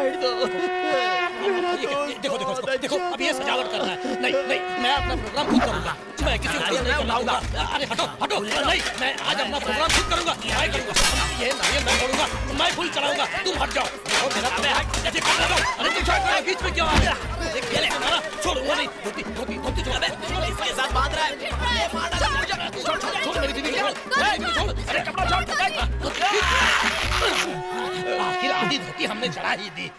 देखो देखो देखो, अब ये सजावट कर रहा है। नहीं नहीं, मैं अपना प्रोग्राम खुद करूंगा। मैं किसी को नहीं बुलाऊंगा। अरे हटो हटो। नहीं, मैं आज अपना प्रोग्राम खुद करूंगा। मैं करूंगा ये नारियल मैं तोड़ूंगा, मैं फूल चढ़ाऊंगा। तुम हट जाओ। देखो मेरा अरे बीच में क्यों आ गया? ये ले मारा, छोड़ूंगा नहीं। धोती धोती धोती छोड़ दे, इसके साथ बांध रहा है। ये मार डाल, छोड़ छोड़ छोड़ मेरी बीवी को, छोड़, अरे कपड़ा छोड़। आखिर आधी धोती हमने चढ़ा ही दी।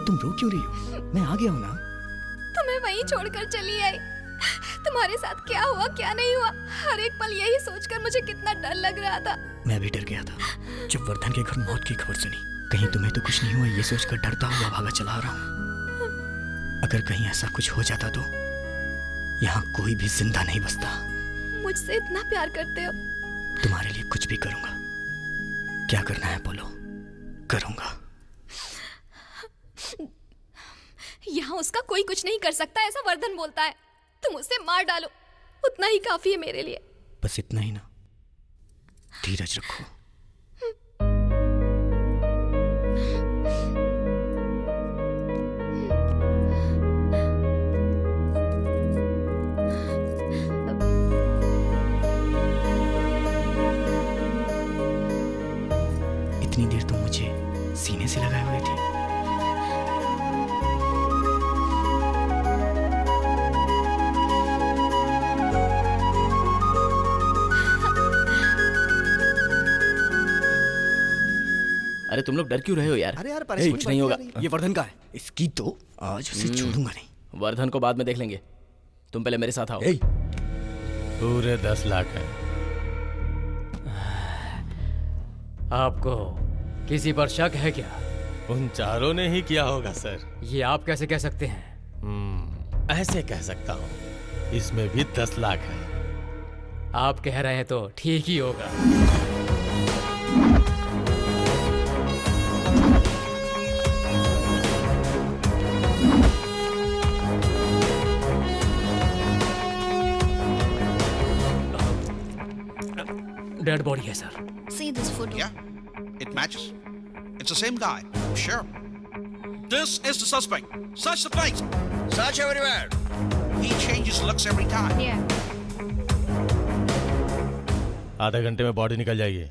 तुम रो क्यों रही हो? मैं आ गया हूँ ना। तुम्हें वहीं छोड़कर चली आई। तुम्हारे साथ क्या हुआ क्या नहीं हुआ, हर एक पल यही सोचकर मुझे कितना डर लग रहा था। मैं भी डर गया था जब वर्धन के घर मौत की खबर सुनी। कहीं तुम्हें तो कुछ नहीं हुआ ये सोचकर डरता हुआ भागा चला आ रहा हूँ। अगर कहीं ऐसा कुछ हो जाता तो यहाँ कोई भी जिंदा नहीं बचता। मुझसे इतना प्यार करते हो। तुम्हारे लिए कुछ भी करूंगा। क्या करना है बोलो, करूंगा। यहाँ उसका कोई कुछ नहीं कर सकता ऐसा वर्धन बोलता है। तुम उसे मार डालो, उतना ही काफी है मेरे लिए। बस इतना ही ना, धीरज रखो। इतनी देर तुम मुझे सीने से लगाए हुए थे। अरे तुम लोग डर क्यों रहे हो यार? अरे यार कुछ नहीं होगा। ये वर्धन का है, इसकी तो आज उसे छोड़ूंगा नहीं। वर्धन को बाद में देख लेंगे, तुम पहले मेरे साथ आओ। पूरे 10 लाख है। आपको किसी पर शक है क्या? उन चारों ने ही किया होगा सर। ये आप कैसे कह सकते हैं? ऐसे कह सकता हूँ, इसमें भी 10 लाख है। आप कह रहे हैं तो ठीक ही होगा। डेड बॉडी है sir. See this photo. Yeah, it matches. It's the same guy. Sure. This is the suspect. Search the place. Search everywhere. He changes looks every time. Yeah. आधे घंटे में बॉडी निकल जाएगी।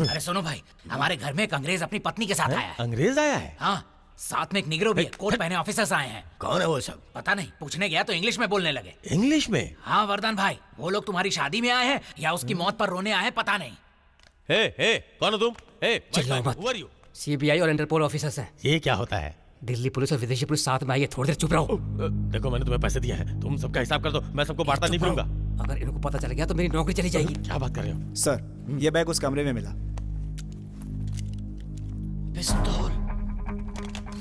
अरे सुनो भाई, हमारे घर में एक अंग्रेज अपनी पत्नी के साथ आया है। अंग्रेज आया है? हाँ, साथ में एक निगरो भी है। कोट पहने ऑफिसर्स आए हैं। कौन है वो सब? पता नहीं, पूछने गया तो इंग्लिश में बोलने लगे। इंग्लिश में? हाँ वर्धन भाई, वो लोग तुम्हारी शादी में आए हैं या उसकी मौत पर रोने आए हैं, पता नहीं। हे, कौन हो तुम? चिल्लाओ मत। सीबीआई और इंटरपोल ऑफिसर्स हैं। ये क्या होता है? दिल्ली पुलिस और विदेशी पुलिस साथ में आई है। थोड़ी देर चुप रहो। देखो मैंने तुम्हें पैसे दिया है, तुम सबका हिसाब कर दो। मैं सबको बांटता नहीं फिरूंगा। अगर इनको पता चल गया तो मेरी नौकरी चली जाएगी। क्या बात कर रहे हो सर? ये बैग उस कमरे में मिला। पिस्तौल।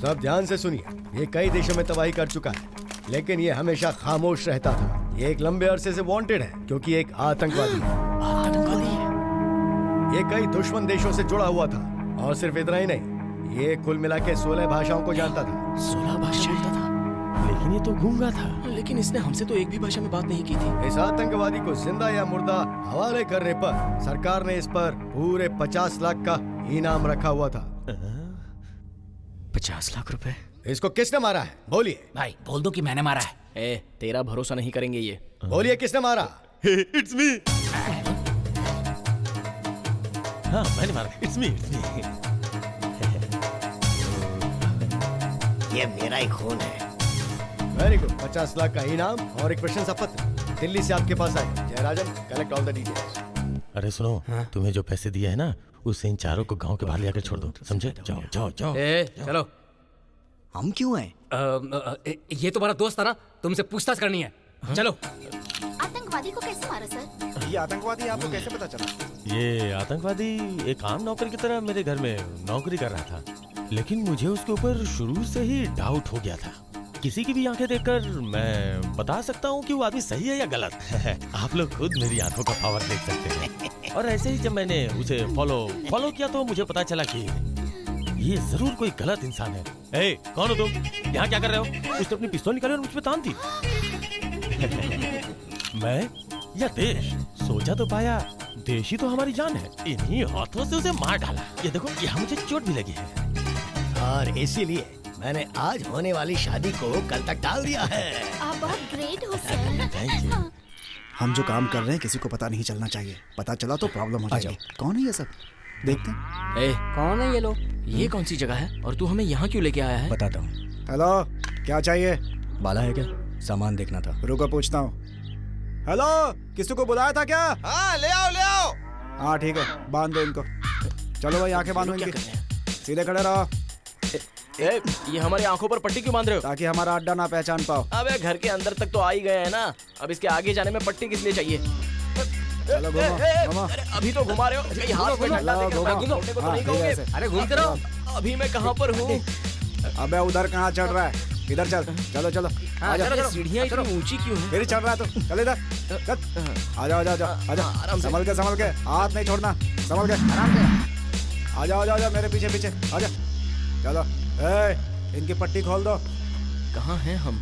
सब ध्यान से सुनिए, ये कई देशों में तबाही कर चुका है, लेकिन ये हमेशा खामोश रहता था। ये एक लंबे अरसे से वांटेड है क्योंकि एक आतंकवादी है। ये कई दुश्मन देशों से जुड़ा हुआ था और सिर्फ इतना ही नहीं, ये कुल मिला के 16 भाषाओं को जानता था। 16 भाषा जानता था? लेकिन ये तो गूंगा था। लेकिन इसने हमसे तो एक भी भाषा में बात नहीं की थी। इस आतंकवादी को जिंदा या मुर्दा हवाले करने पर सरकार ने इस पर पूरे 50 लाख का इनाम रखा हुआ था। 50 लाख रुपए? इसको किसने मारा है? बोलिए भाई, बोल दो कि मैंने मारा है। तेरा भरोसा नहीं करेंगे ये। बोलिए किसने मारा? It's me. हाँ मैंने मारा। It's me. ये मेरा ही खून है। Very good. 50 लाख का इनाम और एक प्रशंसा पत्र दिल्ली से आपके पास आएगा। Jayarajan, collect all the details. अरे सुनो, तुम्हें जो पैसे दिए है ना, उससे इन चारों को गांव के बाहर ले आकर छोड़ दो, समझे? जाओ जाओ जाओ। चलो। हम क्यों आए? ये तुम्हारा दोस्त था ना, तुमसे पूछताछ करनी है। चलो। आतंकवादी को कैसे मारा सर? ये आतंकवादी आपको कैसे पता चला? ये आतंकवादी एक आम नौकर की तरह मेरे घर में नौकरी कर रहा था, लेकिन मुझे उसके ऊपर शुरू से ही डाउट हो गया था। किसी की भी आंखें देखकर मैं बता सकता हूँ कि वो आदमी सही है या गलत। आप लोग खुद मेरी आंखों का पावर देख सकते हैं। और ऐसे ही जब मैंने उसे फॉलो किया तो मुझे पता चला कि ये जरूर कोई गलत इंसान है। ए, कौन हो तुम? यहाँ क्या कर रहे हो? उसने अपनी पिस्तौल निकाली और मुझ पे तान दी। मैं या देश? सोचा तो पाया देश ही तो हमारी जान है। इन्हीं हाथों से उसे मार डाला। ये देखो, यहाँ मुझे चोट भी लगी है। और इसीलिए मैंने आज होने वाली शादी को कल तक टाल दिया है। आप बहुत ग्रेट हो सर। हम जो काम कर रहे हैं किसी को पता नहीं चलना चाहिए। पता चला तो प्रॉब्लम हो जाएगी। कौन है ये सब? देखते हैं। ए, कौन है ये लोग? ये कौन सी जगह है और तू हमें यहाँ क्यों लेके आया है? बताता हूँ। हेलो, क्या चाहिए? बाला है क्या? सामान देखना था। रुको, पूछता हूँ। हेलो, किसी को बुलाया था क्या? हाँ, ले आओ। हाँ ठीक है, बांध दो इनको। चलो भाई, आंखें बांधो इनकी। सीधे खड़े रहो। ये हमारी आंखों पर पट्टी क्यों बांध रहे हो? ताकि हमारा अड्डा ना पहचान पाओ। अबे घर के अंदर तक तो आ ही गए हैं ना, अब इसके आगे जाने में पट्टी किस लिए चाहिए? चलो घूमो। अरे अभी तो घुमा रहे हो। कहीं हाथ में डंडा देकर घूमने को तो नहीं कहोगे? अरे घूमते रहो। अभी मैं कहाँ पर हूँ? अबे उधर कहाँ चढ़ रहा है? इधर चल। चलो। सीढ़ियाँ इतनी ऊंची क्यों हैं? फिर चढ़ रहा है तो चल इधर। आजा। संभल के। हाथ नहीं छोड़ना। संभल के। आजा मेरे पीछे। आजा। चलो। इनकी पट्टी खोल दो। कहाँ हैं हम?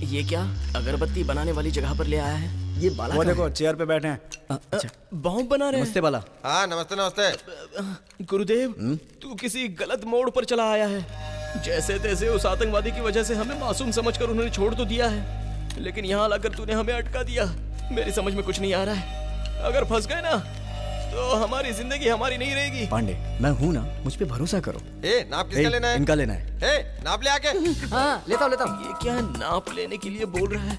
ये क्या अगरबत्ती बनाने वाली जगह पर ले आया है? ये बाला वो देखो, चेयर पे बैठे हैं। अच्छा, बॉम्ब बना रहे हैं। नमस्ते बाला। हाँ, नमस्ते। गुरुदेव, तू किसी गलत मोड़ पर चला आया है। जैसे तैसे उस आतंकवादी की वजह से हमें मासूम समझकर उन्होंने छोड़ तो दिया है, लेकिन यहाँ लाकर तूने हमें अटका दिया। मेरी समझ में कुछ नहीं आ रहा है। अगर फंस गए ना तो हमारी जिंदगी हमारी नहीं रहेगी। पांडे, मैं हूँ ना, मुझ पे भरोसा करो। नाप किसका लेना है? इनका लेना है। नाप ले आके। हाँ, लेता हूँ। ये क्या नाप लेने के लिए बोल रहा है?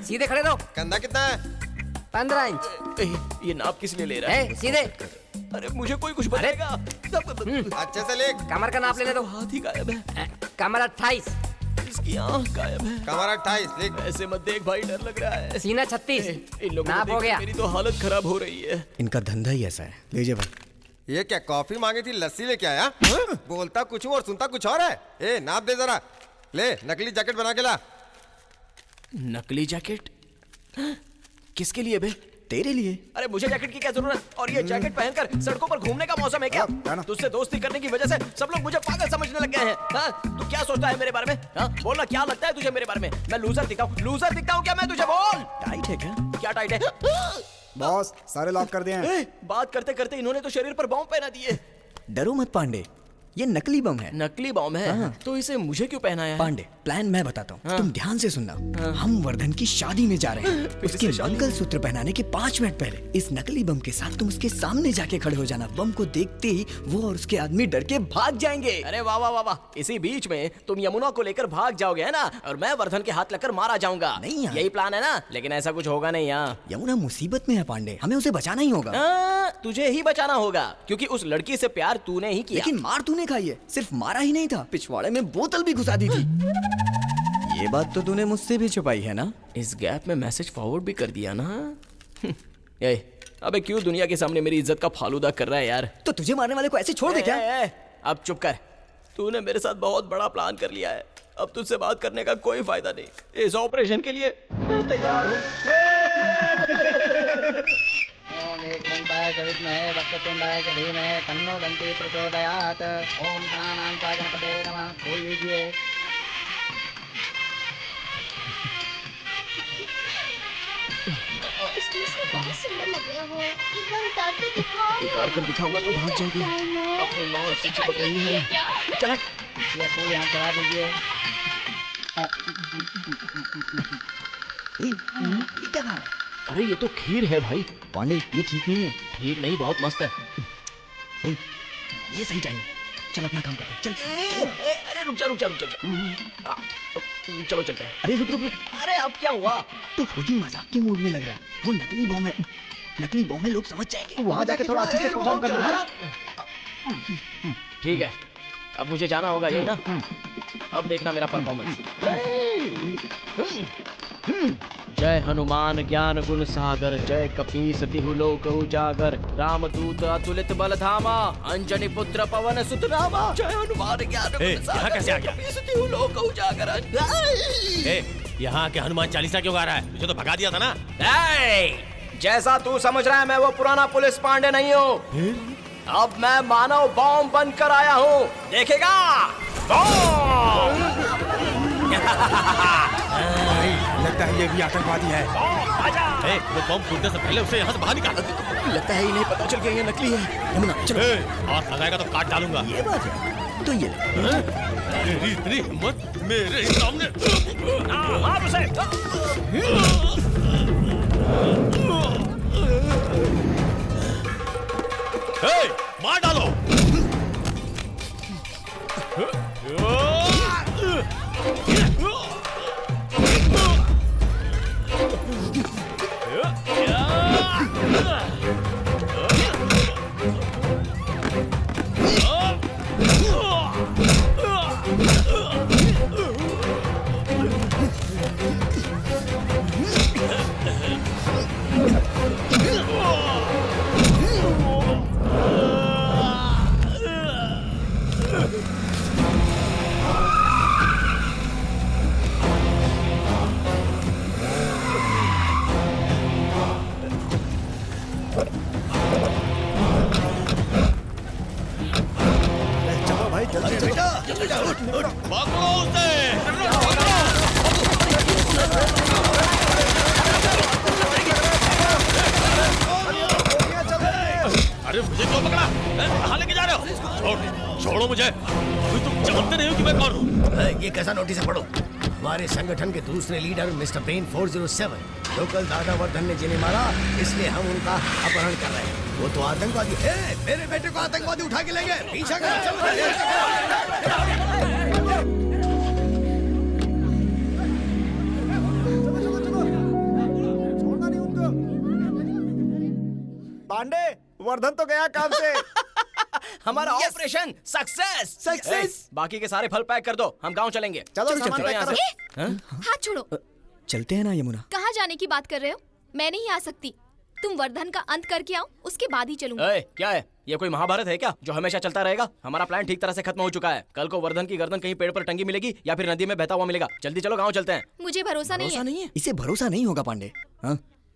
सीधे खड़े रहो। कंधा कितना है? 15 इंच। ये नाप किस लिए ले रहा है? सीधे। अरे मुझे कोई कुछ बताएगा? अच्छे से ले। कमर का नाप लेने दो। हाथ ही गायब है। कमर 28। इसकी आंख गायब है। कमर 28 लिख। ऐसे मत देख भाई, डर लग रहा है। सीना 36। इन लोगों नाप को हो देख गया। मेरी तो हालत खराब हो रही है। इनका धंधा ही ऐसा है। लीजिए भाई। ये क्या कॉफी मांगी थी, लस्सी लेके आया? बोलता कुछ हूँ और सुनता कुछ और है। नाप दे जरा। ले, नकली जैकेट बना के ला। नकली जैकेट? किसके लिए बे? तेरे लिए। अरे मुझे जैकेट की क्या जरूरत? और ये जैकेट पहनकर सड़कों पर घूमने का मौसम है क्या? तुझसे दोस्ती करने की वजह से सब लोग मुझे पागल समझने लग गए हैं। हाँ? तू क्या सोचता है मेरे बारे में? हाँ? बोलना, क्या लगता है तुझे मेरे बारे में? मैं लूजर दिखता हूँ? लूजर दिखता हूँ क्या मैं तुझे? बोल। टाइट है क्या? क्या टाइट है? बॉस, सारे लॉक कर दिए हैं। बात करते करते इन्होंने तो शरीर पर बॉम्ब पहना दिए। डरो मत पांडे, ये नकली बम है। नकली बम है? हाँ। तो इसे मुझे क्यों पहनाया है? पांडे, प्लान मैं बताता हूँ। हाँ। तुम ध्यान से सुनना। हम वर्धन की शादी में जा रहे हैं। उसके मंगल सूत्र पहनाने के 5 मिनट पहले इस नकली बम के साथ तुम उसके सामने जाके खड़े हो जाना। बम को देखते ही वो और उसके आदमी डर के भाग जाएंगे। अरे वाह वाह वाह वाह, इसी बीच में तुम यमुना को लेकर भाग जाओगे है ना, और मैं वर्धन के हाथ लगकर मारा जाऊंगा। नहीं यार, यही प्लान है ना? लेकिन ऐसा कुछ होगा नहीं यहाँ। यमुना मुसीबत में है पांडे, हमें उसे बचाना ही होगा। तुझे ही बचाना होगा, क्योंकि उस लड़की से प्यार तूने ही किया। लेकिन मार तूने खाई है। सिर्फ मारा ही नहीं था, पिछवाड़े में बोतल भी घुसा दी थी। ये बात तो तूने मुझसे भी छुपाई है ना? इस गैप में मैसेज फॉरवर्ड भी कर दिया ना। अबे क्यों दुनिया के सामने मेरी इज्जत का फालूदा कर रहा है यार? तो तुझे मारने वाले को ऐसे छोड़ दे क्या? अब चुप कर। तूने मेरे साथ बहुत बड़ा प्लान कर लिया है। अब तुझसे बात करने का कोई फायदा नहीं। इस ऑपरेशन के लिए मैं तैयार हूँ। ओम एक ओंकार विद्महे वक्रतुंडाय धीमहि तन्नो दन्ति प्रचोदयात्। ओम गणानां गणपते नमः। खोल लीजिए। बहुत सुंदर लग रहे हो। एक बार उतार के दिखाओ। उतार कर दिखाऊंगा तो भाग जाएगी। अपनी माँ से चिपक रही है। चल, ये फूल यहाँ चढ़ा दीजिए। अरे ये तो खीर है भाई। पांडे, ये ठीक नहीं है। ठीक नहीं, बहुत मस्त है। ये सही टाइम। चल अपना काम कर। चल। अरे रुक जा। चलो चलते हैं। अरे रुक। अरे अब क्या हुआ? तो फौजी मजाक के मूड में लग रहा है। वो नकली बम है। नकली बम है, लोग समझ जाएंगे। वहां जाके थोड़ा अच्छे से परफॉर्म करना। ठीक है, अब मुझे जाना होगा ये ना। अब देखना मेरा परफॉर्मेंस। जय हनुमान ज्ञान गुण सागर, जय कपीस तिहु लोक उजागर, रामदूत अतुलित बल धामा, अंजनी पुत्र पवन सुत नामा। जय हनुमान ज्ञान गुण सागर, यहाँ कैसे आ गया? कपीस तिहु लोक उजागर। यहाँ के हनुमान चालीसा क्यों गा रहा है? तुझे तो भगा दिया था ना। जैसा तू समझ रहा है मैं वो पुराना पुलिस पांडे नहीं हूँ। अब मैं मानव बॉम्ब बनकर आया हूँ, देखेगा? लगता है ये भी आतंकवादी है। वो बम फूटने से पहले उसे यहाँ से बाहर निकाल। लगता है इन्हें पता चल गया ये नकली है। यमुना चलो। हाथ लगाएगा तो काट डालूंगा। ये बात है तो ये तेरी इतनी हिम्मत मेरे सामने। मार उसे। मार डालो। अरे मुझे क्यों पकड़ा? कहाँ लेके जा रहे हो? छोड़ो मुझे। तुम जानते नहीं हो कि मैं कौन हूँ? ये कैसा नोटिस है, पढ़ो। हमारे संगठन के दूसरे लीडर मिस्टर ब्रेन 407 लोकल दादा वर्धन ने जिन्हें मारा, इसलिए हम उनका अपहरण कर रहे हैं। वो तो आतंकवादी है। मेरे बेटे को आतंकवादी उठा के ले गए। पीछा पांडे, वर्धन तो गया काम से। हमारा ऑपरेशन सक्सेस। बाकी के सारे फल पैक कर दो, हम गांव चलेंगे। चलो सामान पैक करो। हाथ छोड़ो। चलते हैं ना यमुना। कहाँ जाने की बात कर रहे हो? मैं नहीं आ सकती। तुम वर्धन का अंत करके आओ, उसके बाद ही चलूंगा। क्या है ये, कोई महाभारत है क्या जो हमेशा चलता रहेगा? हमारा प्लान ठीक तरह से खत्म हो चुका है। कल को वर्धन की गर्दन कहीं पेड़ पर टंगी मिलेगी या फिर नदी में बहता हुआ मिलेगा। जल्दी चलो, गाँव चलते हैं। मुझे भरोसा नहीं है। इसे भरोसा नहीं होगा पांडे।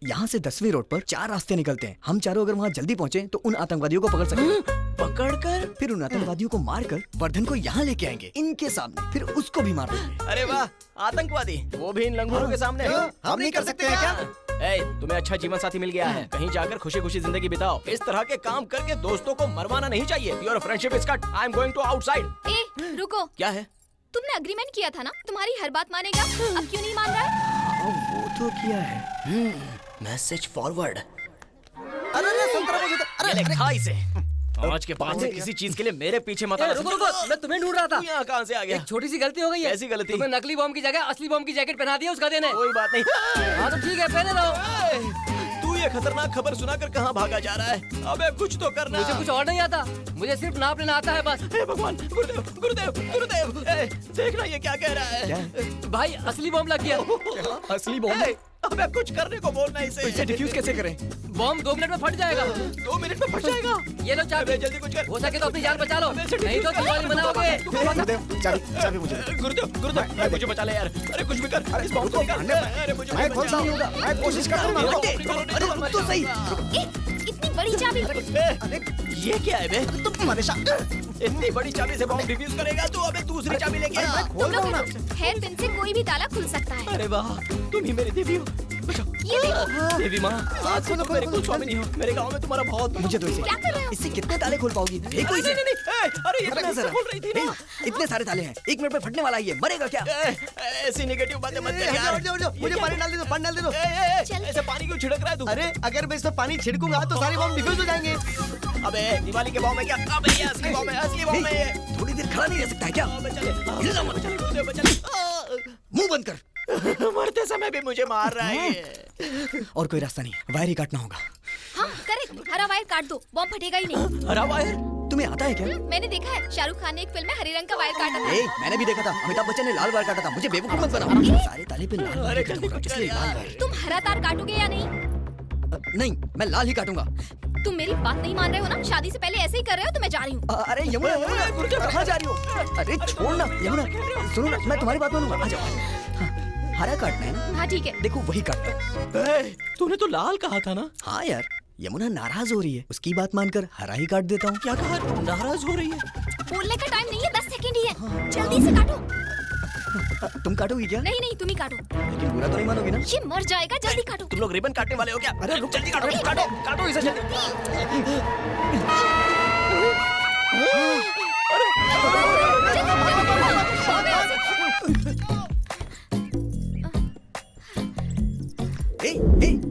यहाँ से 10वीं रोड पर 4 रास्ते निकलते हैं। हम चारों अगर वहाँ जल्दी पहुँचे तो उन आतंकवादियों को पकड़ सकते। पकड़कर फिर उन आतंकवादियों को मारकर वर्धन को यहाँ लेके आएंगे इनके सामने, फिर उसको भी मार देंगे। अरे वाह, आतंकवादी, वो भी इन लंगूरों के सामने। हम नहीं कर सकते हैं क्या? तुम्हें अच्छा जीवन साथी मिल गया है, कहीं जाकर खुशी खुशी जिंदगी बिताओ। इस तरह के काम करके दोस्तों को मरवाना नहीं चाहिए। Your friendship is cut. I am going to outside. रुको। क्या है? तुमने अग्रीमेंट किया था ना, तुम्हारी हर बात मानेगा। अब क्यों नहीं मान रहा है? वो तो किया है। Message forward. अरे संतरा मुझे तो, अरे लिखा इसे। आज के बाद से किसी चीज के लिए मेरे पीछे मत आना। रुको, मैं तुम्हें ढूंढ रहा था। यहाँ कहाँ से आ गया? एक छोटी सी गलती हो गई है। कैसी गलती? तुम्हें नकली बम की जगह असली बम की जैकेट पहना दिया उसका देने। कोई बात नहीं। हाँ तो ठीक है, पहने रहो। तू ये खतरनाक खबर सुनाकर कहाँ भागा जा रहा है? अबे कुछ तो करना। मुझे कुछ और नहीं आता, मुझे सिर्फ नाप लेना आता है बस। हे भगवान, गुरुदेव गुरुदेव गुरुदेव, देखना ये क्या कह रहा है। भाई असली बम लग गया। असली बम? अबे कुछ करने को बोलना इसे। तो इसे डिफ्यूज कैसे करें? बम 2 मिनट में फट जाएगा। 2 मिनट में फट जाएगा? ये लो चाबी, जल्दी कुछ कर। हो सके तो अपनी जान बचा लो, नहीं तो दिवाली मनाओगे। गुरुदेव, चाबी मुझे। गुरुदेव मुझे बचा ले यार। अरे कुछ भी कर, इस बम को निकाल। अरे मुझे मैं खोलता हूँ, मैं कोशिश करता हूँ। अरे तो सही। इतनी बड़ी चाबी। अरे ये क्या है बे? तुम हमेशा इतनी बड़ी चाबी से बम डिफ्यूज करेगा तू? अबे दूसरी चाबी लेके आ। तुम लोग हेयर पिन से कोई भी ताला खुल सकता है। अरे वाह, तुम ही मेरी देवी हो। ये देखो। देवी माँ, आज से तुम मेरे कुलस्वामी नहीं हो। मेरे गांव में तुम्हारा बहुत। मुझे तो क्या कर रहे हो? इससे कितने ताले खोल पाओगी? देखो इसे। अरे ये तो इससे खोल रही थी ना। इतने सारे ताले हैं, 1 मिनट में फटने वाला है ये। मरेगा क्या? ऐसी नेगेटिव बातें मत कर यार। मुझे पानी डाल दे दो, पानी डाल दे दो। ऐसे पानी क्यों छिड़क रहा है तू? अरे अगर मैं इसमें पानी छिड़कूंगा तो सारे बम डिफ्यूज हो जाएंगे। अबे दिवाली के बम है क्या? अबे ये असली बम है, असली बम है ये। थोड़ी देर खड़ा नहीं रह सकता है क्या? मुंह बंद कर। मरते समय भी मुझे मार रहा है। और कोई रास्ता नहीं, वायर ही काटना होगा। हाँ करेक्ट, हरा वायर काट दो, बम फटेगा ही नहीं। हरा वायर? तुम्हें आता है क्या? मैंने देखा है, शाहरुख खान ने एक फिल्म में हरे रंग का वायर काटा था। मैंने भी देखा था, अमिताभ बच्चन ने लाल वायर काटा था। मुझे बेवकूफ मत बनाओ। सारे ताले पे लाल वायर काटूंगा, इसलिए लाल वायर। तुम हरा तार काटोगे या नहीं? नहीं, मैं लाल ही काटूंगा। तुम मेरी बात नहीं मान रहे हो ना? शादी से पहले ऐसे ही कर रहे हो तो मैं जा रही हूँ। अरे यमुना, कहाँ जा रही हो? अरे छोड़ ना यमुना, सुनो ना, मैं तुम्हारी बात मानूंगा। आ जाओ। हरा काटना है ना? हाँ ठीक है। देखो वही काटता हूँ। तूने तो लाल कहा था ना? हाँ यार, यमुना नाराज हो रही है, उसकी बात मानकर हरा ही काट देता हूँ। क्या कहा? नाराज हो रही है? बोलने का टाइम नहीं है, 10 सेकंड ही है। जल्दी से काटो। तुम काटोगी क्या? नहीं नहीं, तुम ही काटो। लेकिन बुरा तो नहीं मानोगी ना? ये मर जाएगा, जल्दी काटो। तुम लोग रिबन काटने वाले हो क्या? अरे रुक, जल्दी काटो, काटो, काटो इसे जल्दी।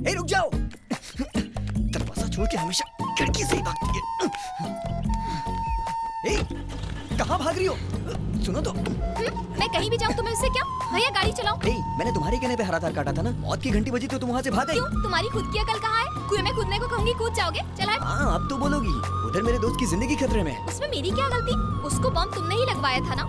ए, रुक जाओ। दरवाजा छोड़ के हमेशा खिड़की से ही भागती है। कहाँ भाग रही हो? सुनो तो। मैं कहीं भी जाऊँ तुम्हें उससे क्या? भैया गाड़ी चलाओ। मैंने तुम्हारे कहने पे हरा तार काटा था ना। मौत की घंटी बजी तो तुम वहाँ से भाग गई। क्यों? तुम्हारी खुद की अकल कहाँ है? कुएं में कूदने को कहूंगी कूद जाओगे? चल हट। हाँ, अब तो बोलोगी। उधर मेरे दोस्त की जिंदगी खतरे में है। उसमें मेरी क्या गलती? उसको बम तुमने ही लगवाया था ना?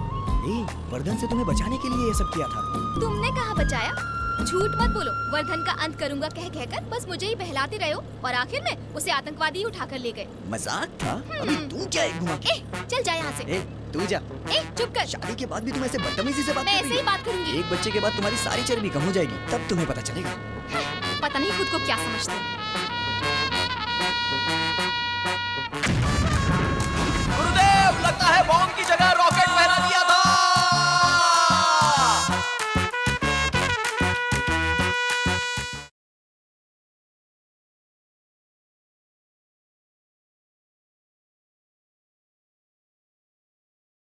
वर्धन से तुम्हें बचाने के लिए ये सब किया था। तुमने कहाँ बचाया? झूठ मत बोलो। वर्धन का अंत करूंगा कह कहकर बस मुझे ही बहलाते रहे हो और आखिर में उसे आतंकवादी उठाकर ले गए। मजाक था। अभी तुम क्या एक घुमा? चल जा यहाँ से। तू जा। चुप कर। शादी के बाद भी तुम ऐसे बदतमीजी से बात मैं कर ऐसे रही ही हो? बात करूंगी। एक बच्चे के बाद तुम्हारी सारी चर्बी कम हो जाएगी, तब तुम्हें पता चलेगा। पता नहीं खुद को क्या समझते हो।